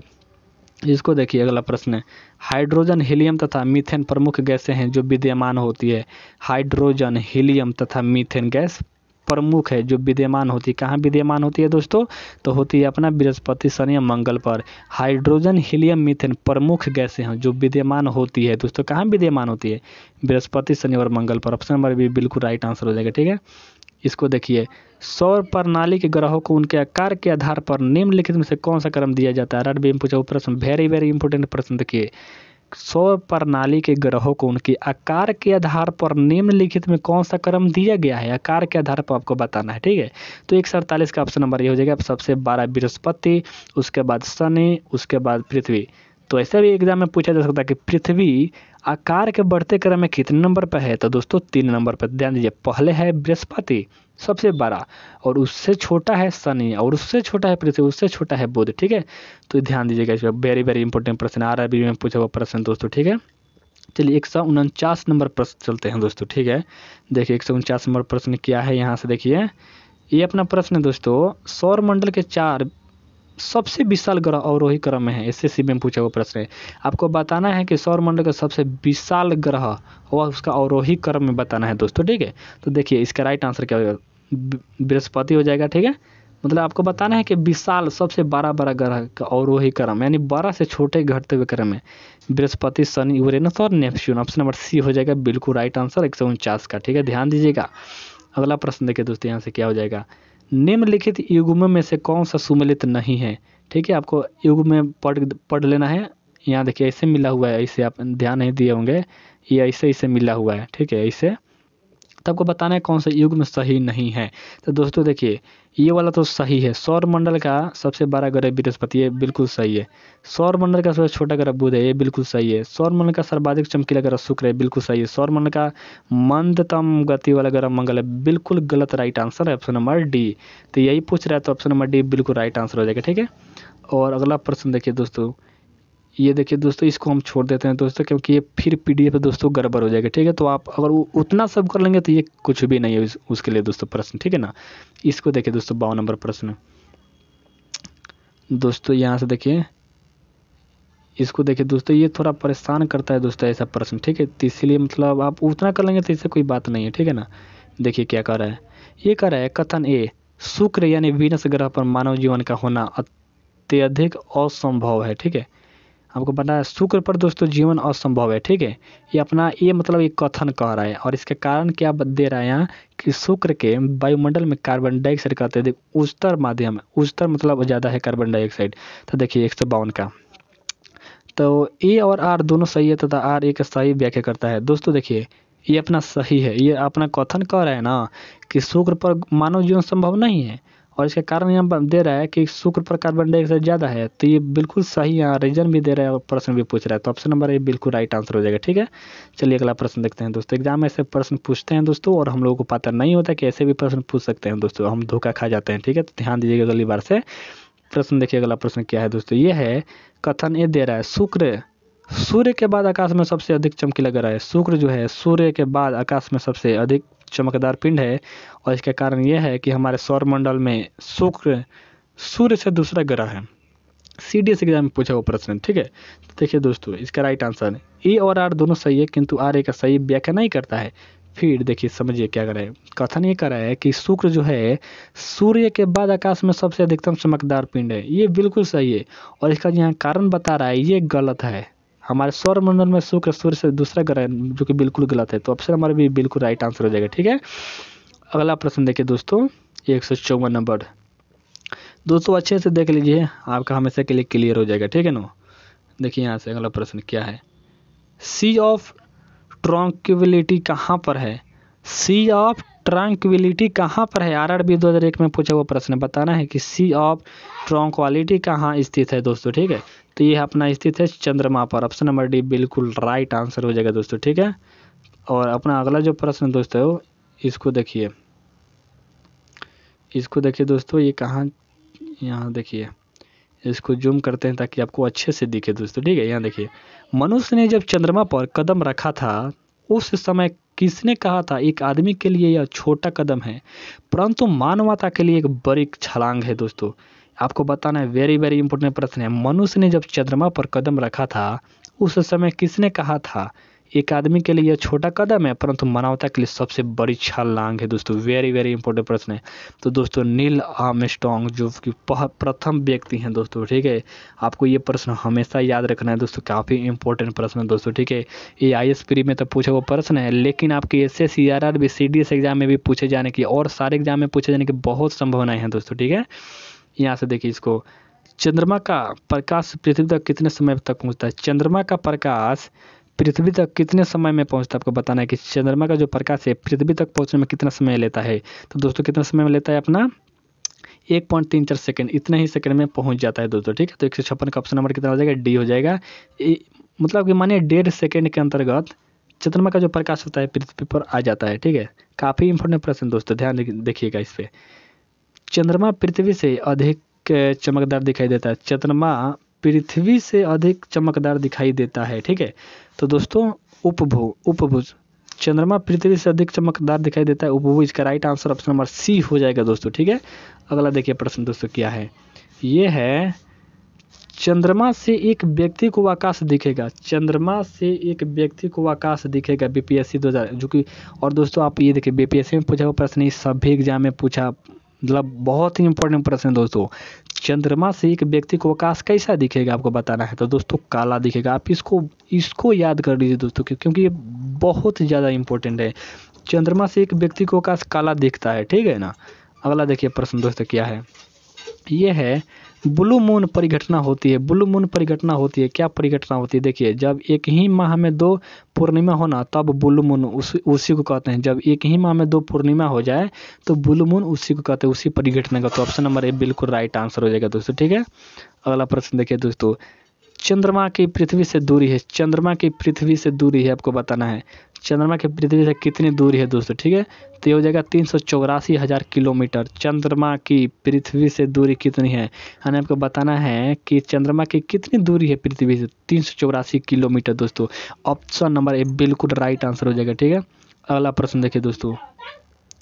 इसको देखिए। अगला प्रश्न है, हाइड्रोजन हीलियम तथा मीथेन प्रमुख गैसें हैं जो विद्यमान होती है। हाइड्रोजन हीलियम तथा मीथेन गैस प्रमुख है जो विद्यमान होती है। कहाँ विद्यमान होती है दोस्तों। तो होती है अपना बृहस्पति, शनि या मंगल पर। हाइड्रोजन हीलियम मीथेन प्रमुख गैसें हैं जो विद्यमान होती है दोस्तों। कहाँ विद्यमान होती है, बृहस्पति, शनि और मंगल पर। ऑप्शन नंबर भी बिल्कुल राइट आंसर हो जाएगा। ठीक है, इसको देखिए, सौर प्रणाली के ग्रहों को उनके आकार के आधार पर निम्नलिखित में से कौन सा क्रम दिया जाता है। आरआरबी में पूछा हुआ प्रश्न, वेरी वेरी इंपॉर्टेंट प्रश्न। देखिए, सौर प्रणाली के ग्रहों को उनके आकार के आधार पर निम्नलिखित में कौन सा क्रम दिया गया है। आकार के आधार पर आपको बताना है। ठीक है, तो 147 का ऑप्शन नंबर ये हो जाएगा। सबसे 12 बृहस्पति, उसके बाद शनि, उसके बाद पृथ्वी। तो ऐसे भी एग्जाम में पूछा जा सकता है कि पृथ्वी आकार के बढ़ते क्रम में कितने नंबर पर है। तो दोस्तों 3 नंबर पर। ध्यान दीजिए, पहले है बृहस्पति सबसे बड़ा, और उससे छोटा है शनि, और उससे छोटा है पृथ्वी, उससे छोटा है बुध। ठीक है, तो ध्यान दीजिएगा इस पर। वेरी वेरी इंपॉर्टेंट प्रश्न, आरआरबी में पूछा हुआ प्रश्न दोस्तों। ठीक है, चलिए 149 नंबर प्रश्न चलते हैं दोस्तों। ठीक है, देखिए 149 नंबर प्रश्न क्या है, यहाँ से देखिए। ये अपना प्रश्न है दोस्तों, सौर मंडल के 4 सबसे विशाल ग्रह अवरोही क्रम में है। एसएससी में पूछा हुआ प्रश्न है। आपको बताना है कि सौर मंडल का सबसे विशाल ग्रह और उसका अवरोही क्रम में बताना है दोस्तों। ठीक है, तो देखिए इसका राइट आंसर क्या होगा, बृहस्पति हो जाएगा। ठीक है, मतलब आपको बताना है कि विशाल सबसे बड़ा ग्रह का अवरोही क्रम, यानी बड़ा से छोटे घटते हुए क्रम में बृहस्पति, शनि, यूरेनस और नेपच्यून। ऑप्शन नंबर सी हो जाएगा बिल्कुल राइट आंसर 149 का। ठीक है, ध्यान दीजिएगा। अगला प्रश्न देखिए दोस्तों, यहाँ से क्या हो जाएगा, निम्नलिखित युग्म में से कौन सा सुमेलित नहीं है। ठीक है, आपको युग्म में पढ़ लेना है। यहाँ देखिए ऐसे मिला हुआ है, ऐसे आप ध्यान नहीं दिए होंगे, ये ऐसे मिला हुआ है। ठीक है, ऐसे तो आपको बताना है कौन सा युग्म सही नहीं है। तो दोस्तों देखिए, ये वाला तो सही है। सौर मंडल का सबसे बड़ा ग्रह बृहस्पति, ये बिल्कुल सही है। सौर मंडल का सबसे छोटा ग्रह बुध है, ये बिल्कुल सही है। सौर मंडल का सर्वाधिक चमकीला ग्रह शुक्र है, बिल्कुल सही है। सौर मंडल का मंदतम गति वाला ग्रह मंगल है, बिल्कुल गलत राइट आंसर है ऑप्शन नंबर डी। तो यही पूछ रहा है, तो ऑप्शन नंबर डी बिल्कुल राइट आंसर हो जाएगा। ठीक है, और अगला प्रश्न देखिए दोस्तों, ये देखिए दोस्तों, इसको हम छोड़ देते हैं दोस्तों, क्योंकि ये फिर पीडीएफ दोस्तों गड़बड़ हो जाएगा। ठीक है, तो आप अगर उतना सब कर लेंगे तो ये कुछ भी नहीं है उसके लिए दोस्तों प्रश्न। ठीक है ना, इसको देखिए दोस्तों 52 नंबर प्रश्न दोस्तों, यहाँ से देखिए, इसको देखिए दोस्तों, ये थोड़ा परेशान करता है दोस्तों ऐसा प्रश्न। ठीक है, तो इसीलिए मतलब आप उतना कर लेंगे तो इससे कोई बात नहीं है। ठीक है ना, देखिए क्या कर रहा है, ये कह रहा है कथन ए, शुक्र यानी वीनस ग्रह पर मानव जीवन का होना अत्यधिक असंभव है। ठीक है, आपको पता है शुक्र पर दोस्तों जीवन असंभव है। ठीक है, ये अपना ये मतलब एक कथन कह रहा है और इसके कारण क्या दे रहा है यहाँ कि शुक्र के वायुमंडल में कार्बन डाइऑक्साइड का अत्यधिक उच्चतर माध्यम, उच्चतर मतलब ज़्यादा है कार्बन डाइऑक्साइड। तो देखिए 152 का, तो ए और आर दोनों सही है तथा आर एक सही व्याख्या करता है। दोस्तों देखिए ये अपना सही है, ये अपना कथन कह रहा है ना कि शुक्र पर मानव जीवन संभव नहीं है और इसके कारण यहाँ दे रहा है कि शुक्र पर कार्बन डाइऑक्साइड ज़्यादा है, तो ये बिल्कुल सही यहाँ रीजन भी दे रहा है और प्रश्न भी पूछ रहा है, तो ऑप्शन नंबर ए बिल्कुल राइट आंसर हो जाएगा। ठीक है, चलिए अगला प्रश्न देखते हैं दोस्तों। एग्जाम में ऐसे प्रश्न पूछते हैं दोस्तों और हम लोगों को पता नहीं होता कि ऐसे भी प्रश्न पूछ सकते हैं दोस्तों, हम धोखा खा जाते हैं। ठीक है, तो ध्यान दीजिएगा अगली बार से। प्रश्न देखिए अगला प्रश्न क्या है दोस्तों, ये है कथन ए दे रहा है शुक्र सूर्य के बाद आकाश में सबसे अधिक चमकीला ग्रह है। शुक्र जो है सूर्य के बाद आकाश में सबसे अधिक चमकदार पिंड है और इसका कारण यह है कि हमारे सौरमंडल में शुक्र सूर्य से दूसरा ग्रह है। CDS एग्जाम में पूछा वो प्रश्न। ठीक है, तो देखिए दोस्तों इसका राइट आंसर ए और आर दोनों सही है किंतु आर ए का सही व्याख्या नहीं करता है। फिर देखिए समझिए क्या कर रहा है, कथन ये कर रहा है कि शुक्र जो है सूर्य के बाद आकाश में सबसे अधिकतम चमकदार पिंड है, ये बिल्कुल सही है और इसका यहाँ कारण बता रहा है ये गलत है। हमारे सौरमंडल में शुक्र सूर्य से दूसरा ग्रह है जो कि बिल्कुल गलत है, तो ऑप्शन हमारा भी बिल्कुल राइट आंसर हो जाएगा। ठीक है, अगला प्रश्न देखिए दोस्तों 154 नंबर। दोस्तों अच्छे से देख लीजिए, आपका हमेशा के लिए क्लियर हो जाएगा। ठीक है ना, देखिए यहाँ से अगला प्रश्न क्या है, सी ऑफ ट्रंक्विलिटी कहाँ पर है। सी ऑफ ट्रंक्विलिटी कहाँ पर है, RRB 2001 में पूछा हुआ प्रश्न बताना है कि सी ऑफ ट्रंक्विलिटी कहाँ स्थित है दोस्तों। ठीक है, तो ये अपना स्थित है चंद्रमा पर, ऑप्शन नंबर डी बिल्कुल राइट आंसर हो जाएगा दोस्तों। ठीक है, और अपना अगला जो प्रश्न दोस्तों इसको देखिए, दोस्तों ये कहाँ, यहाँ देखिए इसको जूम करते हैं ताकि आपको अच्छे से दिखे दोस्तों। ठीक है, यहाँ देखिए मनुष्य ने जब चंद्रमा पर कदम रखा था उस समय किसने कहा था एक आदमी के लिए यह छोटा कदम है परंतु मानवता के लिए एक बड़ी छलांग है। दोस्तों आपको बताना है, वेरी वेरी इंपॉर्टेंट प्रश्न है। मनुष्य ने जब चंद्रमा पर कदम रखा था उस समय किसने कहा था एक आदमी के लिए यह छोटा कदम है परंतु मानवता के लिए सबसे बड़ी छलांग है। दोस्तों वेरी वेरी इंपॉर्टेंट प्रश्न है। तो दोस्तों नील आर्मस्ट्रांग जो कि प्रथम व्यक्ति हैं दोस्तों। ठीक है, आपको ये प्रश्न हमेशा याद रखना है दोस्तों, काफ़ी इंपॉर्टेंट प्रश्न है दोस्तों। ठीक है, ये IAS प्री में तो पूछा हुआ प्रश्न है लेकिन आपके SSC RRB CDS एग्जाम में भी पूछे जाने की और सारे एग्जाम में पूछे जाने की बहुत संभावनाएं हैं दोस्तों। ठीक है, यहाँ से देखिए इसको, चंद्रमा का प्रकाश पृथ्वी तक कितने समय तक पहुँचता है। चंद्रमा का प्रकाश पृथ्वी तक कितने समय में पहुंचता है, आपको बताना है कि चंद्रमा का जो प्रकाश है पृथ्वी तक पहुंचने में कितना समय लेता है। तो दोस्तों कितना समय में लेता है अपना 1.34 सेकंड, इतने ही सेकंड में पहुंच जाता है दोस्तों। ठीक है, तो 156 का ऑप्शन नंबर कितना हो जाएगा, डी हो जाएगा। मतलब कि मानिए 1.5 सेकंड के अंतर्गत चंद्रमा का जो प्रकाश होता है पृथ्वी पर आ जाता है। ठीक है, काफ़ी इंपॉर्टेंट प्रश्न दोस्तों, ध्यान देखिएगा इस पर। चंद्रमा पृथ्वी से अधिक चमकदार दिखाई देता है, चंद्रमा पृथ्वी से अधिक चमकदार दिखाई देता है। ठीक है, तो दोस्तों उपभुज चंद्रमा पृथ्वी से अधिक चमकदार दिखाई देता है, उपभुज का right answer option number C हो जाएगा दोस्तों। ठीक है, अगला देखिए प्रश्न दोस्तों क्या है, ये है चंद्रमा से एक व्यक्ति को आकाश दिखेगा। चंद्रमा से एक व्यक्ति को आकाश दिखेगा, BPSC 2000 जो कि, और दोस्तों आप ये देखिए BPSC में पूछा हुआ प्रश्न, इस सभी एग्जाम में पूछा, मतलब बहुत ही इंपॉर्टेंट प्रश्न दोस्तों। चंद्रमा से एक व्यक्ति को आकाश कैसा दिखेगा आपको बताना है, तो दोस्तों काला दिखेगा। आप इसको याद कर लीजिए दोस्तों क्योंकि ये बहुत ज़्यादा इंपॉर्टेंट है। चंद्रमा से एक व्यक्ति को आकाश काला दिखता है। ठीक है ना, अगला देखिए प्रश्न दोस्तों क्या है, ये है ब्लू मून परिघटना होती है। ब्लू मून परिघटना होती है, क्या परिघटना होती है, देखिए जब एक ही माह में 2 पूर्णिमा होना तब ब्लू मून उसी को कहते हैं। जब एक ही माह में 2 पूर्णिमा हो जाए तो ब्लू मून उसी को कहते हैं, उसी परिघटना का। तो ऑप्शन नंबर ए बिल्कुल राइट आंसर हो जाएगा दोस्तों। ठीक है, अगला प्रश्न देखिए दोस्तों, चंद्रमा की पृथ्वी से दूरी है। चंद्रमा की पृथ्वी से दूरी है आपको बताना है, चंद्रमा की पृथ्वी से कितनी दूरी है दोस्तों। ठीक है, तो ये हो जाएगा 384,000 किलोमीटर। चंद्रमा की पृथ्वी से दूरी कितनी है, यानी आपको बताना है कि चंद्रमा की कितनी दूरी है पृथ्वी से, 384 किलोमीटर दोस्तों। ऑप्शन नंबर ए बिल्कुल राइट आंसर हो जाएगा। ठीक है, अगला प्रश्न देखिए दोस्तों,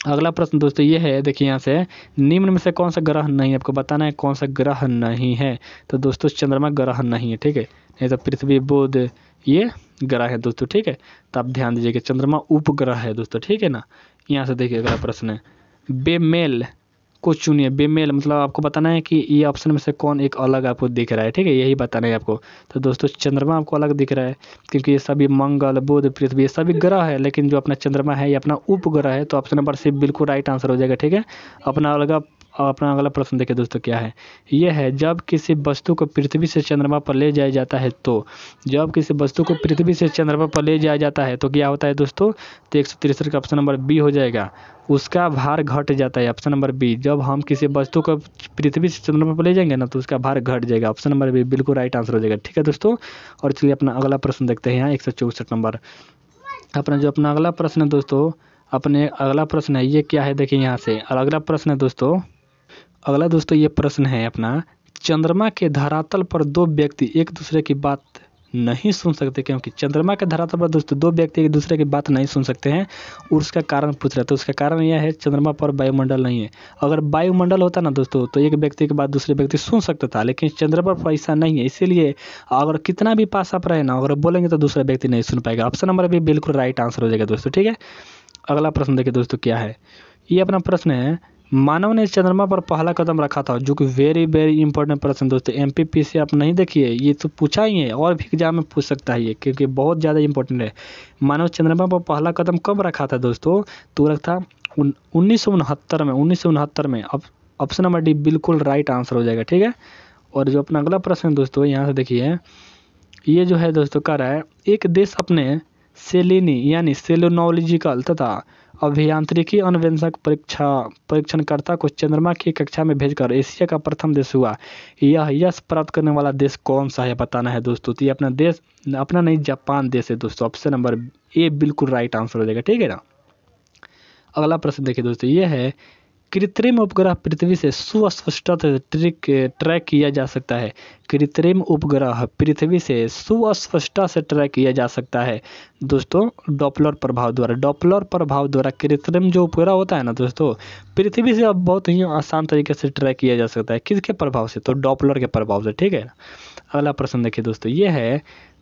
अगला प्रश्न दोस्तों ये है, देखिए यहाँ से निम्न में से कौन सा ग्रह नहीं है, आपको बताना है कौन सा ग्रह नहीं है। तो दोस्तों चंद्रमा ग्रह नहीं है। ठीक है, नहीं तो पृथ्वी बुध ये ग्रह है दोस्तों। ठीक है, तो आप ध्यान दीजिएगा चंद्रमा उपग्रह है दोस्तों। ठीक है ना, यहाँ से देखिए अगला प्रश्न है, बेमेल को चुनिए। बेमेल मतलब आपको बताना है कि ये ऑप्शन में से कौन एक अलग आपको दिख रहा है, ठीक है, यही बताना है आपको। तो दोस्तों चंद्रमा आपको अलग दिख रहा है, क्योंकि ये सभी मंगल, बुध, पृथ्वी ये सभी ग्रह है, लेकिन जो अपना चंद्रमा है ये अपना उपग्रह है। तो ऑप्शन नंबर सी बिल्कुल राइट आंसर हो जाएगा, ठीक है। अपना अगला प्रश्न देखिए दोस्तों क्या है। यह है, जब किसी वस्तु को पृथ्वी से चंद्रमा पर ले जाया जाता है तो जब किसी वस्तु को पृथ्वी से चंद्रमा पर ले जाया जाता है तो क्या होता है दोस्तों। तो 163 का ऑप्शन नंबर बी हो जाएगा, उसका भार घट जाता है। ऑप्शन नंबर बी, जब हम किसी वस्तु को पृथ्वी से चंद्रमा पर ले जाएंगे ना तो उसका भार घट जाएगा। ऑप्शन नंबर बी बिल्कुल राइट आंसर हो जाएगा, ठीक है दोस्तों। और चलिए अपना अगला प्रश्न देखते हैं यहाँ 164 नंबर। अपना अगला प्रश्न है दोस्तों, अपने अगला प्रश्न है ये क्या है, देखिए यहाँ से अगला प्रश्न है दोस्तों। अगला दोस्तों ये प्रश्न है अपना, चंद्रमा के धरातल पर दो व्यक्ति एक दूसरे की बात नहीं सुन सकते, क्योंकि चंद्रमा के धरातल पर दोस्तों दो व्यक्ति एक दूसरे की बात नहीं सुन सकते हैं, और उसका कारण पूछ रहा है। तो उसका कारण यह है, चंद्रमा पर वायुमंडल नहीं है। अगर वायुमंडल होता ना दोस्तों तो एक व्यक्ति की बात दूसरे व्यक्ति सुन सकता था, लेकिन चंद्रमा पर ऐसा नहीं है, इसीलिए अगर कितना भी पास आप रहे ना, अगर बोलेंगे तो दूसरा व्यक्ति नहीं सुन पाएगा। ऑप्शन नंबर भी बिल्कुल राइट आंसर हो जाएगा दोस्तों, ठीक है। अगला प्रश्न देखिए दोस्तों क्या है। ये अपना प्रश्न है, मानव ने चंद्रमा पर पहला कदम रखा था, जो कि वेरी वेरी इंपॉर्टेंट प्रश्न दोस्तों। एमपीपी से आप नहीं देखिए, ये तो पूछा ही है और भी एग्जाम में पूछ सकता है ये, क्योंकि बहुत ज़्यादा इंपॉर्टेंट है। मानव चंद्रमा पर पहला कदम कब रखा था दोस्तों, तो रखा था 1969 में। अब ऑप्शन नंबर डी बिल्कुल राइट आंसर हो जाएगा, ठीक है। और जो अपना अगला प्रश्न दोस्तों यहाँ से देखिए, ये जो है दोस्तों कह रहा है, एक देश अपने सेलिनी यानी सेलोनोलॉजिकल तथा अभियांत्रिकी अन्वेषक परीक्षणकर्ता को चंद्रमा की कक्षा में भेजकर एशिया का प्रथम देश हुआ। यह यश प्राप्त करने वाला देश कौन सा है बताना है दोस्तों। तो ये अपना देश, अपना नहीं, जापान देश है दोस्तों। ऑप्शन नंबर ए बिल्कुल राइट आंसर हो जाएगा, ठीक है ना। अगला प्रश्न देखिए दोस्तों, ये है, कृत्रिम उपग्रह पृथ्वी से सुस्पष्टता से ट्रैक किया जा सकता है। कृत्रिम उपग्रह पृथ्वी से सुस्पष्टता से ट्रैक किया जा सकता है दोस्तों डॉपलर प्रभाव द्वारा। कृत्रिम जो उपग्रह होता है ना दोस्तों, पृथ्वी से अब बहुत ही आसान तरीके से ट्रैक किया जा सकता है। किसके प्रभाव से, तो डॉपलर के प्रभाव से, ठीक है। अगला प्रश्न देखिए दोस्तों, ये है,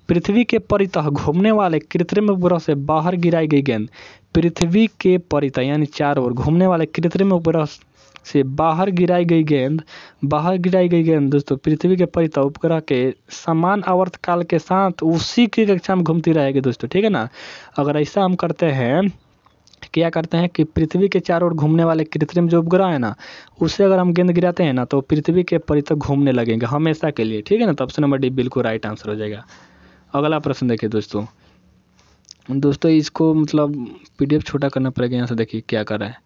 पृथ्वी के परितः घूमने वाले कृत्रिम उपग्रह से बाहर गिराई गई गेंद। पृथ्वी के परितः यानी चारों ओर घूमने वाले कृत्रिम उपग्रह से बाहर गिराई गई गेंद दोस्तों पृथ्वी के परितः उपग्रह के समान आवर्तकाल के साथ उसी की कक्षा में घूमती रहेगी दोस्तों, ठीक है ना। अगर ऐसा हम करते हैं, क्या करते हैं कि पृथ्वी के चारों ओर घूमने वाले कृत्रिम जो उपग्रह है ना, उससे अगर हम गेंद गिराते हैं ना तो पृथ्वी के परितः घूमने लगेंगे हमेशा के लिए, ठीक है ना। तो ऑप्शन नंबर डी बिल्कुल राइट आंसर हो जाएगा। अगला प्रश्न देखिए दोस्तों, इसको मतलब पीडीएफ छोटा करना पड़ेगा। यहाँ से देखिए क्या कर रहा है,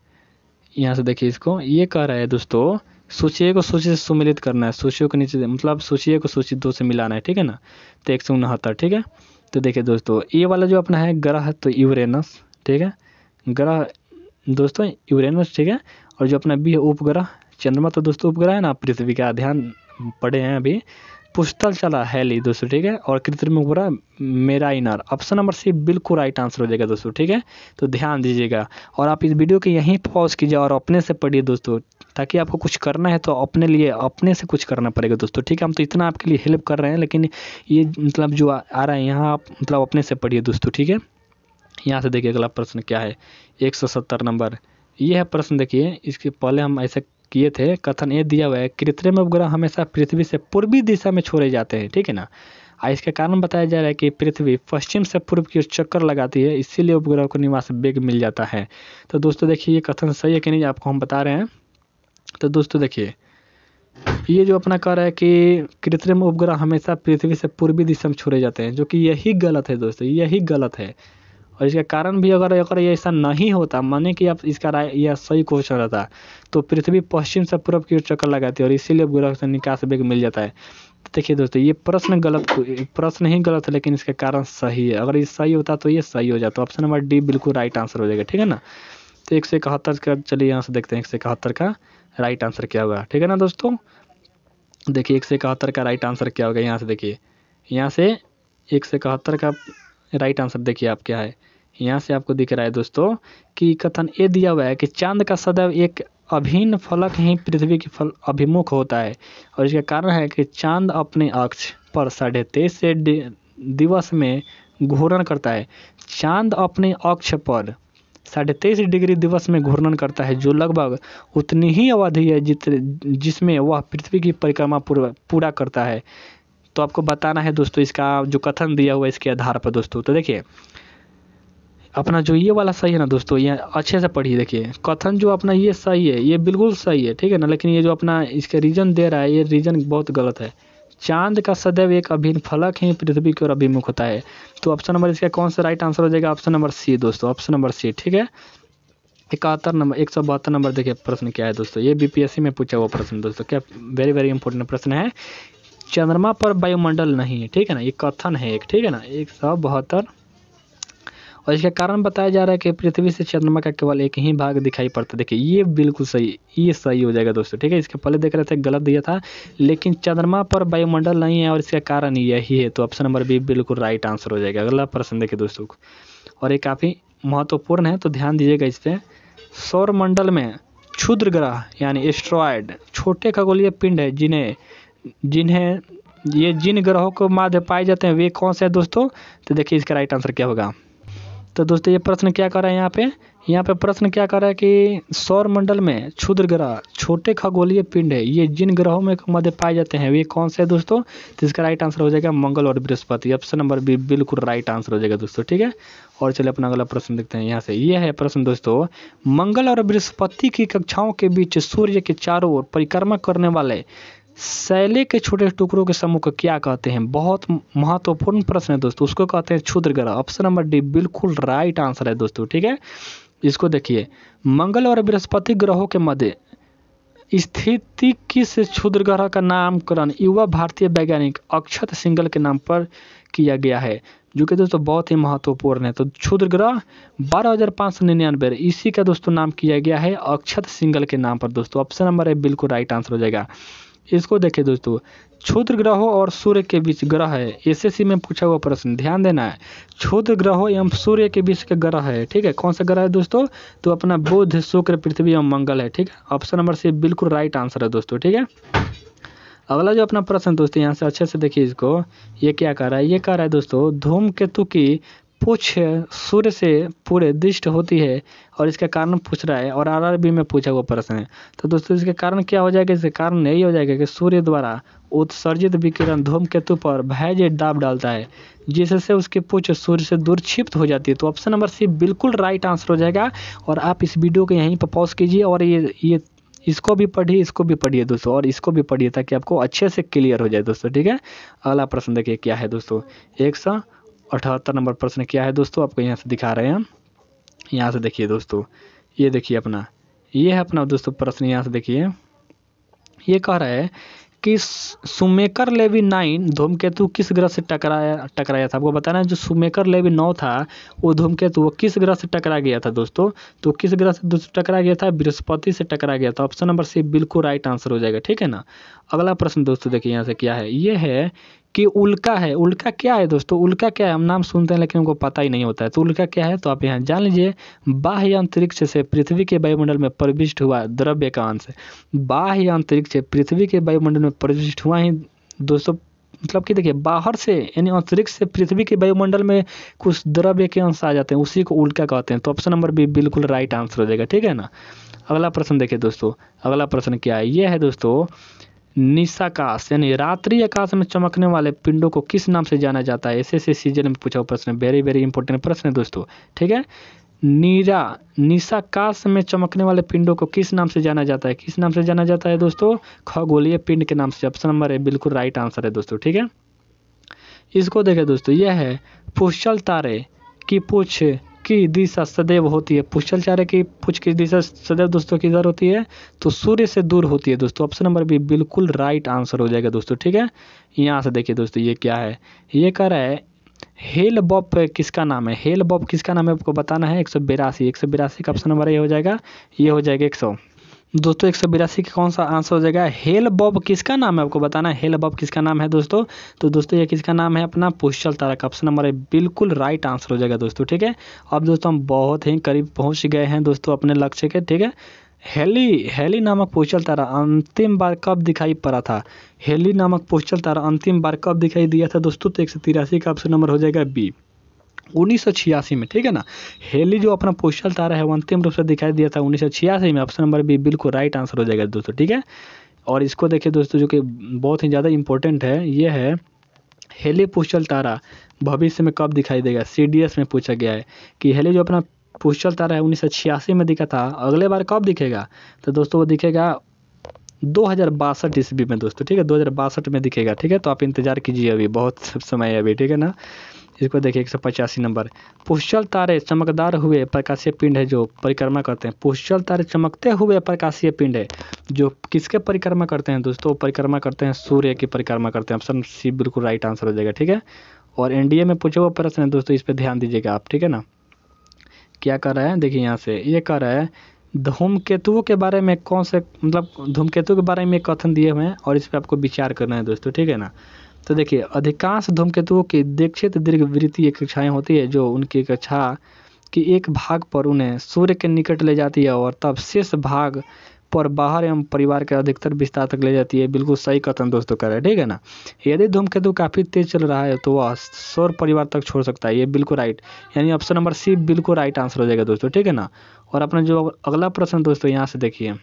यहाँ से देखिए इसको, ये कह रहा है दोस्तों, सूची को सूची से सम्मिलित करना है। सूचियों के नीचे मतलब सूची को सूची 2 से मिलाना है, ठीक है ना। तो 169, ठीक है। तो देखिए दोस्तों, ये वाला जो अपना है ग्रह तो यूरेनस, ठीक है, ग्रह दोस्तों यूरेनस, ठीक है। और जो अपना बी है उपग्रह चंद्रमा, तो दोस्तों उपग्रह है ना पृथ्वी का, ध्यान पड़े हैं अभी। पुस्तल चला हेली दोस्तों, ठीक है। और कृत्रिम उपग्रह मेराइनर। ऑप्शन नंबर सी बिल्कुल राइट आंसर हो जाएगा दोस्तों, ठीक है। तो ध्यान दीजिएगा और आप इस वीडियो के यहीं पॉज कीजिए और अपने से पढ़िए दोस्तों, ताकि आपको कुछ करना है तो अपने लिए अपने से कुछ करना पड़ेगा दोस्तों, ठीक है। हम तो इतना आपके लिए हेल्प कर रहे हैं, लेकिन ये मतलब जो आ रहा है यहाँ आप मतलब अपने से पढ़िए दोस्तों, ठीक है। यहाँ से देखिए अगला प्रश्न क्या है, 170 नंबर। ये है प्रश्न, देखिए इसके पहले हम ऐसे किए थे। कथन ये दिया हुआ है, कृत्रिम उपग्रह हमेशा पृथ्वी से पूर्वी दिशा में छोड़े जाते हैं, ठीक है ना। इसका कारण बताया जा रहा है कि पृथ्वी पश्चिम से पूर्व की ओर चक्कर लगाती है, इसीलिए उपग्रह को निवास वेग मिल जाता है। तो दोस्तों देखिए ये कथन सही है कि नहीं, आपको हम बता रहे हैं। तो दोस्तों देखिए, ये जो अपना कह रहा है कि कृत्रिम उपग्रह हमेशा पृथ्वी से पूर्वी दिशा में छोड़े जाते हैं, जो कि यही गलत है दोस्तों, यही गलत है। और इसका कारण भी अगर ये ऐसा नहीं होता, माने कि आप इसका राय यह सही क्वेश्चन रहता, तो पृथ्वी पश्चिम से पूर्व की ओर चक्कर लगाती है और इसीलिए उपग्रह से निकास वेग मिल जाता है। तो देखिए दोस्तों, ये प्रश्न ही गलत है, लेकिन इसका कारण सही है। अगर ये सही होता तो ये सही हो जाता। ऑप्शन नंबर डी बिल्कुल राइट आंसर हो जाएगा, ठीक है ना। तो 171 का चलिए यहाँ से देखते हैं 171 का राइट आंसर क्या होगा, ठीक है ना दोस्तों। देखिए 171 का राइट आंसर क्या होगा, यहाँ से देखिए, यहाँ से 171 का राइट आंसर देखिए आप क्या है। यहाँ से आपको दिख रहा है दोस्तों कि कथन ये दिया हुआ है कि चांद का सदैव एक अभिन्न फलक ही पृथ्वी की अभिमुख होता है, और इसका कारण है कि चांद अपने अक्ष पर 23.5 से दिवस में घूर्णन करता है। चांद अपने अक्ष पर 23.5 डिग्री दिवस में घूर्णन करता है, जो लगभग उतनी ही अवधि है जिसमें वह पृथ्वी की परिक्रमा पूरा करता है। तो आपको बताना है दोस्तों इसका जो कथन दिया हुआ है इसके आधार पर दोस्तों। तो देखिए अपना जो ये वाला सही है ना दोस्तों, ये अच्छे से पढ़िए। देखिए कथन जो अपना ये सही है, ये बिल्कुल सही है, ठीक है ना। लेकिन ये जो अपना इसके रीजन दे रहा है, ये रीजन बहुत गलत है। चांद का सदैव एक अभिन्न फलक ही पृथ्वी की ओर अभिमुख होता है। तो ऑप्शन नंबर इसका कौन सा राइट आंसर हो जाएगा? ऑप्शन नंबर सी दोस्तों, ऑप्शन नंबर सी, ठीक है। 172 नंबर देखिए प्रश्न क्या है दोस्तों, ये बीपीएससी में पूछा हुआ प्रश्न दोस्तों, क्या वेरी वेरी इंपॉर्टेंट प्रश्न है। चंद्रमा पर वायुमंडल नहीं है, ठीक है ना, ये कथन है एक, ठीक है ना। 172 और इसका कारण बताया जा रहा है कि पृथ्वी से चंद्रमा का केवल एक ही भाग दिखाई पड़ता है। देखिए ये बिल्कुल सही, ये सही हो जाएगा दोस्तों, ठीक है। इसके पहले देख रहे थे गलत दिया था, लेकिन चंद्रमा पर वायुमंडल नहीं है और इसका कारण यही है। तो ऑप्शन नंबर बी बिल्कुल राइट आंसर हो जाएगा। अगला प्रश्न देखिए दोस्तों, और ये काफ़ी महत्वपूर्ण है तो ध्यान दीजिएगा इस पर। सौर मंडल में क्षुद्र ग्रह यानी एस्ट्रॉयड छोटे खगोलीय पिंड है जिन ग्रहों को माध्य पाए जाते हैं वे कौन से हैं दोस्तों? तो देखिए इसका राइट आंसर क्या होगा। तो दोस्तों ये प्रश्न क्या कर रहा है यहाँ पे प्रश्न क्या कर रहा है कि सौर मंडल में क्षुद्र ग्रह छोटे खगोलीय पिंड है, ये जिन ग्रहों में मध्य पाए जाते हैं वे कौन से है दोस्तों? तो इसका राइट आंसर हो जाएगा मंगल और बृहस्पति। ऑप्शन नंबर बी बिल्कुल राइट आंसर हो जाएगा दोस्तों, ठीक है। और चलिए अपना अगला प्रश्न देखते हैं यहाँ से। ये है प्रश्न दोस्तों, मंगल और बृहस्पति की कक्षाओं के बीच सूर्य के चारों ओर परिक्रमा करने वाले शैले के छोटे टुकड़ों के समूह को क्या कहते हैं? बहुत महत्वपूर्ण प्रश्न है दोस्तों, उसको कहते हैं क्षुद्र ग्रह। ऑप्शन नंबर डी बिल्कुल राइट आंसर है दोस्तों, ठीक है। इसको देखिए, मंगल और बृहस्पति ग्रहों के मध्य स्थिति किस क्षुद्र ग्रह का नामकरण युवा भारतीय वैज्ञानिक अक्षत सिंघल के नाम पर किया गया है, जो कि दोस्तों बहुत ही महत्वपूर्ण है। तो क्षुद्र ग्रह 12,599 इसी का दोस्तों नाम किया गया है अक्षत सिंघल के नाम पर दोस्तों। ऑप्शन नंबर ए बिल्कुल राइट आंसर हो जाएगा। इसको देखिए दोस्तों, क्षुद्र ग्रहों और सूर्य के बीच ग्रह है, एसएससी में पूछा हुआ प्रश्न, ध्यान देना है। क्षुद्र ग्रहों एवं सूर्य के बीच का ग्रह है, ठीक है। कौन सा ग्रह है दोस्तों? तो अपना बुध, शुक्र, पृथ्वी एवं मंगल है, ठीक है। ऑप्शन नंबर सी बिल्कुल राइट आंसर है दोस्तों, ठीक है। अगला जो अपना प्रश्न दोस्तों यहाँ से अच्छे से देखिए इसको, ये क्या कह रहा है? ये कह रहा है दोस्तों, धूमकेतु की पूछ सूर्य से पूरे दृष्ट होती है और इसका कारण पूछ रहा है, और आरआरबी में पूछा हुआ प्रश्न है। तो दोस्तों इसके कारण क्या हो जाएगा? इसके कारण यही हो जाएगा कि सूर्य द्वारा उत्सर्जित विकिरण धूमकेतु पर भयावह दाब डालता है, जिससे उसकी पूछ सूर्य से दूर क्षिप्त हो जाती है। तो ऑप्शन नंबर सी बिल्कुल राइट आंसर हो जाएगा। और आप इस वीडियो को यहीं पर पॉज कीजिए और ये इसको भी पढ़िए, इसको भी पढ़िए दोस्तों, और इसको भी पढ़िए ताकि आपको अच्छे से क्लियर हो जाए दोस्तों, ठीक है। अगला प्रश्न देखिए क्या है दोस्तों, 178 नंबर प्रश्न क्या है दोस्तों, आपको यहाँ से दिखा रहे हैं हम। यहाँ से देखिए दोस्तों, ये देखिए अपना, ये है अपना दोस्तों प्रश्न, यहाँ से देखिए। ये कह रहा है कि शुमेकर लेवी 9 धूमकेतु किस ग्रह से टकराया था? आपको बताना है जो शुमेकर लेवी 9 था वो धूमकेतु वो किस ग्रह से टकरा गया था दोस्तों? तो किस ग्रह से टकरा गया था? बृहस्पति से टकरा गया था। ऑप्शन नंबर सी बिल्कुल राइट आंसर हो जाएगा, ठीक है ना। अगला प्रश्न दोस्तों देखिए यहाँ से क्या है, ये है कि उल्का है। उल्का क्या है दोस्तों? उल्का क्या है? हम नाम सुनते हैं लेकिन हमको पता ही नहीं होता है। तो उल्का क्या है तो आप यहाँ जान लीजिए, बाह्य अंतरिक्ष से पृथ्वी के वायुमंडल में प्रविष्ट हुआ द्रव्य का अंश। बाह्य अंतरिक्ष से पृथ्वी के वायुमंडल में प्रविष्ट हुआ ही दोस्तों, मतलब कि देखिए बाहर से यानी अंतरिक्ष से पृथ्वी के वायुमंडल में कुछ द्रव्य के अंश आ जाते हैं, उसी को उल्का कहते हैं। तो ऑप्शन नंबर बी बिल्कुल राइट आंसर हो जाएगा, ठीक है ना। अगला प्रश्न देखिए दोस्तों, अगला प्रश्न क्या है? ये है दोस्तों, निशाकाश यानी रात्रि आकाश में चमकने वाले पिंडों को किस नाम से जाना जाता है? ऐसे सीजन में पूछा हुआ प्रश्न, वेरी वेरी इंपॉर्टेंट प्रश्न है दोस्तों, ठीक है। निशाकाश में चमकने वाले पिंडों को किस नाम से जाना जाता है? किस नाम से जाना जाता है दोस्तों? खगोलीय पिंड के नाम से। ऑप्शन नंबर ए बिल्कुल राइट आंसर है दोस्तों, ठीक है। इसको देखें दोस्तों, यह है पुष्कल तारे की पूछ की दिशा सदैव होती है। पुष्कल तारे की पूछ की दिशा सदैव दोस्तों किधर होती है? तो सूर्य से दूर होती है दोस्तों। ऑप्शन नंबर बी बिल्कुल राइट आंसर हो जाएगा दोस्तों, ठीक है। यहाँ से देखिए दोस्तों, ये क्या है? ये कह रहा है हेल बॉब किसका नाम है? हेल बॉब किसका नाम है आपको बताना है। 182 का ऑप्शन नंबर ये हो जाएगा, ये हो जाएगा 100 दोस्तों। 182 का कौन सा आंसर हो जाएगा? हेल बॉब किसका नाम है आपको बताना है। हेल बॉब किसका नाम है दोस्तों? तो दोस्तों ये किसका नाम है? अपना पुष्कल तारा का। ऑप्शन नंबर बिल्कुल राइट आंसर हो जाएगा दोस्तों, ठीक है। अब दोस्तों हम बहुत ही करीब पहुंच गए हैं दोस्तों अपने लक्ष्य के, ठीक है। हेली नामक पुष्कल तारा अंतिम बार कब दिखाई पड़ा था? हेली नामक पुष्कल तारा अंतिम बार कब दिखाई दिया था दोस्तों? तो 183 का ऑप्शन नंबर हो जाएगा बी। 1986 में, ठीक है ना। हेली जो अपना पोस्टल तारा है वो अंतिम रूप से दिखाई दिया था 1986 में। ऑप्शन नंबर बी बिल्कुल राइट आंसर हो जाएगा दोस्तों, ठीक है। और इसको देखिए दोस्तों, जो कि बहुत ही ज़्यादा इंपॉर्टेंट है, ये है हेली पोस्टल तारा भविष्य में कब दिखाई देगा। CDS में पूछा गया है कि हेली जो अपना पोस्टल तारा है 1986 में दिखा था, अगले बार कब दिखेगा। तो दोस्तों वो दिखेगा 2062 ईस्वी में दोस्तों, ठीक है, 2062 में दिखेगा, ठीक है। तो आप इंतजार कीजिए, अभी बहुत समय है अभी, ठीक है ना। इसको देखिए 185 नंबर। पुष्चल तारे चमकदार हुए प्रकाशीय पिंड है जो परिक्रमा करते हैं। पुष्चल तारे चमकते हुए प्रकाशीय पिंड है जो किसके परिक्रमा करते हैं दोस्तों, परिक्रमा करते हैं सूर्य की परिक्रमा करते हैं। ऑप्शन सी बिल्कुल राइट आंसर हो जाएगा, ठीक है। और NDA में पूछे हुआ प्रश्न है दोस्तों, इस पर ध्यान दीजिएगा आप, ठीक है ना। क्या कर रहा है, देखिए यहाँ से ये कर रहा है धूमकेतुओं के बारे में कौन से, मतलब धूमकेतु के बारे में कथन दिए हुए हैं और इस पर आपको विचार करना है दोस्तों, ठीक है ना। तो देखिए अधिकांश धूमकेतुओं की दीक्षित दीर्घवृत्तीय कक्षाएं होती है जो उनकी कक्षा की एक भाग पर उन्हें सूर्य के निकट ले जाती है और तब शेष भाग पर बाहर एवं परिवार के अधिकतर विस्तार तक ले जाती है। बिल्कुल सही कथन दोस्तों कर रहे हैं, ठीक है ना। यदि धूमकेतु काफ़ी तेज चल रहा है तो वह सौर परिवार तक छोड़ सकता है, ये बिल्कुल राइट, यानी ऑप्शन नंबर सी बिल्कुल राइट आंसर हो जाएगा दोस्तों, ठीक है ना। और अपना जो अगला प्रश्न दोस्तों यहाँ से देखिए,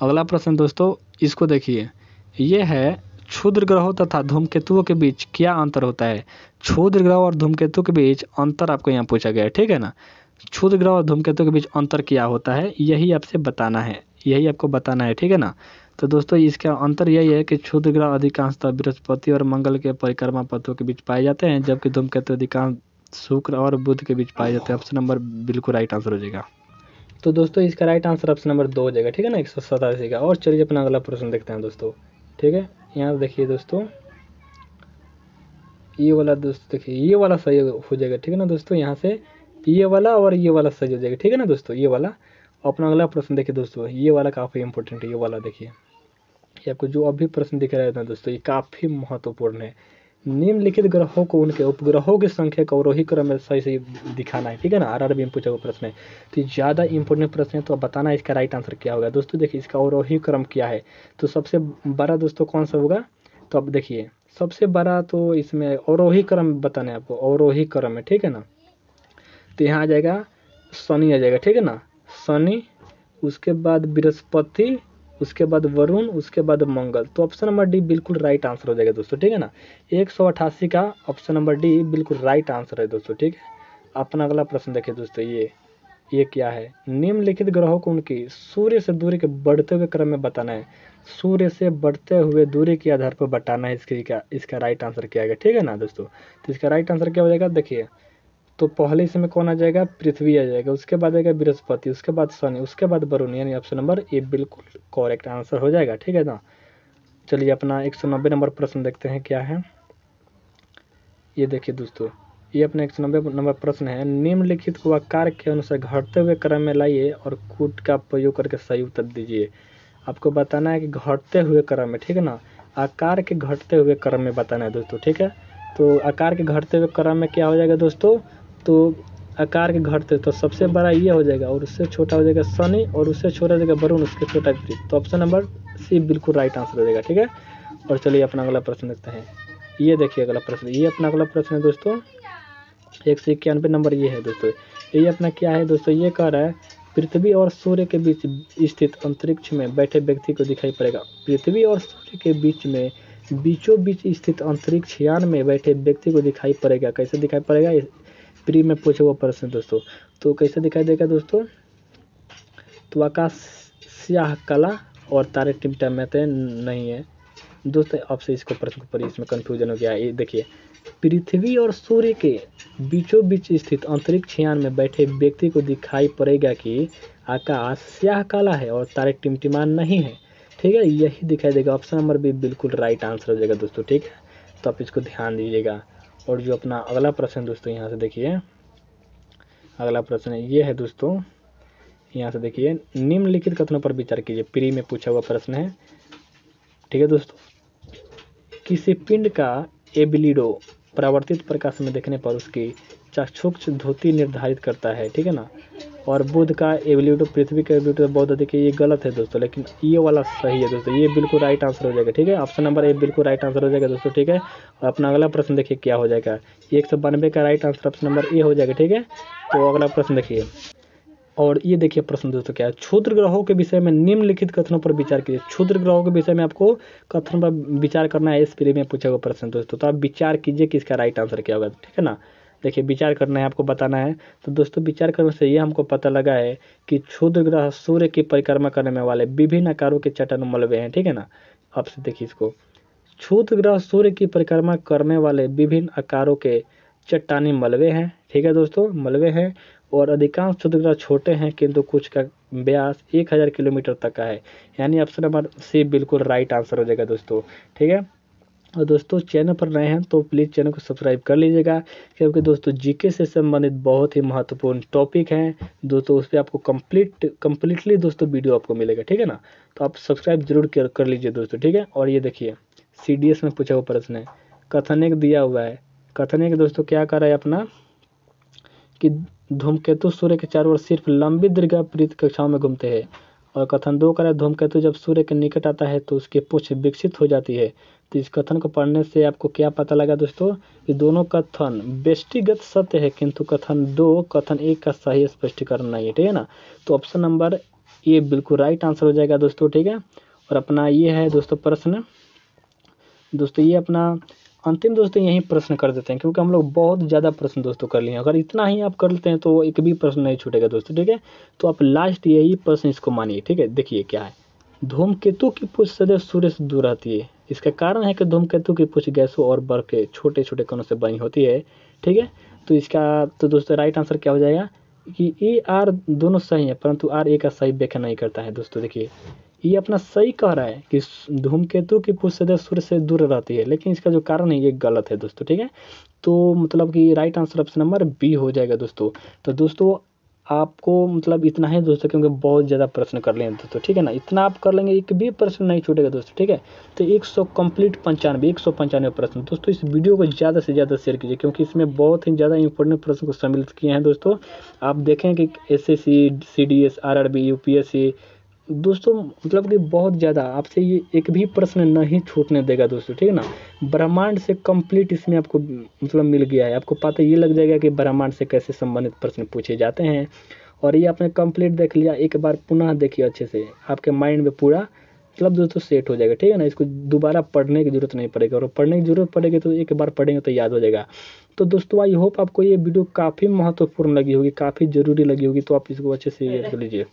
अगला प्रश्न दोस्तों इसको देखिए, ये है क्षुद्र ग्रहों तथा धूमकेतुओं के बीच क्या अंतर होता है। क्षुद्र ग्रह और धूमकेतु के बीच अंतर आपको यहाँ पूछा गया है, ठीक है ना। क्षुद्र ग्रह और धूमकेतु के बीच अंतर क्या होता है, यही आपसे बताना है, यही आपको बताना है, ठीक है ना। तो दोस्तों इसका अंतर यही है कि क्षुद्र ग्रह अधिकांशतः बृहस्पति और मंगल के परिक्रमा पथों के बीच पाए जाते हैं, जबकि धूमकेतु अधिकांश शुक्र और बुध के बीच पाए जाते हैं। ऑप्शन नंबर बिल्कुल राइट आंसर हो जाएगा। तो दोस्तों इसका राइट आंसर ऑप्शन नंबर 2 हो जाएगा, ठीक है ना, 187 का। और चलिए अपना अगला प्रश्न देखते हैं दोस्तों, ठीक है। यहाँ देखिए दोस्तों, ये वाला दोस्तों देखिए, ये वाला सही हो जाएगा, ठीक है ना दोस्तों। यहाँ से ये वाला और ये वाला सही हो जाएगा, ठीक है ना दोस्तों, ये वाला। अपना अगला प्रश्न देखिए दोस्तों, ये वाला काफ़ी इंपॉर्टेंट है, ये वाला देखिए। ये आपको जो अभी प्रश्न दिख रहा है दोस्तों, ये काफ़ी महत्वपूर्ण है। निम्नलिखित ग्रहों को उनके उपग्रहों की संख्या का अवरोही क्रम में सही सही दिखाना है, ठीक है ना। RRB में पूछा हुआ प्रश्न है, तो ज़्यादा इंपॉर्टेंट प्रश्न है, तो बताना इसका राइट आंसर क्या होगा दोस्तों। देखिए इसका अवरोही क्रम क्या है, तो सबसे बड़ा दोस्तों कौन सा होगा। तो अब देखिए सबसे बड़ा तो इसमें अवरोही क्रम बताना है आपको, अवरोही क्रम है, ठीक है ना। तो यहाँ आ जाएगा शनि आ जाएगा, ठीक है ना, शनि, उसके बाद बृहस्पति, उसके बाद वरुण, उसके बाद मंगल। तो ऑप्शन नंबर डी बिल्कुल राइट आंसर हो जाएगा दोस्तों, ठीक है ना। 188 का ऑप्शन नंबर डी बिल्कुल राइट आंसर है दोस्तों, ठीक है। अपना अगला प्रश्न देखिए दोस्तों, ये क्या है, निम्नलिखित ग्रहों को उनकी सूर्य से दूरी के बढ़ते हुए क्रम में बताना है। सूर्य से बढ़ते हुए दूरी के आधार पर बताना है, इसका राइट आंसर क्या आएगा, ठीक है ना दोस्तों। तो इसका राइट आंसर क्या हो जाएगा, देखिए तो पहले इसमें कौन आ जाएगा, पृथ्वी आ जाएगा, उसके बाद आएगा बृहस्पति, उसके बाद शनि, उसके बाद वरुण, यानी ऑप्शन नंबर ए बिल्कुल करेक्ट आंसर हो जाएगा, ठीक है ना। चलिए अपना 190 नंबर प्रश्न देखते हैं क्या है। ये देखिए दोस्तों, ये अपना 190 नंबर प्रश्न है, निम्नलिखित को आकार के अनुसार घटते हुए क्रम में लाइए और कूट का प्रयोग करके सही उत्तर दीजिए। आपको बताना है कि घटते हुए क्रम में, ठीक है ना, आकार के घटते हुए क्रम में बताना है दोस्तों, ठीक है। तो आकार के घटते हुए क्रम में क्या हो जाएगा दोस्तों, तो आकार के घटते तो सबसे बड़ा ये हो जाएगा और उससे छोटा हो जाएगा शनि और उससे छोटा हो जाएगा वरुण, उसके छोटा पृथ्वी। तो ऑप्शन नंबर सी बिल्कुल राइट आंसर हो जाएगा, ठीक है। और चलिए अपना अगला प्रश्न देखते हैं। ये देखिए अगला प्रश्न, ये अपना अगला प्रश्न है दोस्तों, 191 नंबर ये है दोस्तों। ये अपना क्या है दोस्तों, ये कह रहा है पृथ्वी और सूर्य के बीच स्थित अंतरिक्ष में बैठे व्यक्ति को दिखाई पड़ेगा। पृथ्वी और सूर्य के बीच में बीचों बीच स्थित अंतरिक्ष यान में बैठे व्यक्ति को दिखाई पड़ेगा। कैसे दिखाई पड़ेगा, प्री में पूछे हुआ प्रश्न दोस्तों। तो कैसे दिखाई देगा दोस्तों, तो आकाश स्याह काला और तारे टिमटिमाते नहीं है दोस्तों। आपसे इसको प्रश्न पर इसमें कन्फ्यूजन हो गया। ये देखिए पृथ्वी और सूर्य के बीचों बीच स्थित अंतरिक्ष यान में बैठे व्यक्ति को दिखाई पड़ेगा कि आकाश स्याह काला है और तारे टिमटिमान नहीं है, ठीक है, यही दिखाई देगा। ऑप्शन नंबर बी बिल्कुल राइट आंसर हो जाएगा दोस्तों, ठीक है। तो आप इसको ध्यान दीजिएगा। और जो अपना अगला प्रश्न दोस्तों यहाँ से देखिए, अगला प्रश्न ये है दोस्तों, यहाँ से देखिए निम्नलिखित कथनों पर विचार कीजिए। प्री में पूछा हुआ प्रश्न है, ठीक है दोस्तों। किसी पिंड का एबिलिडो परावर्तित प्रकाश में देखने पर उसकी चाक्षुष धोती निर्धारित करता है, ठीक है ना। और बुध का एबिलिटी, पृथ्वी का एबिलिटी बहुत अधिक है। ये गलत है दोस्तों, लेकिन ये वाला सही है दोस्तों, ये बिल्कुल राइट आंसर हो जाएगा। ठीक है, ऑप्शन नंबर ए बिल्कुल राइट आंसर हो जाएगा दोस्तों। ठीक है, और अपना अगला प्रश्न देखिए क्या हो जाएगा। 192 का right answer option number A हो जाएगा। ठीक है, तो अगला प्रश्न देखिए, और ये देखिए प्रश्न दोस्तों क्या है। क्षुद्र ग्रहों के विषय में निम्नलिखित कथनों पर विचार कीजिए। क्षुद्र ग्रहों के विषय में आपको कथन पर विचार करना है, इस पीढ़ी में पूछा हुआ प्रश्न दोस्तों। तो आप विचार कीजिए कि इसका राइट आंसर क्या होगा। ठीक है ना, देखिए विचार करना है, आपको बताना है। तो दोस्तों विचार करने से ये हमको पता लगा है कि क्षुद्र ग्रह सूर्य की परिक्रमा करने वाले विभिन्न आकारों के चट्टान मलबे हैं। ठीक है ना, आपसे देखिए इसको, क्षुद्र ग्रह सूर्य की परिक्रमा करने वाले विभिन्न आकारों के चट्टानी मलबे हैं। ठीक है दोस्तों, मलबे हैं, और अधिकांश क्षुद्र ग्रह छोटे हैं किंतु कुछ का व्यास 1000 किलोमीटर तक का है। यानी ऑप्शन नंबर सी बिल्कुल राइट आंसर हो जाएगा दोस्तों। ठीक है, और दोस्तों चैनल पर नए हैं तो प्लीज़ चैनल को सब्सक्राइब कर लीजिएगा, क्योंकि दोस्तों जीके से संबंधित बहुत ही महत्वपूर्ण टॉपिक हैं दोस्तों, उस पर आपको कंप्लीटली दोस्तों वीडियो आपको मिलेगा। ठीक है ना, तो आप सब्सक्राइब जरूर कर लीजिए दोस्तों। ठीक है, और ये देखिए CDS में पूछा हुआ प्रश्न है, कथन दिया हुआ है। कथन दोस्तों क्या कर रहा है अपना कि धूमकेतु सूर्य के चारों ओर सिर्फ लंबी दीर्घवृत्त कक्षाओं में घूमते हैं। और कथन 2 कर धूमकेतु जब सूर्य के निकट आता है तो उसकी पूंछ विकसित हो जाती है। तो इस कथन को पढ़ने से आपको क्या पता लगा दोस्तों कि दोनों कथन व्यष्टिगत सत्य है, किंतु कथन 2 कथन 1 का सही स्पष्टीकरण नहीं है। ठीक है ना, तो ऑप्शन नंबर ये बिल्कुल राइट आंसर हो जाएगा दोस्तों। ठीक है, और अपना ये है दोस्तों प्रश्न दोस्तों, ये अपना अंतिम दोस्तों यही प्रश्न कर देते हैं, क्योंकि हम लोग बहुत ज़्यादा प्रश्न दोस्तों कर लिए हैं। अगर इतना ही आप कर लेते हैं तो एक भी प्रश्न नहीं छूटेगा दोस्तों। ठीक है, तो आप लास्ट यही प्रश्न इसको मानिए। ठीक है, देखिए क्या है, धूमकेतु की पूंछ सदैव सूर्य से दूर रहती है। इसका कारण है कि धूमकेतु की पूंछ गैसों और बर्फ के छोटे छोटे कणों से बनी होती है। ठीक है, तो इसका तो दोस्तों राइट आंसर क्या हो जाएगा कि ए आर दोनों सही है, परंतु आर ए का सही व्याख्या नहीं करता है दोस्तों। देखिए ये अपना सही कह रहा है कि धूमकेतु की पूंछ सदैव सूर्य से दूर रहती है, लेकिन इसका जो कारण है ये गलत है दोस्तों। ठीक है, तो मतलब कि right answer option number B हो जाएगा दोस्तों। तो दोस्तों आपको मतलब इतना है दोस्तों, क्योंकि बहुत ज़्यादा प्रश्न कर लिए हैं दोस्तों। ठीक है ना, इतना आप कर लेंगे एक भी प्रश्न नहीं छूटेगा दोस्तों। ठीक है, तो 195 प्रश्न दोस्तों। इस वीडियो को ज़्यादा से ज़्यादा शेयर कीजिए, क्योंकि इसमें बहुत ही ज़्यादा इंपॉर्टेंट प्रश्न को सम्मिलित किए हैं दोस्तों। आप देखें कि SSC, CDS, RRB, UPSC दोस्तों, मतलब कि बहुत ज़्यादा आपसे ये एक भी प्रश्न नहीं छूटने देगा दोस्तों। ठीक है ना, ब्रह्मांड से कंप्लीट इसमें आपको मतलब मिल गया है। आपको पता ये लग जाएगा कि ब्रह्मांड से कैसे संबंधित प्रश्न पूछे जाते हैं। और ये आपने कंप्लीट देख लिया, एक बार पुनः देखिए अच्छे से, आपके माइंड में पूरा मतलब दोस्तों सेट हो जाएगा। ठीक है ना, इसको दोबारा पढ़ने की जरूरत नहीं पड़ेगी, और पढ़ने की जरूरत पड़ेगी तो एक बार पढ़ेंगे तो याद हो जाएगा। तो दोस्तों आई होप आपको ये वीडियो काफ़ी महत्वपूर्ण लगी होगी, काफ़ी ज़रूरी लगी होगी, तो आप इसको अच्छे से याद कर लीजिए।